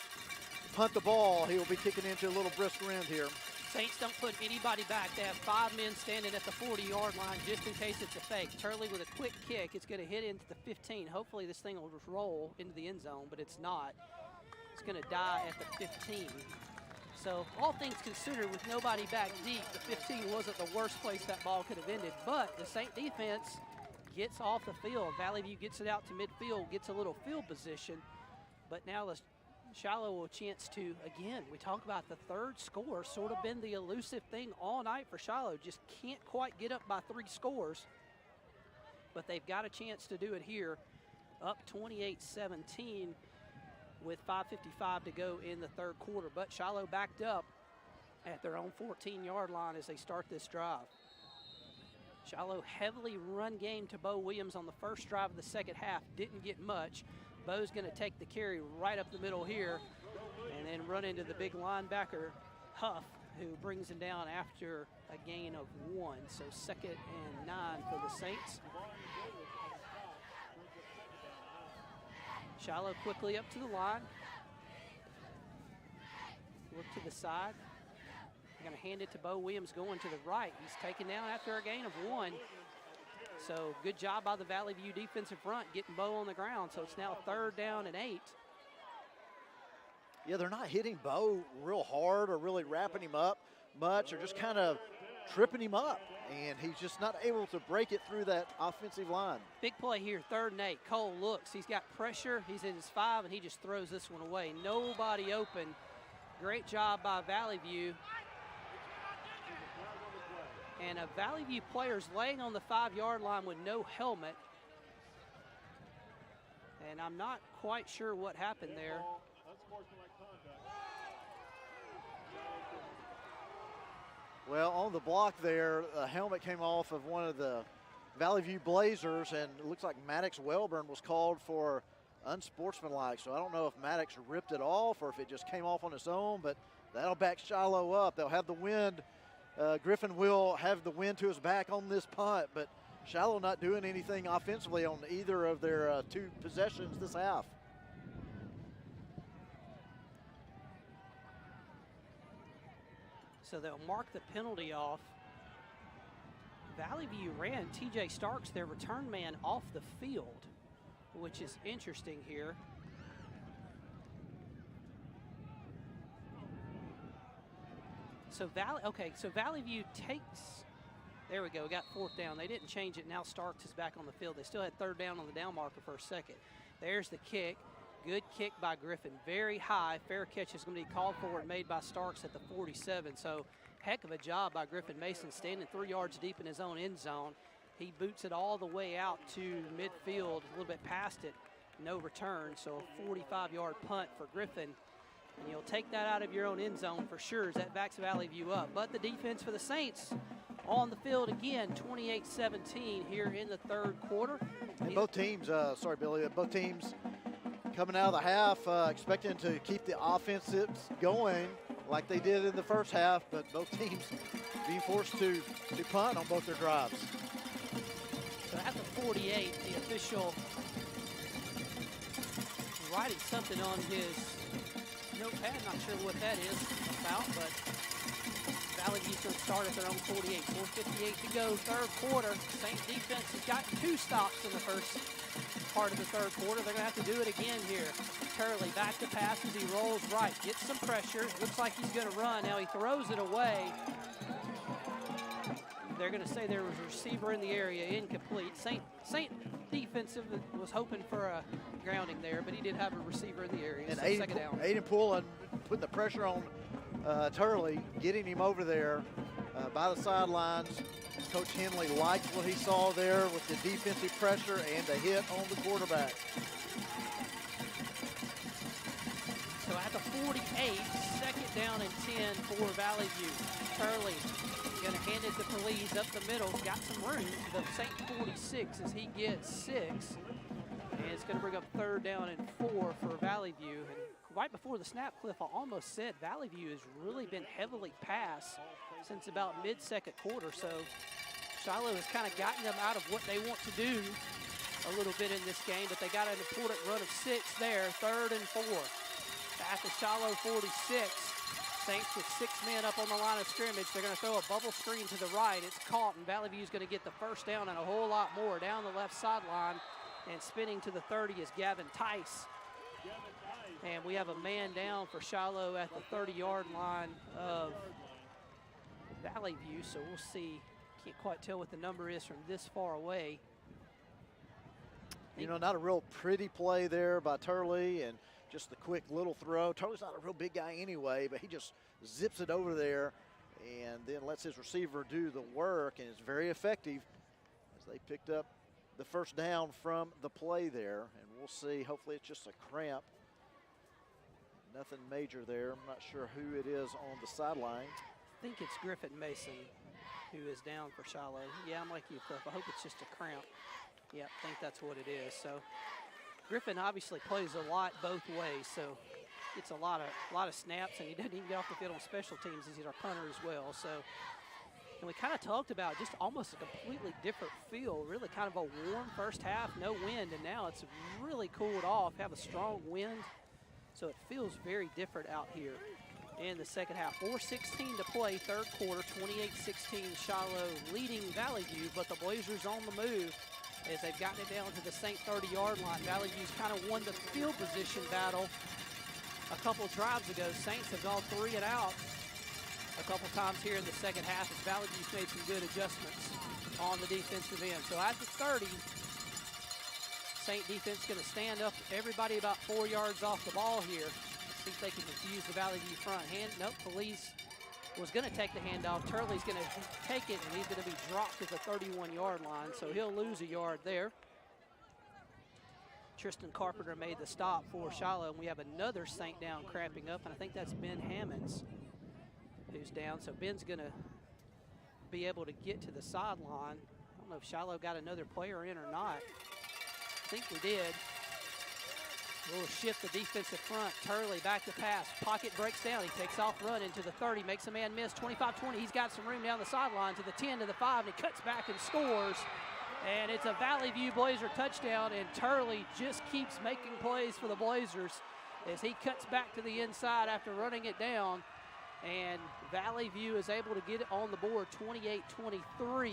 punt the ball, he will be kicking into a little brisk wind here. Saints don't put anybody back. They have 5 men standing at the 40-yard line just in case it's a fake. Turley with a quick kick. It's going to hit into the 15. Hopefully this thing will just roll into the end zone, but it's not. It's going to die at the 15. So all things considered, with nobody back deep, the 15 wasn't the worst place that ball could have ended. But the Saint defense gets off the field. Valley View gets it out to midfield, gets a little field position. But now the Shiloh will chance to, again, we talk about the 3rd score, sort of been the elusive thing all night for Shiloh. Just can't quite get up by 3 scores. But they've got a chance to do it here. Up 28-17 with 5:55 to go in the 3rd quarter. But Shiloh backed up at their own 14-yard line as they start this drive. Shiloh heavily run game to Bo Williams on the first drive of the 2nd half. Didn't get much. Bo's going to take the carry right up the middle here and then run into the big linebacker, Huff, who brings him down after a gain of 1. So 2nd and 9 for the Saints. Shiloh quickly up to the line. Look to the side. They're going to hand it to Bo Williams going to the right. He's taken down after a gain of 1. So good job by the Valley View defensive front getting Bo on the ground. So it's now 3rd down and 8. Yeah, they're not hitting Bo real hard or really wrapping him up much. They're just kind of tripping him up, and he's just not able to break it through that offensive line. Big play here, 3rd and 8. Cole looks. He's got pressure. He's in his 5, and he just throws this one away. Nobody open. Great job by Valley View. And a Valley View player's laying on the 5-yard line with no helmet. And I'm not quite sure what happened there. Well, on the block there, a helmet came off of one of the Valley View Blazers, and it looks like Maddox Welburn was called for unsportsmanlike. So I don't know if Maddox ripped it off or if it just came off on its own, but that'll back Shiloh up. They'll have the wind. Griffin will have the wind to his back on this punt, but Shiloh not doing anything offensively on either of their 2 possessions this half. So they'll mark the penalty off. Valley View ran TJ Starks, their return man, off the field, which is interesting here. So Valley View takes, there we go, got fourth down. They didn't change it. Now Starks is back on the field. They still had third down on the down marker for a second. There's the kick. Good kick by Griffin. Very high. Fair catch is going to be called for and made by Starks at the 47. So heck of a job by Griffin Mason, standing 3 yards deep in his own end zone. He boots it all the way out to midfield, a little bit past it. No return, so a 45-yard punt for Griffin. And you'll take that out of your own end zone for sure as that backs Valley View up. But the defense for the Saints on the field again, 28-17 here in the third quarter. And both teams, sorry, Billy, both teams coming out of the half expecting to keep the offensive going like they did in the first half, but both teams being forced to punt on both their drives. So at the 48, the official writing something on his notepad. Not sure what that is about, but Valley View's going to start at their own 48. 4:58 to go, third quarter. Saints defense has gotten 2 stops in the first part of the third quarter. They're going to have to do it again here. Turley back to pass as he rolls right. Gets some pressure. Looks like he's going to run. Now he throws it away. They're going to say there was a receiver in the area, incomplete. Saint defensive was hoping for a grounding there, but he did have a receiver in the area. And so second down. Aiden Pullen putting the pressure on Turley, getting him over there by the sidelines. Coach Henley liked what he saw there with the defensive pressure and the hit on the quarterback. So at the 48, second down and 10 for Valley View. Turley going to hand it to Police up the middle. Got some room. The St. 46 as he gets 6. And it's going to bring up third down and 4 for Valley View. And right before the snap, Cliff, I almost said Valley View has really been heavily passed since about mid-second quarter. So Shiloh has kind of gotten them out of what they want to do a little bit in this game, but they got an important run of 6 there, third and 4. At the Shiloh 46, Saints with 6 men up on the line of scrimmage. They're going to throw a bubble screen to the right. It's caught, and Valley View is going to get the first down and a whole lot more down the left sideline. And spinning to the 30 is Gavin Tice. And we have a man down for Shiloh at the 30-yard line of Valley View. So we'll see. Can't quite tell what the number is from this far away. You know, not a real pretty play there by Turley, and just the quick little throw. Turley's not a real big guy anyway, but he just zips it over there and then lets his receiver do the work, and it's very effective as they picked up the first down from the play there. And we'll see. Hopefully it's just a cramp. Nothing major there. I'm not sure who it is on the sideline. I think it's Griffin Mason who is down for Shiloh. Yeah, I'm like you, Cliff. I hope it's just a cramp. Yeah, I think that's what it is. So Griffin obviously plays a lot both ways, so gets a lot of snaps, and he doesn't even get off the field on special teams as he's our punter as well. So, and we kind of talked about just almost a completely different feel, really kind of a warm first half, no wind, and now it's really cooled off, have a strong wind. So it feels very different out here in the second half. 4:16 to play, third quarter, 28-16 Shiloh leading Valley View, but the Blazers on the move as they've gotten it down to the St. 30-yard line. Valley View's kind of won the field position battle a couple drives ago. Saints have gone 3 and out a couple times here in the second half as Valley View's made some good adjustments on the defensive end. So at the 30, Saint defense going to stand up everybody about 4 yards off the ball here. See if they can confuse the Valley View front. Nope, Police was going to take the handoff. Turley's going to take it, and he's going to be dropped at the 31-yard line, so he'll lose a yard there. Tristan Carpenter made the stop for Shiloh, and we have another Saint down cramping up, and I think that's Ben Hammonds who's down. So Ben's going to be able to get to the sideline. I don't know if Shiloh got another player in or not. I think we did. We'll shift the defensive front. Turley back to pass. Pocket breaks down. He takes off running to the 30, makes a man miss. 25-20. He's got some room down the sideline to the 10, to the 5, and he cuts back and scores. And it's a Valley View Blazer touchdown, and Turley just keeps making plays for the Blazers as he cuts back to the inside after running it down. And Valley View is able to get it on the board, 28-23.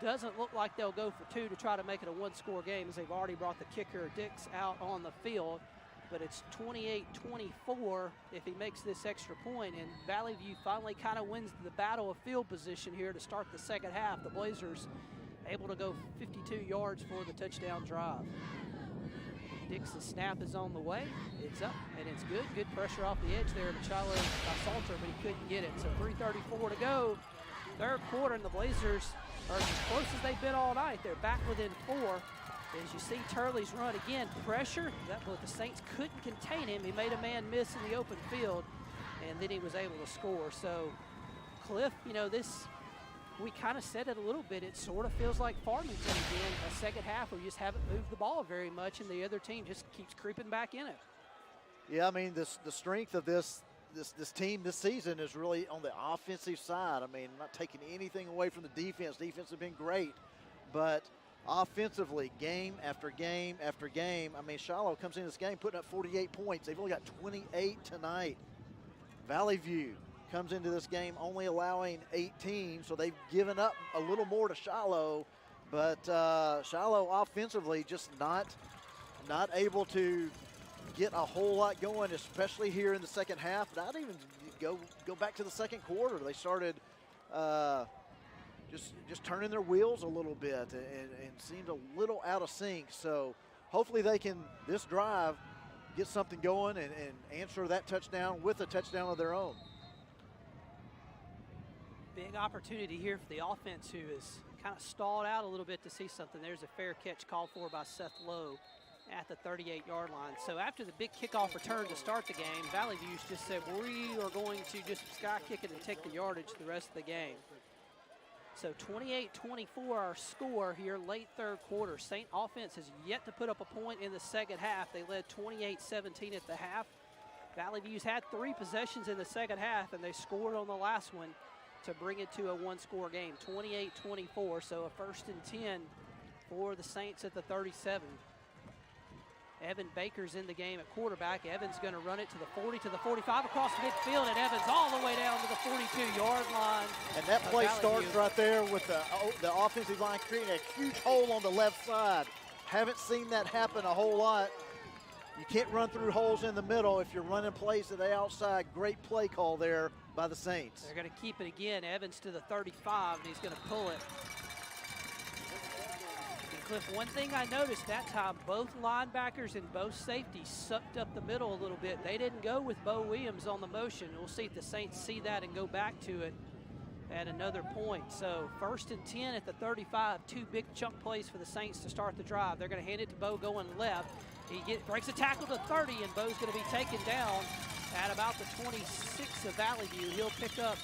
doesn't look like they'll go for two to try to make it a one-score game, as they've already brought the kicker Dix out on the field. But it's 28-24 if he makes this extra point, and Valley View finally kind of wins the battle of field position here to start the second half. The Blazers able to go 52 yards for the touchdown drive. Dix's snap is on the way. It's up, and it's good. Good pressure off the edge there to Shiloh by Salter, but he couldn't get it. So 3:34 to go, third quarter, and the Blazers are as close as they've been all night. They're back within 4. As you see Turley's run again, pressure, but the Saints couldn't contain him. He made a man miss in the open field, and then he was able to score. So Cliff, you know, we kind of said it a little bit. It sort of feels like Farmington again, a second half where you just haven't moved the ball very much, and the other team just keeps creeping back in it. Yeah, I mean, the strength of this team this season is really on the offensive side. I mean, not taking anything away from the defense. Defense has been great, but offensively, game after game after game. I mean, Shiloh comes into this game putting up 48 points. They've only got 28 tonight. Valley View comes into this game only allowing 18, so they've given up a little more to Shiloh, but Shiloh offensively just not able to get a whole lot going, especially here in the second half. Not even go back to the second quarter. They started just turning their wheels a little bit and seemed a little out of sync. So hopefully they can, this drive, get something going and answer that touchdown with a touchdown of their own. Big opportunity here for the offense, who is kind of stalled out a little bit to see something. There's a fair catch called for by Seth Lowe at the 38-yard line. So after the big kickoff return to start the game, Valley View's just said, we are going to just sky kick it and take the yardage the rest of the game. So 28-24 our score here, late third quarter. Saint offense has yet to put up a point in the second half. They led 28-17 at the half. Valley View's had 3 possessions in the second half, and they scored on the last one to bring it to a one-score game, 28-24. So a 1st and 10 for the Saints at the 37. Evan Baker's in the game at quarterback. Evans going to run it to the 40, to the 45, across midfield, and Evans all the way down to the 42-yard line. And that play starts right there with the offensive line creating a huge hole on the left side. Haven't seen that happen a whole lot. You can't run through holes in the middle if you're running plays to the outside. Great play call there by the Saints. They're going to keep it again. Evans to the 35, and he's going to pull it. Cliff, one thing I noticed that time, both linebackers and both safeties sucked up the middle a little bit. They didn't go with Bo Williams on the motion. We'll see if the Saints see that and go back to it at another point. So 1st and 10 at the 35, 2 big chunk plays for the Saints to start the drive. They're going to hand it to Bo going left. He breaks a tackle to 30, and Bo's going to be taken down at about the 26 of Valley View. He'll pick up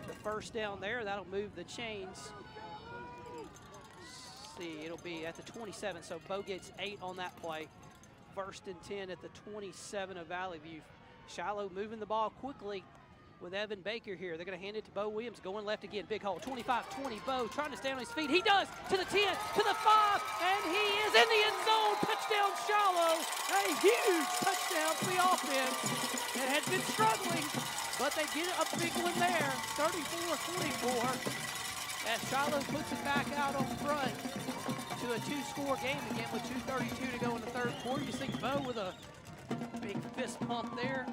the first down there. That'll move the chains. It'll be at the 27, so Bo gets 8 on that play. 1st and 10 at the 27 of Valley View. Shiloh moving the ball quickly with Evan Baker here. They're going to hand it to Bo Williams, going left again, big hole, 25-20, Bo trying to stay on his feet. He does, to the 10, to the 5, and he is in the end zone. Touchdown Shiloh, a huge touchdown for the offense. It had been struggling, but they get a big one there, 34-24. As Shiloh puts it back out on front to a 2-score game again with 2:32 to go in the third quarter. You see Bo with a big fist pump there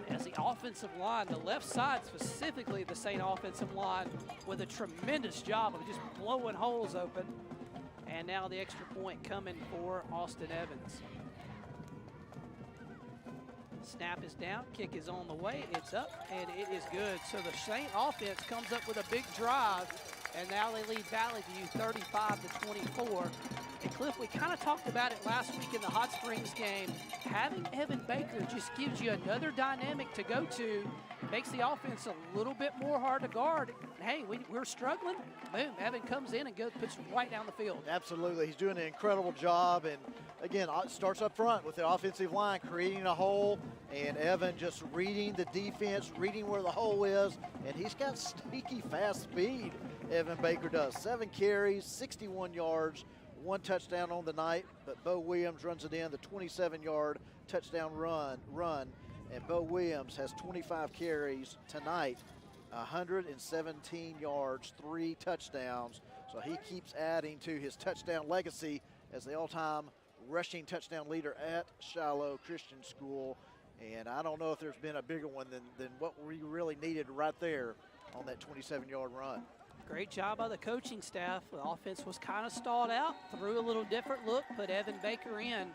as the offensive line, the left side specifically, the Saint offensive line, with a tremendous job of just blowing holes open. And now the extra point coming for Austin Evans. Snap is down, kick is on the way, it's up, and it is good. So the Saint offense comes up with a big drive, and now they lead Valley View 35-24. And Cliff, we kind of talked about it last week in the Hot Springs game. Having Evan Baker just gives you another dynamic to go to, makes the offense a little bit more hard to guard. Hey, we're struggling. Boom, Evan comes in and puts it right down the field. Absolutely, he's doing an incredible job. And again, it starts up front with the offensive line creating a hole, and Evan just reading the defense, reading where the hole is, and he's got sneaky fast speed, Evan Baker does. 7 carries, 61 yards, 1 touchdown on the night, but Bo Williams runs it in, the 27-yard touchdown run, and Bo Williams has 25 carries tonight 117 yards, 3 touchdowns. So he keeps adding to his touchdown legacy as the all-time rushing touchdown leader at Shiloh Christian School. And I don't know if there's been a bigger one than what we really needed right there on that 27-yard run. Great job by the coaching staff. The offense was kind of stalled out, threw a little different look, put Evan Baker in,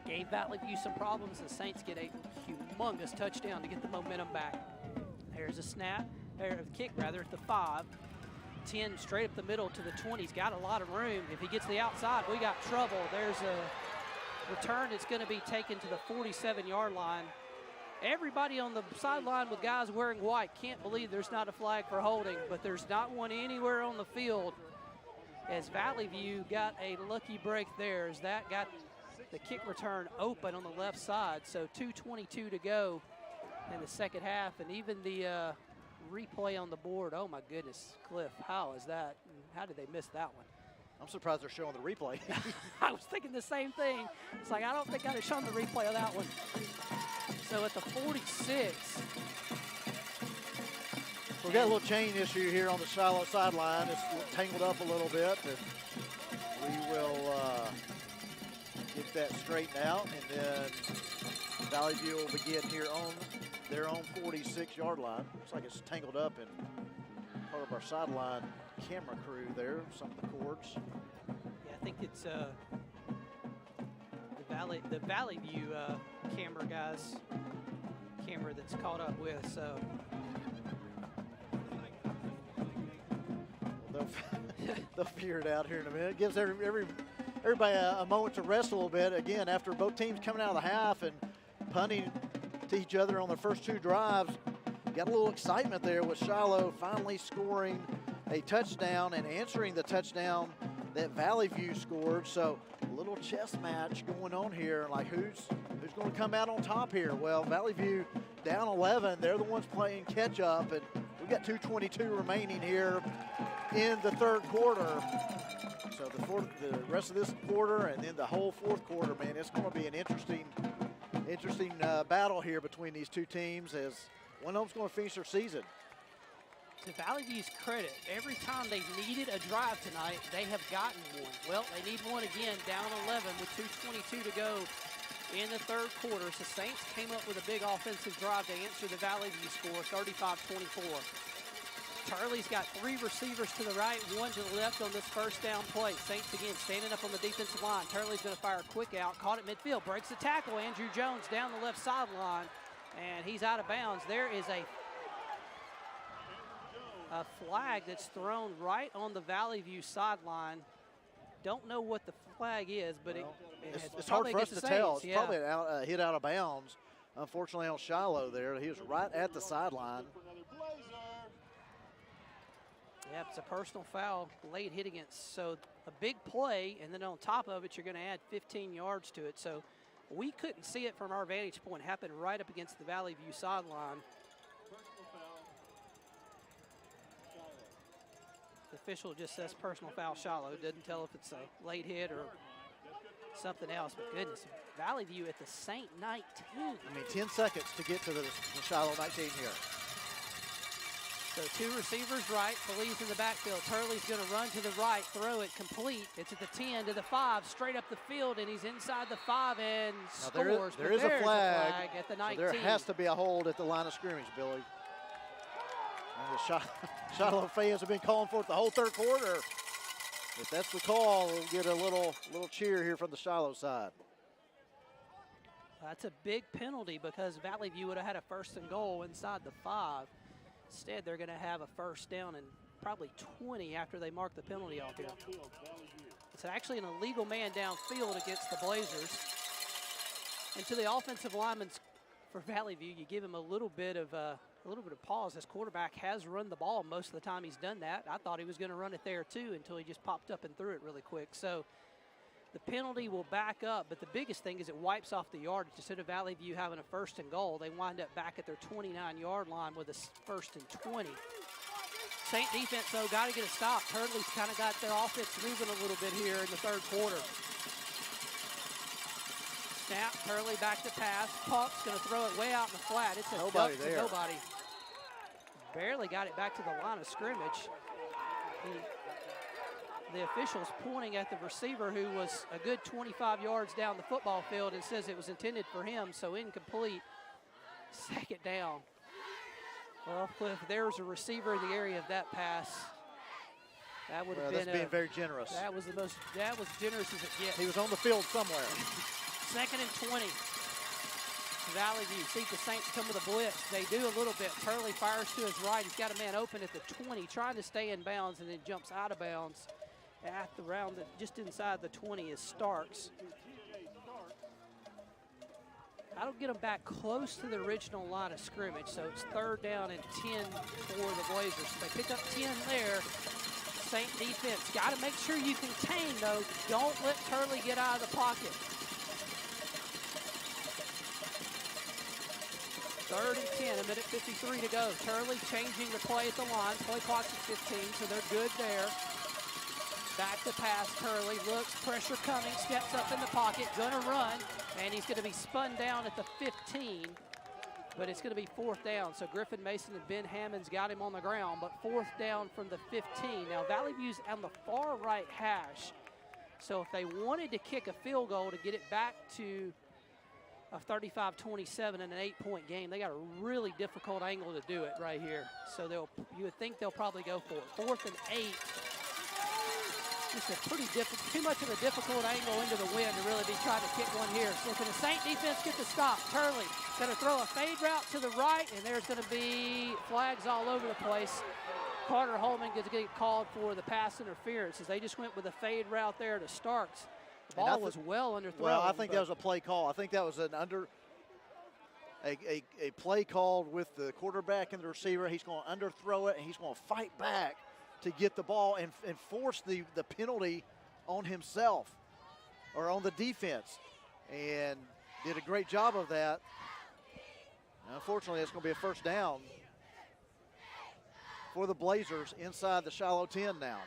gave Valley View some problems. The Saints get a humongous touchdown to get the momentum back. There's a snap, or the kick rather, at the 5. 10 straight up the middle to the 20. He's got a lot of room. If he gets to the outside, we got trouble. There's a return that's going to be taken to the 47-yard line. Everybody on the sideline with guys wearing white can't believe there's not a flag for holding, but there's not one anywhere on the field, as Valley View got a lucky break there as that got the kick return open on the left side. So 2:22 to go in the second half, and even the replay on the board, oh my goodness, Cliff, how is that? How did they miss that one? I'm surprised they're showing the replay. I was thinking the same thing. It's like, I don't think I'd have shown the replay of that one. So at the 46. We've got a little chain issue here on the Shiloh sideline. It's tangled up a little bit, and we will get that straightened out, and then Valley View will begin here on their own 46-yard line. Looks like it's tangled up in part of our sideline camera crew there, some of the cords. Yeah, I think it's the Valley View camera guys, camera that's caught up with, so. They'll figure it out here in a minute. It gives everybody a moment to rest a little bit. Again, after both teams coming out of the half and punting to each other on their first 2 drives, got a little excitement there with Shiloh finally scoring a touchdown and answering the touchdown that Valley View scored. So a little chess match going on here, like who's going to come out on top here? Well, Valley View down 11. They're the ones playing catch up, and we've got 2:22 remaining here in the third quarter. So the rest of this quarter and then the whole fourth quarter, man, it's going to be an interesting battle here between these two teams, as one of them's going to finish their season. To Valley View's credit, every time they've needed a drive tonight, they have gotten one. Well, they need one again, down 11 with 2:22 to go in the third quarter. So Saints came up with a big offensive drive to answer the Valley View score, 35-24. Turley's got 3 receivers to the right, 1 to the left on this first down play. Saints again standing up on the defensive line. Turley's going to fire a quick out, caught at midfield, breaks the tackle. Andrew Jones down the left sideline, and he's out of bounds. There is a flag that's thrown right on the Valley View sideline. Don't know what the flag is, but it's hard for us to tell. It's probably a hit out of bounds. Unfortunately on Shiloh there, he was right at the sideline. Yep, it's a personal foul, late hit against. So a big play, and then on top of it, you're going to add 15 yards to it. So we couldn't see it from our vantage point. It happened right up against the Valley View sideline. The official just says personal foul Shiloh. Doesn't tell if it's a late hit or something else. But goodness, Valley View at the Saint 19. I mean, 10 seconds to get to the Shiloh 19 here. So 2 receivers right, Feliz in the backfield. Turley's going to run to the right, throw it complete. It's at the 10 to the 5, straight up the field, and he's inside the 5 and scores. There is a flag at the 19. So there has to be a hold at the line of scrimmage, Billy. And the Shiloh fans have been calling for it the whole third quarter. If that's the call, we'll get a little cheer here from the Shiloh side. That's a big penalty because Valley View would have had a 1st and goal inside the 5. Instead, they're going to have a first down and probably 20 after they mark the penalty off here. It's actually an illegal man downfield against the Blazers. And to the offensive linemen for Valley View, you give him a little bit of pause. This quarterback has run the ball most of the time he's done that. I thought he was going to run it there too until he just popped up and threw it really quick. So the penalty will back up, but the biggest thing is it wipes off the yardage. Instead of Valley View having a 1st and goal, they wind up back at their 29-yard line with a 1st and 20. Saint defense, though, got to get a stop. Turley's kind of got their offense moving a little bit here in the third quarter. Snap, Turley back to pass. Pump's going to throw it way out in the flat. It's a nobody duck there. to nobody. barely got it back to the line of scrimmage. The official's pointing at the receiver, who was a good 25 yards down the football field, and says it was intended for him, so incomplete. Second down. Well, Cliff, there's a receiver in the area of that pass. That would have been being very generous. That was generous as it gets. He was on the field somewhere. 2nd and 20. Valley View. See the Saints come with a blitz. They do a little bit. Turley fires to his right. He's got a man open at the 20, trying to stay in bounds, and then jumps out of bounds at the round just inside the 20 is Starks. That'll get them back close to the original line of scrimmage, so it's 3rd down and 10 for the Blazers. They pick up 10 there. Saint defense, got to make sure you contain, though. Don't let Turley get out of the pocket. 3rd and 10, a minute 53 to go. Turley changing the play at the line. Play clock's at 15, so they're good there. Back to pass, Turley looks, pressure coming, steps up in the pocket, gonna run, and he's gonna be spun down at the 15, but it's gonna be 4th down. So Griffin Mason and Ben Hammonds got him on the ground, but 4th down from the 15. Now Valley View's on the far right hash, so if they wanted to kick a field goal to get it back to a 35-27 and an 8-point game, they got a really difficult angle to do it right here. So you would think they'll probably go for it. 4th and 8. Just a pretty too much of a difficult angle into the wind to really be trying to kick one here. So can the Saint defense get the stop? Turley going to throw a fade route to the right, and there's going to be flags all over the place. Carter Holman gets to get called for the pass interference as they just went with a fade route there to Starks. The ball was well underthrown. Well, I think that was a play call. I think that was a play called with the quarterback and the receiver. He's going to underthrow it, and he's going to fight back to get the ball and force the penalty on himself or on the defense, and did a great job of that. Unfortunately, it's going to be a 1st down for the Blazers inside the Shiloh 10 now.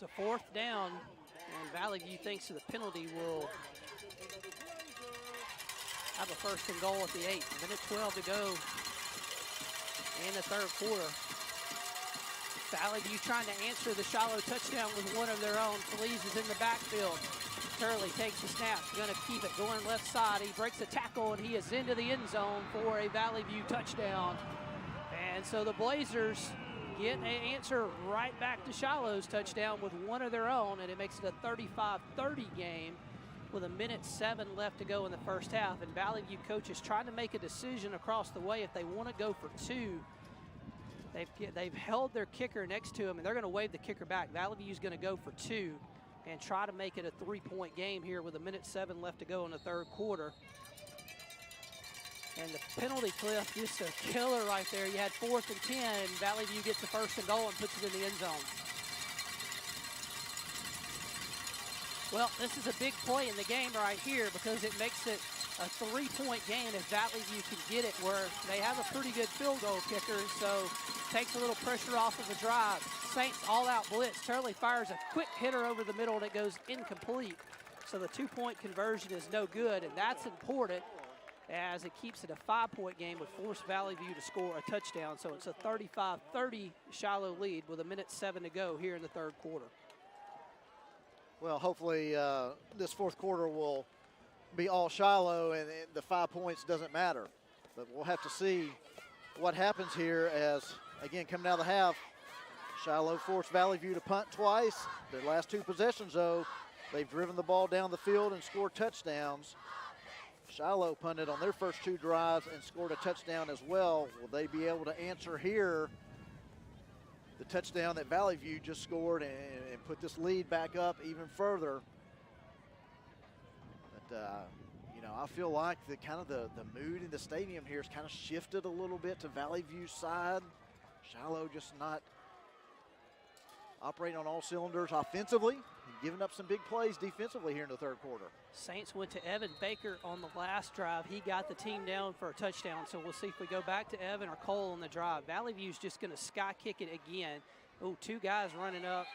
So 4th down, and Valley View, thanks to the penalty, will have a 1st and goal at the 8. A minute 12 to go in the 3rd quarter. Valley View trying to answer the Shiloh touchdown with one of their own. Feliz is in the backfield. Turley takes the snap, going to keep it going left side. He breaks a tackle, and he is into the end zone for a Valley View touchdown. And so the Blazers get an answer right back to Shiloh's touchdown with one of their own, and it makes it a 35-30 game with a minute 7 left to go in the 1st half. And Valley View coaches trying to make a decision across the way if they want to go for 2. They've held their kicker next to him, and they're going to wave the kicker back. Valley View's going to go for 2 and try to make it a 3-point game here with a minute 7 left to go in the 3rd quarter. And the penalty, Cliff, just a killer right there. You had 4th and 10, and Valley View gets the 1st and goal and puts it in the end zone. Well, this is a big play in the game right here because it makes it a 3-point game if Valley View can get it, where they have a pretty good field goal kicker, so takes a little pressure off of the drive. Saints all-out blitz. Turley fires a quick hitter over the middle, and it goes incomplete. So the 2-point conversion is no good, and that's important as it keeps it a 5-point game, would force Valley View to score a touchdown. So it's a 35-30 Shiloh lead with a minute 7 to go here in the 3rd quarter. Well, hopefully this 4th quarter will be all Shiloh, and the 5 points doesn't matter. But we'll have to see what happens here as, again, coming out of the half, Shiloh forced Valley View to punt twice. Their last 2 possessions, though, they've driven the ball down the field and scored touchdowns. Shiloh punted on their first 2 drives and scored a touchdown as well. Will they be able to answer here the touchdown that Valley View just scored and put this lead back up even further? But, you know, I feel like the mood in the stadium here has kind of shifted a little bit to Valley View's side. Shiloh just not operating on all cylinders offensively and giving up some big plays defensively here in the 3rd quarter. Saints went to Evan Baker on the last drive. He got the team down for a touchdown, so we'll see if we go back to Evan or Cole on the drive. Valley View's just going to sky kick it again. Oh, 2 guys running up.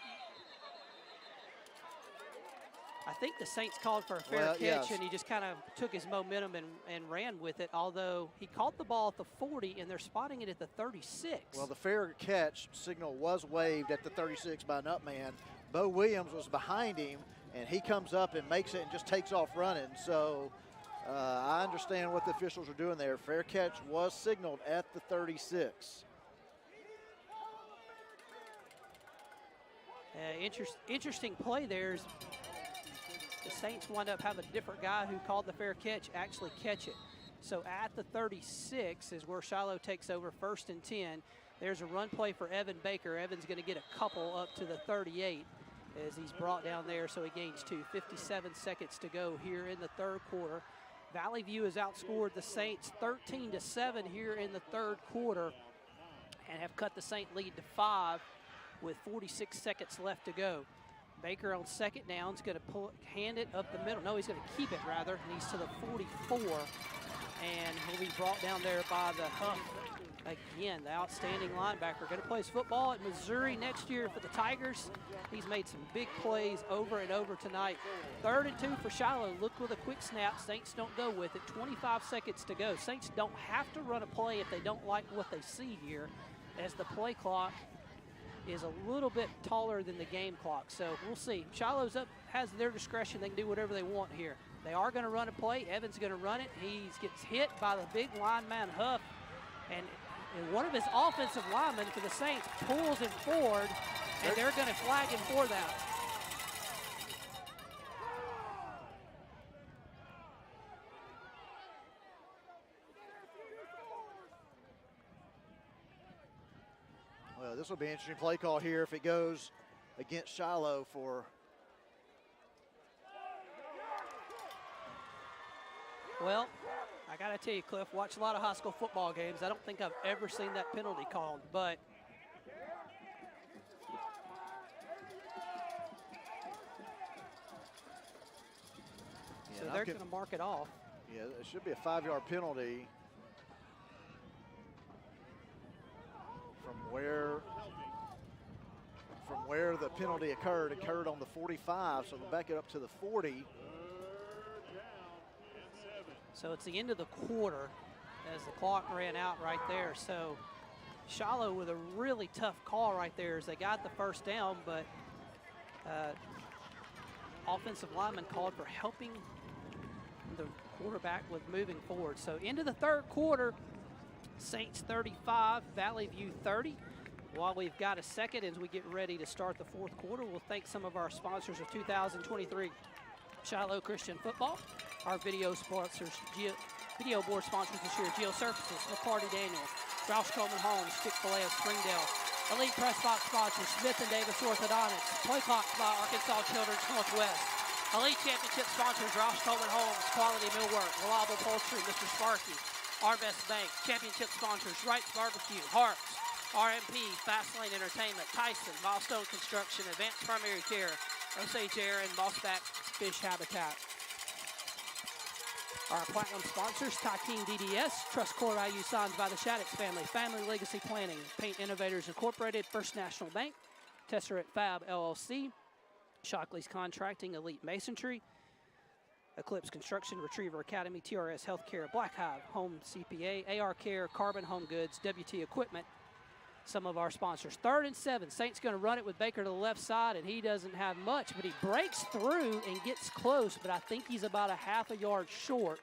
I think the Saints called for a fair catch, and he just kind of took his momentum and ran with it, although he caught the ball at the 40, and they're spotting it at the 36. Well, the fair catch signal was waved at the 36 by Nutman. Bo Williams was behind him, and he comes up and makes it and just takes off running. So I understand what the officials are doing there. Fair catch was signaled at the 36. Interesting play there is the Saints wind up having a different guy who called the fair catch actually catch it. So at the 36 is where Shiloh takes over 1st and 10. There's a run play for Evan Baker. Evan's going to get a couple up to the 38 as he's brought down there, so he gains 2. 57 seconds to go here in the 3rd quarter. Valley View has outscored the Saints 13-7 here in the 3rd quarter and have cut the Saint lead to 5 with 46 seconds left to go. Baker on 2nd down is going to hand it up the middle. No, he's going to keep it rather. And he's to the 44, and he'll be brought down there by the Huff. Again, the outstanding linebacker. Going to play his football at Missouri next year for the Tigers. He's made some big plays over and over tonight. 3rd and 2 for Shiloh. Look with a quick snap. Saints don't go with it. 25 seconds to go. Saints don't have to run a play if they don't like what they see here, as the play clock is a little bit taller than the game clock. So we'll see. Shiloh's up, has their discretion. They can do whatever they want here. They are going to run a play. Evan's going to run it. He gets hit by the big lineman Huff, and one of his offensive linemen for the Saints pulls him forward, and they're going to flag him for that. Well, this will be an interesting play call here if it goes against Shiloh for. Well, I got to tell you, Cliff, watch a lot of high school football games. I don't think I've ever seen that penalty called, but so they're going to mark it off. Yeah, it should be a 5-yard penalty from where the penalty occurred on the 45, so we'll back it up to the 40. So it's the end of the quarter as the clock ran out right there. So Shiloh with a really tough call right there as they got the 1st down, but offensive lineman called for helping the quarterback with moving forward. So into the 3rd quarter, Saints 35, Valley View 30. While we've got a second as we get ready to start the 4th quarter, we'll thank some of our sponsors of 2023 Shiloh Christian Football. Our video sponsors, video board sponsors this year, Geosurfaces, McCarty Daniels, Roush Coleman Homes, Chick-fil-A of Springdale, Elite Press Box sponsors, Smith & Davis Orthodontics, Play Clock by Arkansas Children's Northwest, Elite Championship sponsors, Roush Coleman Homes, Quality Millwork, Reliable Poultry, Mr. Sparky, Our Best Bank, Championship sponsors, Wright's Barbecue, Harps, RMP, Fastlane Entertainment, Tyson, Milestone Construction, Advanced Primary Care, Osage Air, and Mossback Fish Habitat. Our platinum sponsors, Tyking DDS, Trust Core IU Signs by the Shaddix family, Family Legacy Planning, Paint Innovators Incorporated, First National Bank, Tesseract Fab LLC, Shockley's Contracting, Elite Masonry, Eclipse Construction, Retriever Academy, TRS Healthcare, Black Hive, Home CPA, AR Care, Carbon Home Goods, WT Equipment. Some of our sponsors. 3rd and 7. Saints going to run it with Baker to the left side, and he doesn't have much, but he breaks through and gets close, but I think he's about a half a yard short.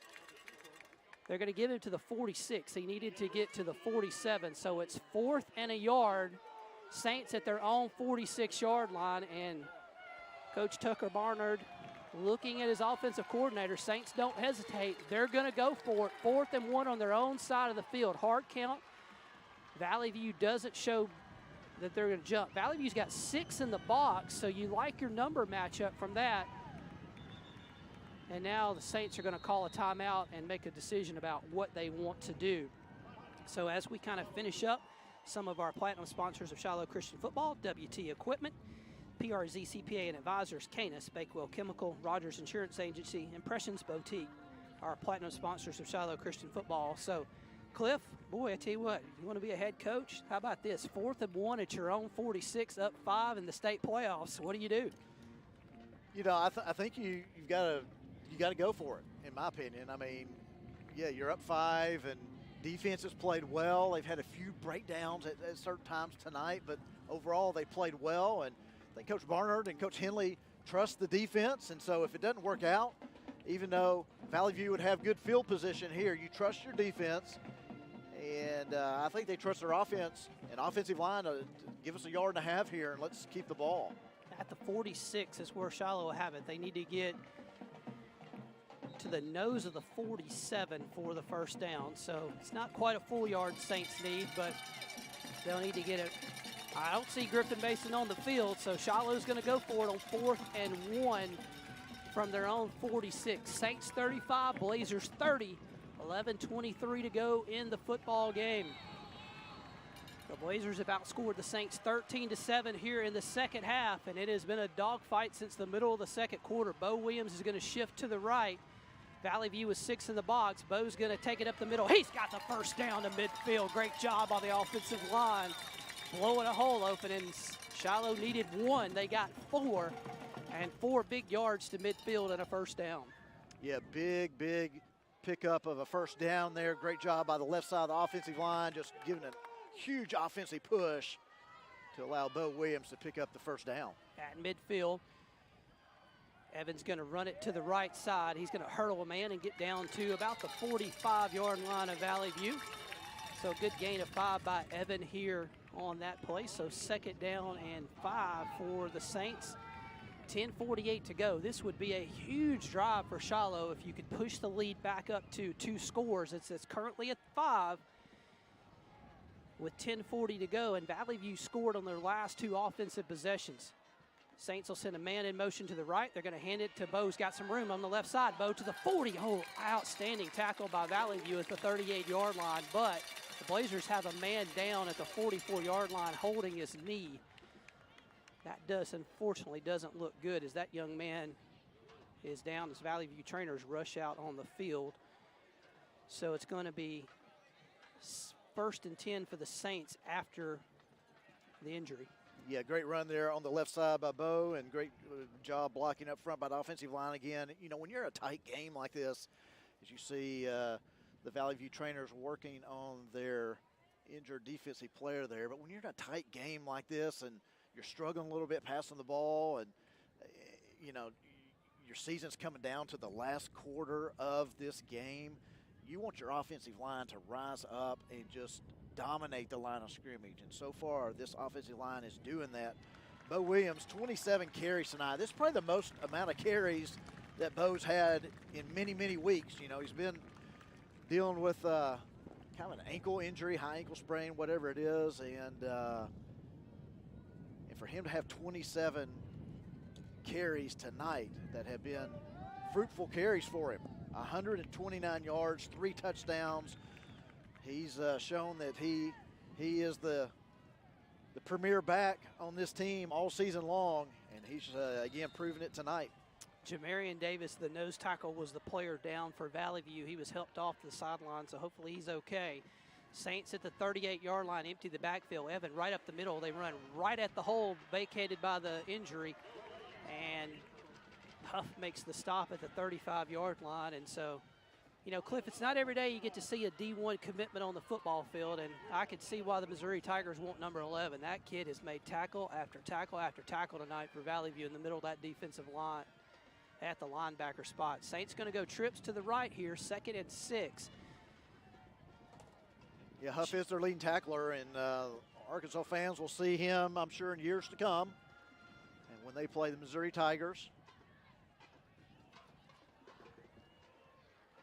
They're going to give him to the 46. He needed to get to the 47, so it's 4th and a yard. Saints at their own 46-yard line, and Coach Tucker Barnard looking at his offensive coordinator. Saints don't hesitate. They're going to go for it. 4th and 1 on their own side of the field. Hard count. Valley View doesn't show that they're going to jump. Valley View's got 6 in the box, so you like your number matchup from that. And now the Saints are going to call a timeout and make a decision about what they want to do. So as we kind of finish up, some of our platinum sponsors of Shiloh Christian Football, WT Equipment, PRZ CPA and Advisors, Canis, Bakewell Chemical, Rogers Insurance Agency, Impressions Boutique, our platinum sponsors of Shiloh Christian Football. So Cliff, boy, I tell you what, you want to be a head coach? How about this? 4th and 1 at your own 46, up 5 in the state playoffs. What do you do? You know, I think you've got to go for it, in my opinion. I mean, yeah, you're up 5, and defense has played well. They've had a few breakdowns at certain times tonight, but overall they played well. And I think Coach Barnard and Coach Henley trust the defense. And so if it doesn't work out, even though Valley View would have good field position here, you trust your defense. And I think they trust their offense and offensive line to give us a yard and a half here, and let's keep the ball. At the 46 is where Shiloh will have it. They need to get to the nose of the 47 for the first down. So it's not quite a full yard Saints need, but they'll need to get it. I don't see Griffin Mason on the field, so Shiloh's going to go for it on 4th and 1 from their own 46. Saints 35, Blazers 30. 11:23 to go in the football game. The Blazers have outscored the Saints 13-7 here in the second half, and it has been a dogfight since the middle of the second quarter. Bo Williams is going to shift to the right. Valley View is 6 in the box. Bo's going to take it up the middle. He's got the first down to midfield. Great job on the offensive line, blowing a hole open, and Shiloh needed 1. They got 4, and 4 big yards to midfield and a first down. Yeah, big pickup of a first down there. Great job by the left side of the offensive line, just giving a huge offensive push to allow Bo Williams to pick up the first down. At midfield, Evans going to run it to the right side. He's going to hurdle a man and get down to about the 45-yard line of Valley View. So good gain of 5 by Evan here on that play. So second down and 5 for the Saints. 10:48 to go. This would be a huge drive for Shiloh if you could push the lead back up to 2 scores. It's currently at 5 with 10:40 to go, and Valley View scored on their last 2 offensive possessions. Saints will send a man in motion to the right. They're going to hand it to Bo's got some room on the left side. Bo to the 40. Oh, outstanding tackle by Valley View at the 38-yard line, but the Blazers have a man down at the 44-yard line holding his knee. That unfortunately doesn't look good as that young man is down as Valley View trainers rush out on the field. So it's going to be 1st and 10 for the Saints after the injury. Yeah, great run there on the left side by Bo, and great job blocking up front by the offensive line again. You know, when you're in a tight game like this, as you see the Valley View trainers working on their injured defensive player there, but when you're in a tight game like this and you're struggling a little bit passing the ball, and you know your season's coming down to the last quarter of this game, you want your offensive line to rise up and just dominate the line of scrimmage. And so far, this offensive line is doing that. Bo Williams, 27 carries tonight. This is probably the most amount of carries that Bo's had in many, many weeks. You know, he's been dealing with kind of an ankle injury, high ankle sprain, whatever it is, and for him to have 27 carries tonight that have been fruitful carries for him, 129 yards, 3 touchdowns. He's shown that he is the premier back on this team all season long, and he's again proving it tonight. Jamarian Davis, the nose tackle, was the player down for Valley View. He was helped off the sideline, so hopefully he's okay. Saints at the 38-yard line, empty the backfield. Evan right up the middle. They run right at the hole vacated by the injury, and Huff makes the stop at the 35-yard line. And so, you know, Cliff, it's not every day you get to see a D1 commitment on the football field, and I could see why the Missouri Tigers want number 11. That kid has made tackle after tackle after tackle tonight for Valley View in the middle of that defensive line at the linebacker spot. Saints going to go trips to the right here, 2nd and 6. Yeah, Huff is their leading tackler, and Arkansas fans will see him, I'm sure, in years to come. And when they play the Missouri Tigers.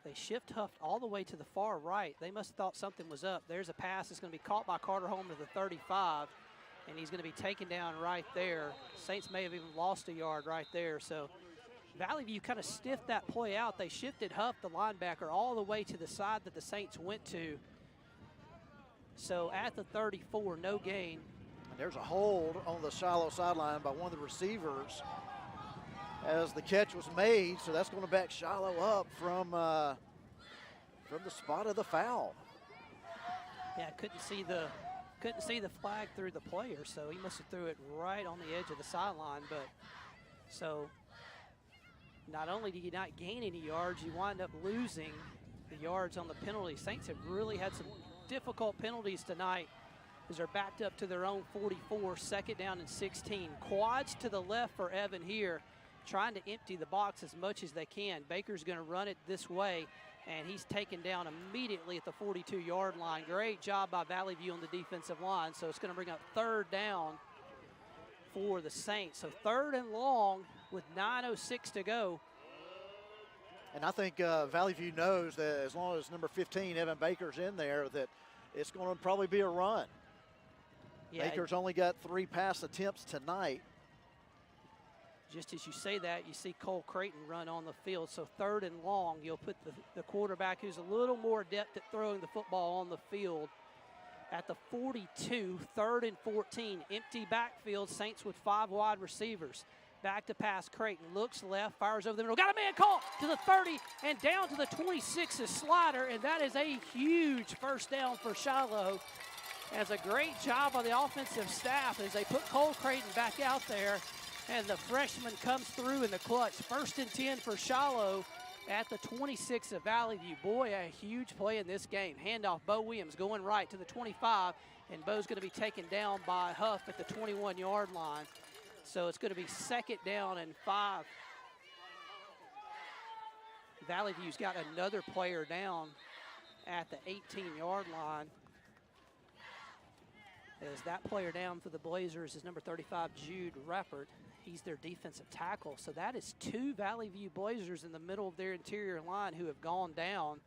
They shift Huff all the way to the far right. They must have thought something was up. There's a pass that's going to be caught by Carter Holm to the 35, and he's going to be taken down right there. Saints may have even lost a yard right there. So Valley View kind of stiffed that play out. They shifted Huff, the linebacker, all the way to the side that the Saints went to. So at the 34, no gain. And there's a hold on the Shiloh sideline by one of the receivers as the catch was made. So that's going to back Shiloh up from the spot of the foul. Yeah, couldn't see the flag through the player, so he must have threw it right on the edge of the sideline. But so not only do you not gain any yards, you wind up losing the yards on the penalty. Saints have really had some difficult penalties tonight as they're backed up to their own 44, 2nd down and 16. Quads to the left for Evan here, trying to empty the box as much as they can. Baker's going to run it this way, and he's taken down immediately at the 42-yard line. Great job by Valley View on the defensive line, so it's going to bring up 3rd down for the Saints. So 3rd and long with 9:06 to go. And I think Valley View knows that as long as number 15, Evan Baker's in there, that it's going to probably be a run. Yeah, Baker's only got 3 pass attempts tonight. just as you say that, you see Cole Creighton run on the field. So 3rd and long, you'll put the quarterback who's a little more adept at throwing the football on the field at the 42, 3rd and 14. Empty backfield, Saints with 5 wide receivers. Back to pass, Creighton looks left, fires over the middle. Got a man caught to the 30 and down to the 26 is Slider, and that is a huge 1st down for Shiloh. As a great job by the offensive staff as they put Cole Creighton back out there, and the freshman comes through in the clutch. 1st and 10 for Shiloh at the 26 of Valley View. Boy, a huge play in this game. Handoff, Bo Williams going right to the 25, and Bo's going to be taken down by Huff at the 21-yard line. So it's going to be 2nd down and 5. Valley View's got another player down at the 18-yard line. As that player down for the Blazers is number 35, Jude Reppert. He's their defensive tackle. So that is 2 Valley View Blazers in the middle of their interior line who have gone down.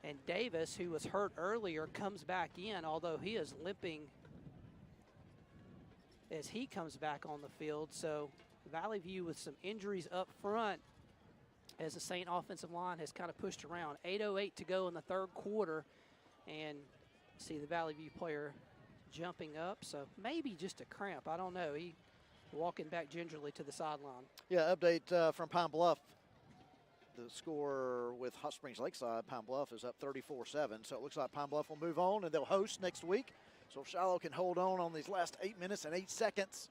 And Davis, who was hurt earlier, comes back in, although he is limping as he comes back on the field. So Valley View with some injuries up front as the Saint offensive line has kind of pushed around. 8:08 to go in the 3rd quarter, and see the Valley View player jumping up, so maybe just a cramp. I don't know. He walking back gingerly to the sideline. Yeah, update from Pine Bluff. The score with Hot Springs Lakeside, Pine Bluff is up 34-7. So it looks like Pine Bluff will move on, and they'll host next week. So if Shiloh can hold on these last 8 minutes and 8 seconds,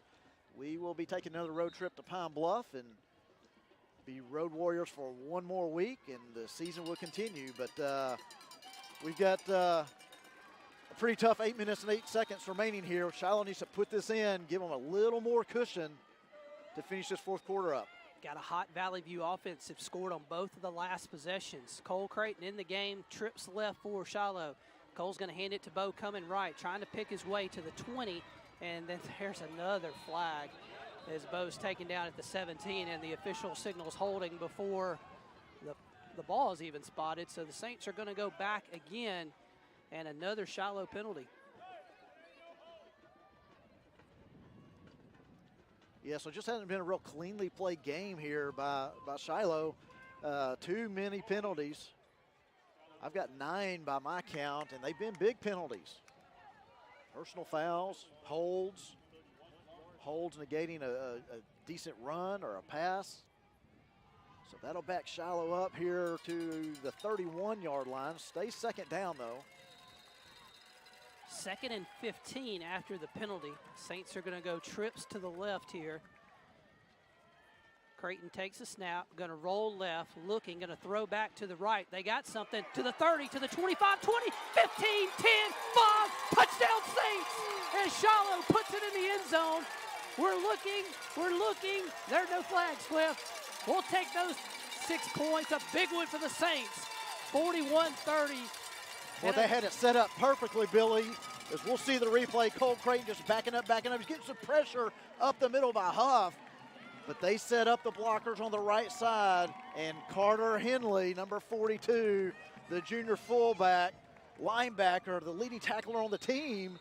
we will be taking another road trip to Pine Bluff and be Road Warriors for 1 more week, and the season will continue. But we've got a pretty tough 8 minutes and 8 seconds remaining here. Shiloh needs to put this in, give them a little more cushion to finish this 4th quarter up. Got a hot Valley View offensive, scored on both of the last possessions. Cole Creighton in the game, trips left for Shiloh. Cole's going to hand it to Bo coming right, trying to pick his way to the 20, and then there's another flag as Bo's taken down at the 17, and the official signals holding before the ball is even spotted. So the Saints are going to go back again, and another Shiloh penalty. Yeah, so it just hasn't been a real cleanly played game here by Shiloh. Too many penalties. I've got 9 by my count, and they've been big penalties. Personal fouls, holds negating a decent run or a pass. So that'll back Shiloh up here to the 31-yard line. Stay 2nd down, though. 2nd and 15 after the penalty. Saints are going to go trips to the left here. Creighton takes a snap, going to roll left, looking, going to throw back to the right. They got something to the 30, to the 25, 20, 15, 10, 5, touchdown Saints! And Shiloh puts it in the end zone. We're looking. There are no flags, Cliff. We'll take those 6 points, a big one for the Saints. 41-30. Well, they had it set up perfectly, Billy. As we'll see the replay, Cole Creighton just backing up. He's getting some pressure up the middle by Huff. But they set up the blockers on the right side, and Carter Henley, number 42, the junior fullback, linebacker, the leading tackler on the team,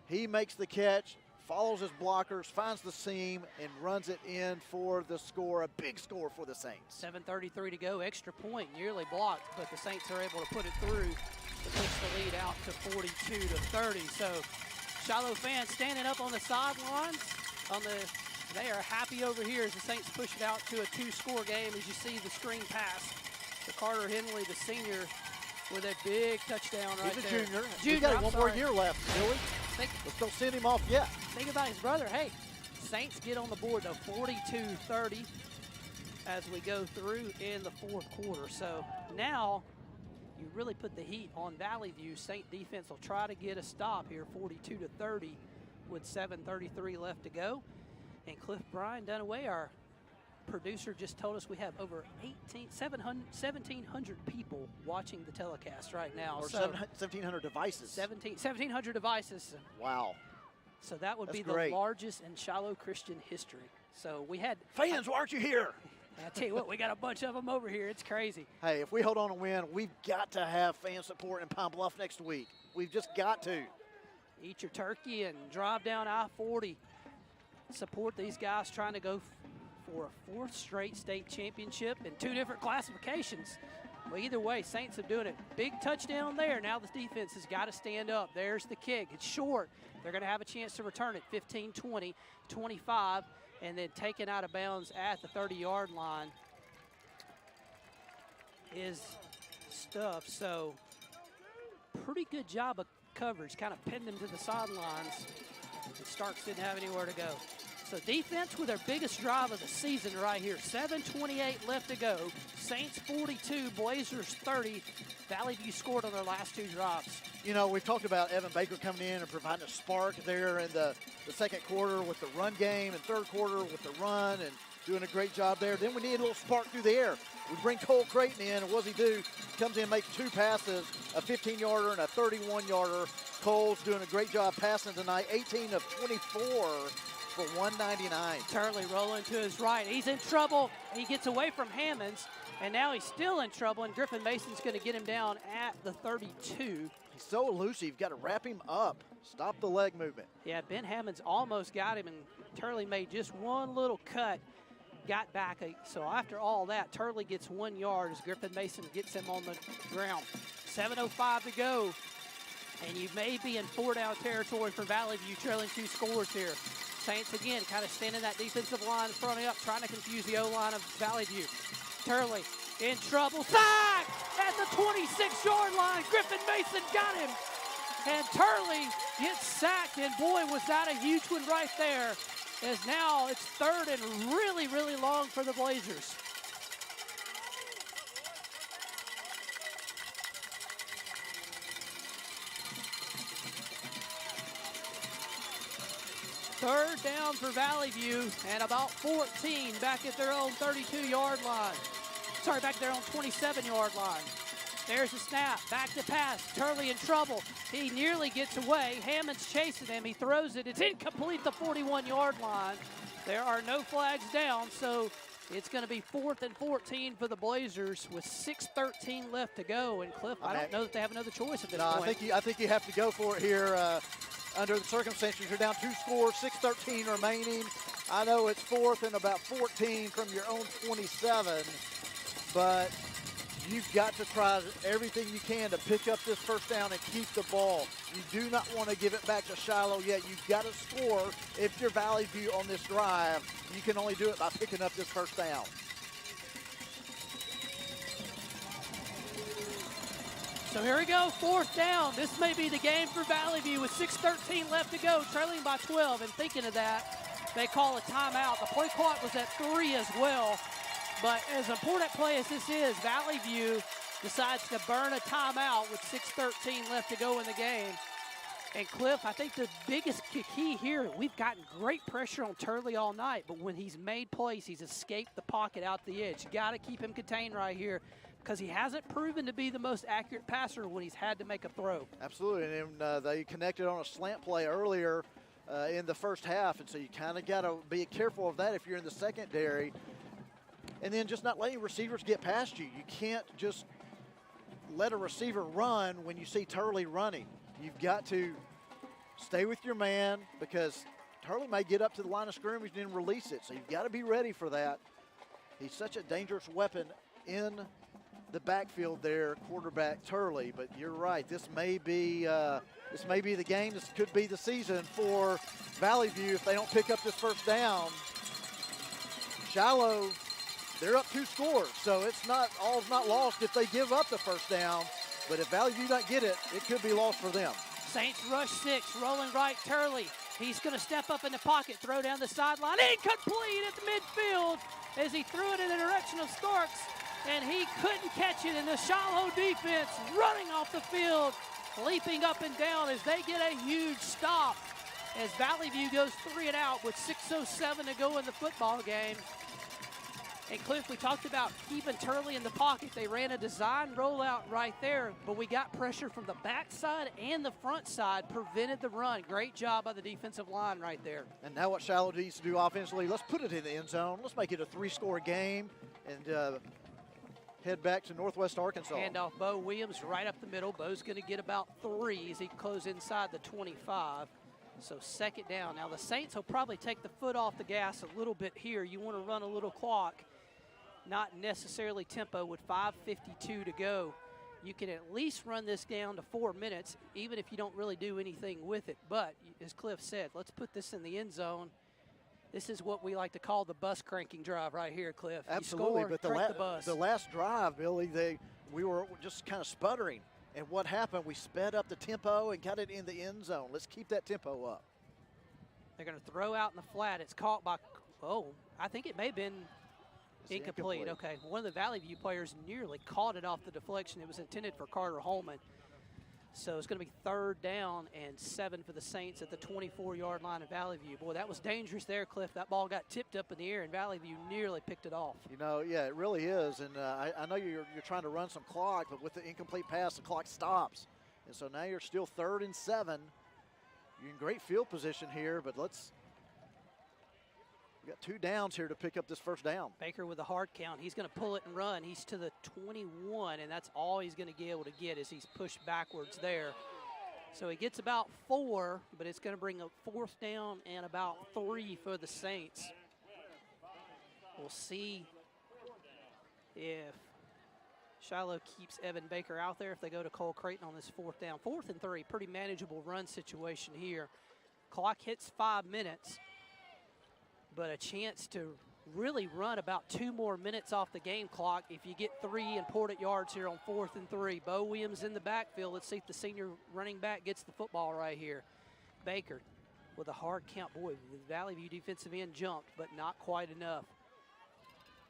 he makes the catch, follows his blockers, finds the seam, and runs it in for the score, a big score for the Saints. 7:33 to go, extra point, nearly blocked, but the Saints are able to put it through to push the lead out to 42-30. So Shiloh fans standing up on the sidelines, they are happy over here as the Saints push it out to a 2-score game. As you see the screen pass to Carter Henley, the senior, with a big touchdown right there. He's a junior. He's got one more year left, Billy. Let's don't send him off yet. Think about his brother. Hey, Saints get on the board though, 42-30. as we go through in the fourth quarter. So now you really put the heat on Valley View. St. defense will try to get a stop here, 42-30 with 7:33 left to go. And Cliff Bryan Dunaway, our producer, just told us we have over 1,700 people watching the telecast right now. Or so 1,700 devices. 1,700 devices. Wow. So that would That's be great. the largest in Shiloh Christian history. So we had Fans, why aren't you here? I tell you what, we got a bunch of them over here. It's crazy. Hey, if we hold on and win, we've got to have fan support in Pine Bluff next week. We've just got to. Eat your turkey and drive down I-40. Support these guys trying to go for a fourth straight state championship in 2 different classifications. Well, either way, Saints are doing it. Big touchdown there. Now the defense has got to stand up. There's the kick. It's short. They're going to have a chance to return it 15-20, 25, and then taken out of bounds at the 30-yard line is Stuff. So pretty good job of coverage, kind of pinned him to the sidelines. And Starks didn't have anywhere to go. So defense with their biggest drive of the season right here. 7:28 left to go. Saints 42, Blazers 30. Valley View scored on their last 2 drives. You know, we've talked about Evan Baker coming in and providing a spark there in the second quarter with the run game, and third quarter with the run, and doing a great job there. Then we need a little spark through the air. We bring Cole Creighton in, and what does he do? Comes in, makes 2 passes, a 15-yarder and a 31-yarder. Cole's doing a great job passing tonight, 18 of 24 for 199. Turley rolling to his right. He's in trouble. He gets away from Hammonds, and now he's still in trouble, and Griffin Mason's going to get him down at the 32. He's so elusive. You've got to wrap him up. Stop the leg movement. Yeah, Ben Hammonds almost got him, and Turley made just one little cut, got back. So after all that, Turley gets 1 yard as Griffin Mason gets him on the ground. 7:05 to go, and you may be in 4-down territory for Valley View, trailing 2 scores here. Saints again kind of standing that defensive line in front up, trying to confuse the O-line of Valley View. Turley in trouble. Sack at the 26-yard line. Griffin Mason got him. And Turley gets sacked, and boy, was that a huge one right there, as now it's 3rd and really, really long for the Blazers. Third down for Valley View, and about 14 back at their own 32-yard line. Sorry, back at their own 27-yard line. There's the snap, back to pass. Turley in trouble. He nearly gets away. Hammond's chasing him. He throws it. It's incomplete at the 41-yard line. There are no flags down, so it's going to be 4th and 14 for the Blazers with 6:13 left to go. And Cliff, I don't know that they have another choice at this point. I think you have to go for it here. Under the circumstances, you're down 2 scores, 6:13 remaining. I know it's 4th and about 14 from your own 27, but you've got to try everything you can to pick up this first down and keep the ball. You do not want to give it back to Shiloh yet. You've got to score if you're Valley View on this drive. You can only do it by picking up this first down. So here we go, 4th down. This may be the game for Valley View with 6:13 left to go, trailing by 12. And thinking of that, they call a timeout. The play clock was at 3 as well. But as important play as this is, Valley View decides to burn a timeout with 6:13 left to go in the game. And Cliff, I think the biggest key here, we've gotten great pressure on Turley all night, but when he's made plays, he's escaped the pocket out the edge. Got to keep him contained right here, because he hasn't proven to be the most accurate passer when he's had to make a throw. Absolutely, and they connected on a slant play earlier in the first half, and so you kind of got to be careful of that if you're in the secondary. And then just not letting receivers get past you. You can't just let a receiver run when you see Turley running. You've got to stay with your man, because Turley may get up to the line of scrimmage and then release it, so you've got to be ready for that. He's such a dangerous weapon in the backfield there, quarterback Turley. But you're right, this may be the game. This could be the season for Valley View if they don't pick up this first down. Shiloh, they're up 2 scores, so all's not lost if they give up the first down. But if Valley View don't get it, it could be lost for them. Saints rush 6, rolling right, Turley. He's going to step up in the pocket, throw down the sideline, incomplete at the midfield. as he threw it in the direction of Starks, and he couldn't catch it, and the Shiloh defense running off the field, leaping up and down as they get a huge stop as Valley View goes 3 and out with 6:07 to go in the football game. And Cliff, we talked about keeping Turley in the pocket. They ran a design rollout right there, but we got pressure from the backside and the front side, prevented the run. Great job by the defensive line right there. And now what Shiloh needs to do offensively, let's put it in the end zone. Let's make it a 3-score game and head back to Northwest Arkansas. Handoff Bo Williams right up the middle. Bo's going to get about 3 as he closes inside the 25. So 2nd down. Now the Saints will probably take the foot off the gas a little bit here. You want to run a little clock, not necessarily tempo with 5:52 to go. You can at least run this down to 4 minutes, even if you don't really do anything with it. But as Cliff said, let's put this in the end zone. This is what we like to call the bus cranking drive right here, Cliff. Absolutely, you score, but crank the bus. the last drive, Billy, we were just kind of sputtering. And what happened, we sped up the tempo and got it in the end zone. Let's keep that tempo up. They're going to throw out in the flat. It's caught by, I think it may have been incomplete. Okay, one of the Valley View players nearly caught it off the deflection. It was intended for Carter Holman. So it's going to be 3rd down and 7 for the Saints at the 24-yard line of Valley View. Boy, that was dangerous there, Cliff. That ball got tipped up in the air, and Valley View nearly picked it off. You know, yeah, it really is. And I know you're trying to run some clock, but with the incomplete pass, the clock stops. And so now you're still 3rd and 7. You're in great field position here, but we got 2 downs here to pick up this 1st down. Baker with a hard count. He's going to pull it and run. He's to the 21, and that's all he's going to be able to get as he's pushed backwards there. So he gets about 4, but it's going to bring a 4th down and about 3 for the Saints. We'll see if Shiloh keeps Evan Baker out there, if they go to Cole Creighton on this 4th down. 4th and 3, pretty manageable run situation here. Clock hits 5 minutes. But a chance to really run about 2 more minutes off the game clock if you get 3 important yards here on 4th and 3. Bo Williams in the backfield. Let's see if the senior running back gets the football right here. Baker with a hard count. Boy, the Valley View defensive end jumped, but not quite enough.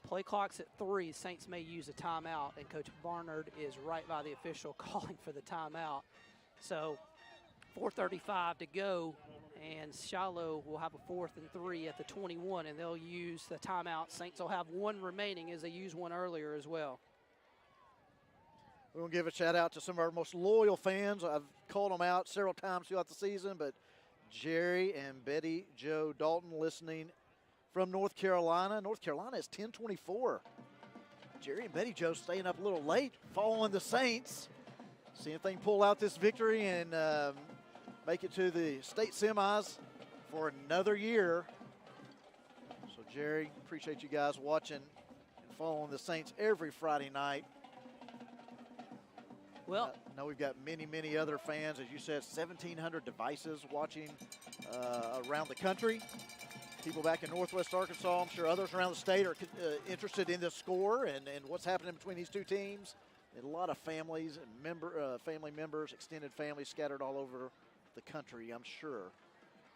Play clock's at 3. Saints may use a timeout, and Coach Barnard is right by the official calling for the timeout. So 4:35 to go. And Shiloh will have a 4th and 3 at the 21, and they'll use the timeout. Saints will have 1 remaining as they used 1 earlier as well. We're going to give a shout out to some of our most loyal fans. I've called them out several times throughout the season, but Jerry and Betty Joe Dalton listening from North Carolina. North Carolina is 10-24. Jerry and Betty Joe staying up a little late, following the Saints. See if they can pull out this victory and make it to the state semis for another year. So, Jerry, appreciate you guys watching and following the Saints every Friday night. Well, I know we've got many, many other fans. As you said, 1,700 devices watching around the country. People back in Northwest Arkansas, I'm sure others around the state are interested in this score and what's happening between these 2 teams. And a lot of families and family members, extended families scattered all over the country, I'm sure,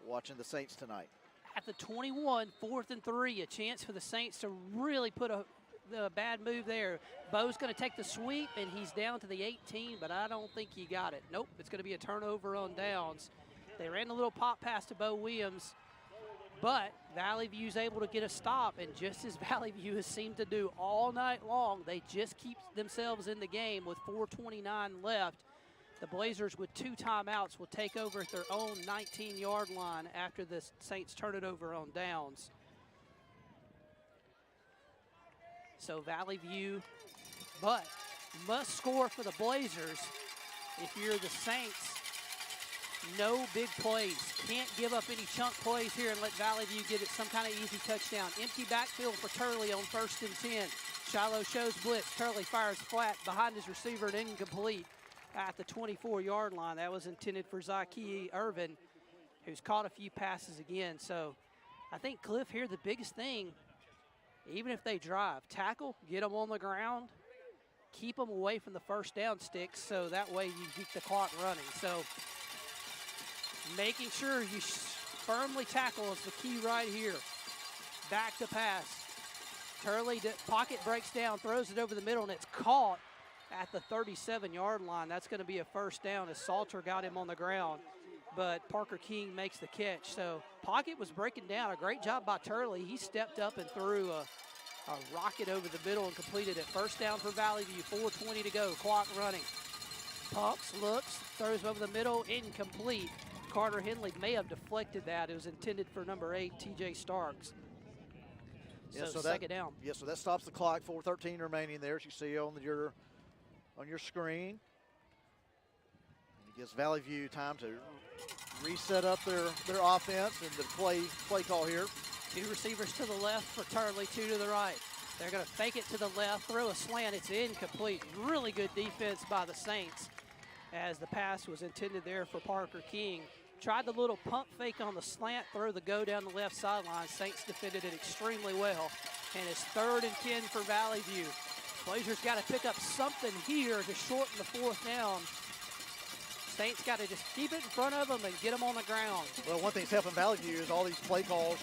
watching the Saints tonight. At the 21, 4th and 3, a chance for the Saints to really put a bad move there. Bo's going to take the sweep, and he's down to the 18, but I don't think he got it. Nope, it's going to be a turnover on downs. They ran a little pop pass to Bo Williams, but Valley View's able to get a stop, and just as Valley View has seemed to do all night long, they just keep themselves in the game with 4:29 left. The Blazers, with 2 timeouts, will take over at their own 19-yard line after the Saints turn it over on downs. So Valley View, but must score for the Blazers. If you're the Saints, no big plays. Can't give up any chunk plays here and let Valley View get it some kind of easy touchdown. Empty backfield for Turley on 1st and 10. Shiloh shows blitz. Turley fires flat behind his receiver and incomplete at the 24-yard line. That was intended for Zyke Irvin, who's caught a few passes again. So I think, Cliff, here the biggest thing, even if they drive, tackle, get them on the ground, keep them away from the 1st down sticks so that way you keep the clock running. So making sure you firmly tackle is the key right here. Back to pass. Turley, pocket breaks down, throws it over the middle, and it's caught at the 37-yard line. That's going to be a first down as Salter got him on the ground, but Parker King makes the catch. So pocket was breaking down. A great job by Turley. He stepped up and threw a rocket over the middle and completed it. First down for Valley View, 4:20 to go, clock running. Pumps, looks, throws over the middle, incomplete. Carter Henley may have deflected that. It was intended for number 8, TJ Starks. Yeah, so second down. Yeah, so that stops the clock. 4:13 remaining there, as you see on your screen. And it gives Valley View time to reset up their offense and the play call here. 2 receivers to the left for Turley, 2 to the right. They're going to fake it to the left, throw a slant. It's incomplete. Really good defense by the Saints as the pass was intended there for Parker King. Tried the little pump fake on the slant, throw the go down the left sideline. Saints defended it extremely well. And it's 3rd and 10 for Valley View. Blazers got to pick up something here to shorten the 4th down. Saints got to just keep it in front of them and get them on the ground. Well, one thing's helping Valley View is all these play calls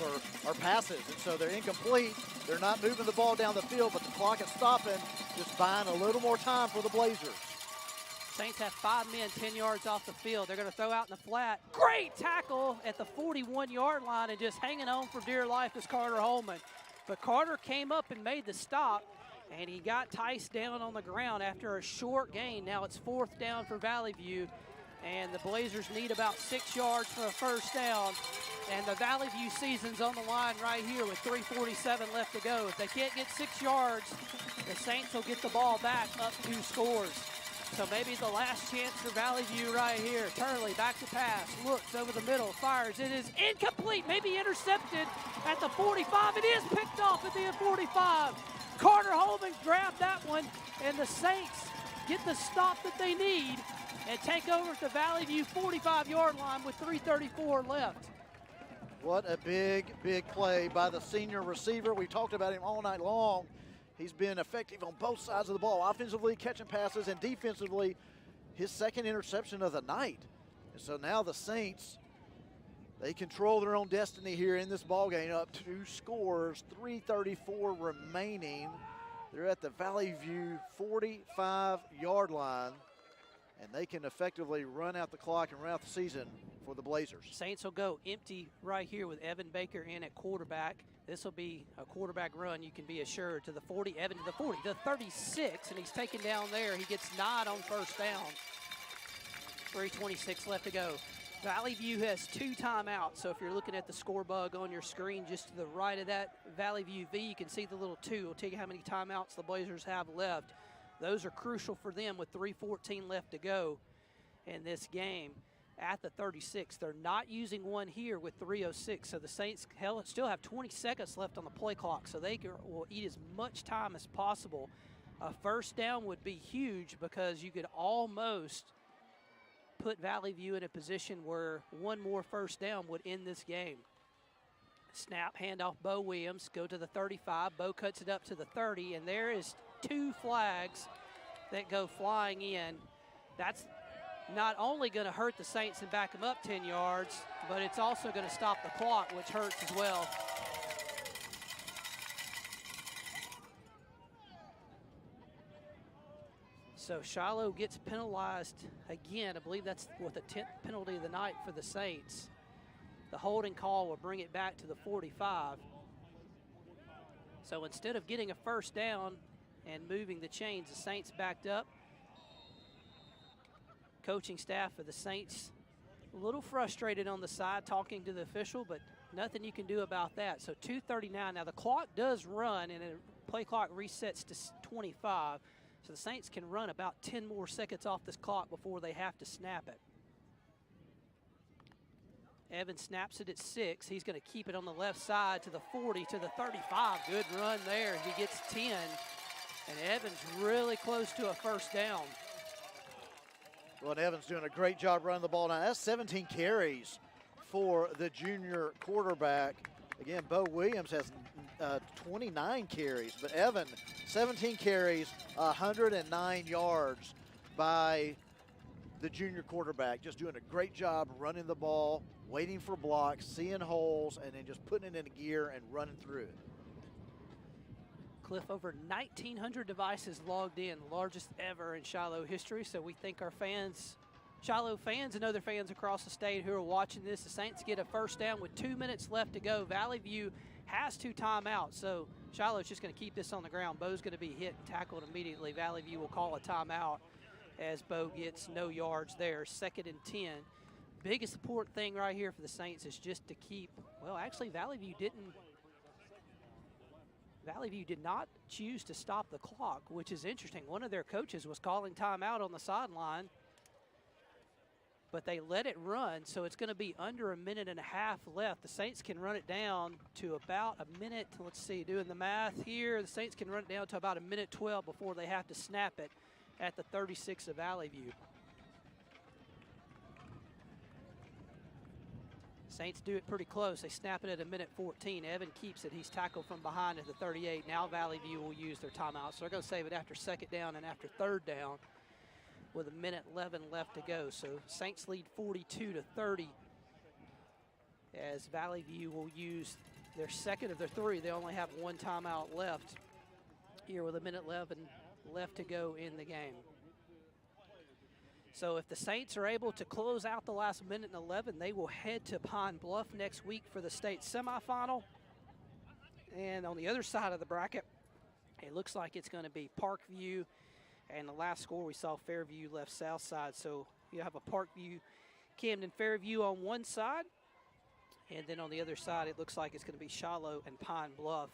are passes, and so they're incomplete. They're not moving the ball down the field, but the clock is stopping, just buying a little more time for the Blazers. Saints have 5 men 10 yards off the field. They're going to throw out in the flat. Great tackle at the 41-yard line, and just hanging on for dear life is Carter Holman. But Carter came up and made the stop, and he got Tice down on the ground after a short gain. Now it's 4th down for Valley View, and the Blazers need about 6 yards for a first down. And the Valley View season's on the line right here with 3:47 left to go. If they can't get 6 yards, the Saints will get the ball back up 2 scores. So maybe the last chance for Valley View right here. Turley back to pass, looks over the middle, fires. It is incomplete, maybe intercepted at the 45. It is picked off at the 45. Carter Holman grabbed that one, and the Saints get the stop that they need and take over at the Valley View 45-yard line with 3:34 left. What a big play by the senior receiver. We talked about him all night long. He's been effective on both sides of the ball, offensively catching passes, and defensively his 2nd interception of the night. And so now the Saints, they control their own destiny here in this ball game, up 2 scores, 3:34 remaining. They're at the Valley View 45-yard line, and they can effectively run out the clock and run out the season for the Blazers. Saints will go empty right here with Evan Baker in at quarterback. This will be a quarterback run, you can be assured, to the 40, Evan to the 40, the 36, and he's taken down there. He gets 9 on first down. 3:26 left to go. Valley View has 2 timeouts, so if you're looking at the score bug on your screen just to the right of that Valley View V, you can see the little 2. It'll tell you how many timeouts the Blazers have left. Those are crucial for them with 3:14 left to go in this game. At the 36, they're not using one here with 3:06, so the Saints still have 20 seconds left on the play clock, so they will eat as much time as possible. A first down would be huge because you could almost put Valley View in a position where one more first down would end this game. Snap, handoff, Bo Williams, go to the 35. Bo cuts it up to the 30, and there is 2 flags that go flying in. That's not only going to hurt the Saints and back them up 10 yards, but it's also going to stop the clock, which hurts as well. So Shiloh gets penalized again. I believe that's what the 10th penalty of the night for the Saints. The holding call will bring it back to the 45. So instead of getting a first down and moving the chains, the Saints backed up. Coaching staff of the Saints a little frustrated on the side talking to the official, but nothing you can do about that. So 2:39. Now the clock does run, and the play clock resets to 25. So the Saints can run about 10 more seconds off this clock before they have to snap it. Evans snaps it at 6. He's going to keep it on the left side to the 40, to the 35. Good run there. He gets 10. And Evans really close to a first down. Well, and Evans doing a great job running the ball now. That's 17 carries for the junior quarterback. Again, Bo Williams has 29 carries, but Evan, 17 carries, 109 yards by the junior quarterback. Just doing a great job running the ball, waiting for blocks, seeing holes, and then just putting it into gear and running through it. Cliff, over 1,900 devices logged in, largest ever in Shiloh history. So we thank our fans, Shiloh fans and other fans across the state who are watching this. The Saints get a first down with 2 minutes left to go. Valley View has 2 timeouts, so Shiloh's just going to keep this on the ground. Bo's going to be hit and tackled immediately. Valley View will call a timeout as Bo gets no yards there. 2nd and 10. Biggest important thing right here for the Saints is just to keep, well, actually Valley View did not choose to stop the clock, which is interesting. One of their coaches was calling timeout on the sideline, but they let it run, so it's going to be under a minute and a half left. The Saints can run it down to about a minute. Let's see, doing the math here. The Saints can run it down to about a minute 12 before they have to snap it at the 36 of Valley View. Saints do it pretty close. They snap it at a minute 14. Evan keeps it. He's tackled from behind at the 38. Now Valley View will use their timeout. So they're going to save it after 2nd down and after 3rd down with a minute 11 left to go. So Saints lead 42-30 as Valley View will use their 2nd of their 3. They only have 1 timeout left here with a minute 11 left to go in the game. So if the Saints are able to close out the last minute and 11, they will head to Pine Bluff next week for the state semifinal. And on the other side of the bracket, it looks like it's going to be Parkview. And the last score we saw, Fairview left south side. So you have a Parkview, Camden, Fairview on one side. And then on the other side, it looks like it's going to be Shiloh and Pine Bluff.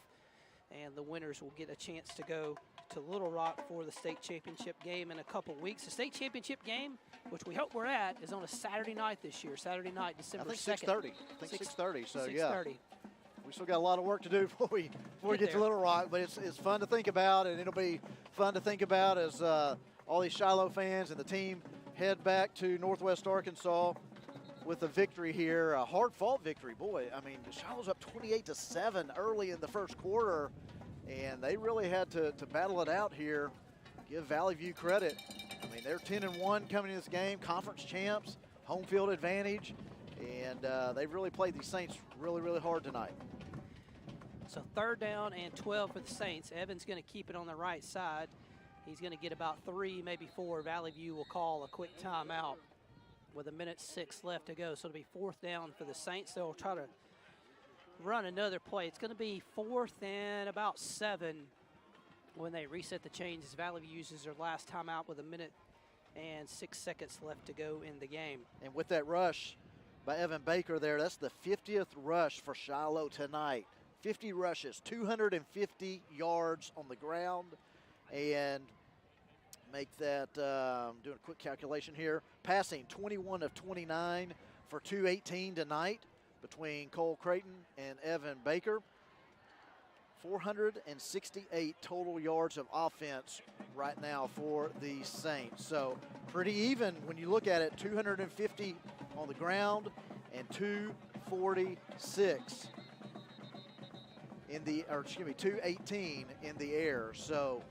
And the winners will get a chance to go to Little Rock for the state championship game in a couple weeks. The state championship game, which we hope we're at, is on a Saturday night this year. Saturday night, December 2nd. I think 6:30. So 6:30. yeah, we still got a lot of work to do before we get to Little Rock. But it's fun to think about, and it'll be fun to think about as all these Shiloh fans and the team head back to Northwest Arkansas with a victory here, a hard-fought victory. Boy, I mean, Shiloh's up 28-7 early in the first quarter. And they really had to battle it out here. Give Valley View credit. I mean, they're 10-1 coming into this game, conference champs, home field advantage, and they've really played these Saints really, really hard tonight. So 3rd down and 12 for the Saints. Evans going to keep it on the right side. He's going to get about 3, maybe 4. Valley View will call a quick timeout with a minute 6 left to go. So it'll be 4th down for the Saints. They'll try to run another play. It's going to be 4th and about 7 when they reset the chains as Valley View uses their last timeout with a minute and 6 seconds left to go in the game. And with that rush by Evan Baker there, that's the 50th rush for Shiloh tonight. 50 rushes, 250 yards on the ground, and make that, doing a quick calculation here, passing 21 of 29 for 218 tonight between Cole Creighton and Evan Baker. 468 total yards of offense right now for the Saints. So pretty even when you look at it, 250 on the ground and 246 in the, or excuse me, 218 in the air. So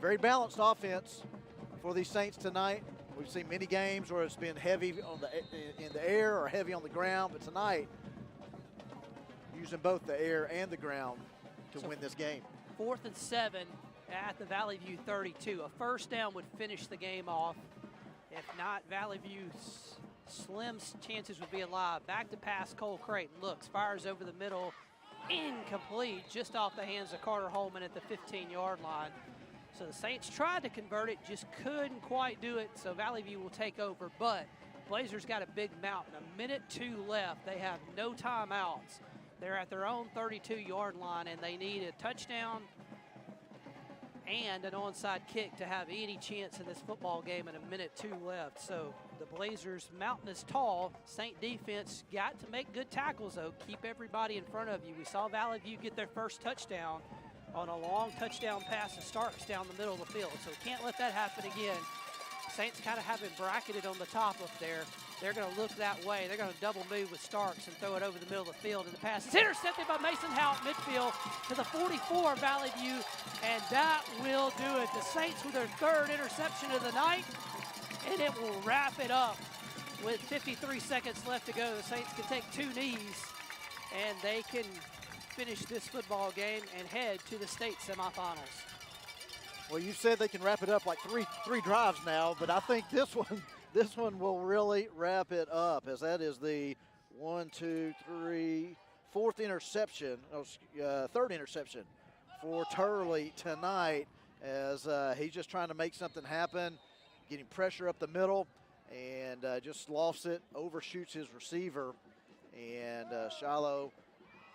very balanced offense for these Saints tonight. We've seen many games where it's been heavy on in the air or heavy on the ground, but tonight using both the air and the ground to win this game. 4th and 7 at the Valley View 32. A first down would finish the game off. If not, Valley View's slim chances would be alive. Back to pass, Cole Creighton looks, fires over the middle, incomplete, just off the hands of Carter Holman at the 15-yard line. So the Saints tried to convert it, just couldn't quite do it, so Valley View will take over. But Blazers got a big mountain, a minute 2 left. They have no timeouts. They're at their own 32-yard line, and they need a touchdown and an onside kick to have any chance in this football game, and a minute 2 left. So the Blazers' mountain is tall. Saint defense got to make good tackles, though. Keep everybody in front of you. We saw Valley View get their first touchdown on a long touchdown pass to Starks down the middle of the field. So we can't let that happen again. Saints kind of have it bracketed on the top up there. They're going to look that way. They're going to double move with Starks and throw it over the middle of the field. And the pass is intercepted by Mason Howe at midfield to the 44 Valley View. And that will do it. The Saints with their 3rd interception of the night. And it will wrap it up with 53 seconds left to go. The Saints can take 2 knees. And they can finish this football game and head to the state semifinals. Well, you said they can wrap it up like three drives now, but I think this one will really wrap it up, as that is the third interception for Turley tonight, as he's just trying to make something happen, getting pressure up the middle, and just lofts it, overshoots his receiver, and Shiloh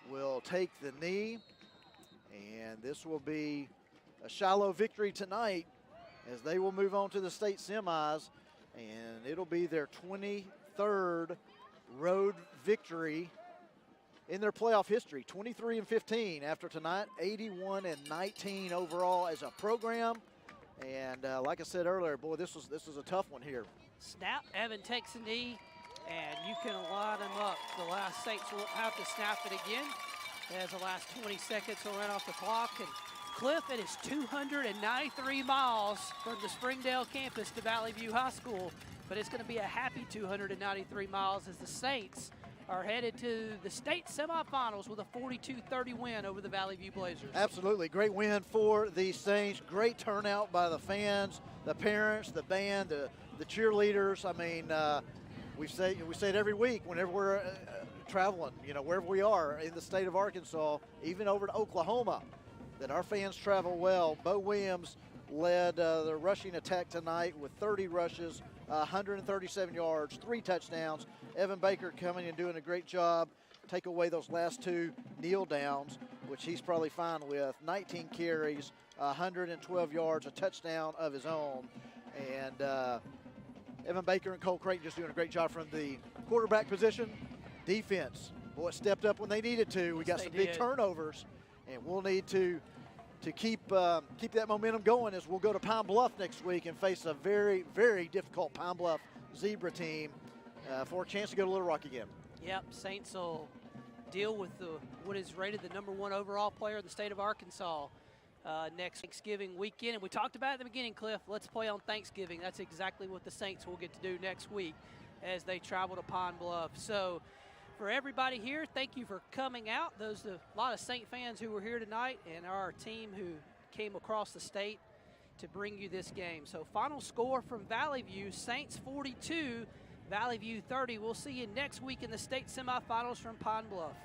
will take the knee, and this will be a Shiloh victory tonight, as they will move on to the state semis, and it'll be their 23rd road victory in their playoff history. 23-15 after tonight, 81-19 overall as a program. And like I said earlier, boy, this was a tough one here. Snap, Evan takes a knee, and you can line him up. The last Saints won't have to snap it again, as the last 20 seconds will run off the clock. And Cliff, it is 293 miles from the Springdale campus to Valley View High School, but it's going to be a happy 293 miles as the Saints are headed to the state semifinals with a 42-30 win over the Valley View Blazers. Absolutely, great win for the Saints. Great turnout by the fans, the parents, the band, the cheerleaders. I mean, we say it every week whenever we're traveling, wherever we are in the state of Arkansas, even over to Oklahoma, that our fans travel well. Bo Williams led the rushing attack tonight with 30 rushes, 137 yards, 3 touchdowns. Evan Baker coming and doing a great job. Take away those last 2 kneel downs, which he's probably fine with. 19 carries, 112 yards, a touchdown of his own. And Evan Baker and Cole Creighton just doing a great job from the quarterback position. Defense, boy, it stepped up when they needed to. We got some big turnovers, and we'll need to keep that momentum going as we'll go to Pine Bluff next week and face a very, very difficult Pine Bluff Zebra team for a chance to go to Little Rock again. Yep, Saints will deal with what is rated the #1 overall player in the state of Arkansas next Thanksgiving weekend. And we talked about it at the beginning, Cliff. Let's play on Thanksgiving. That's exactly what the Saints will get to do next week as they travel to Pine Bluff. So for everybody here, thank you for coming out. A lot of Saint fans who were here tonight, and our team who came across the state to bring you this game. So final score from Valley View, Saints 42, Valley View 30. We'll see you next week in the state semifinals from Pine Bluff.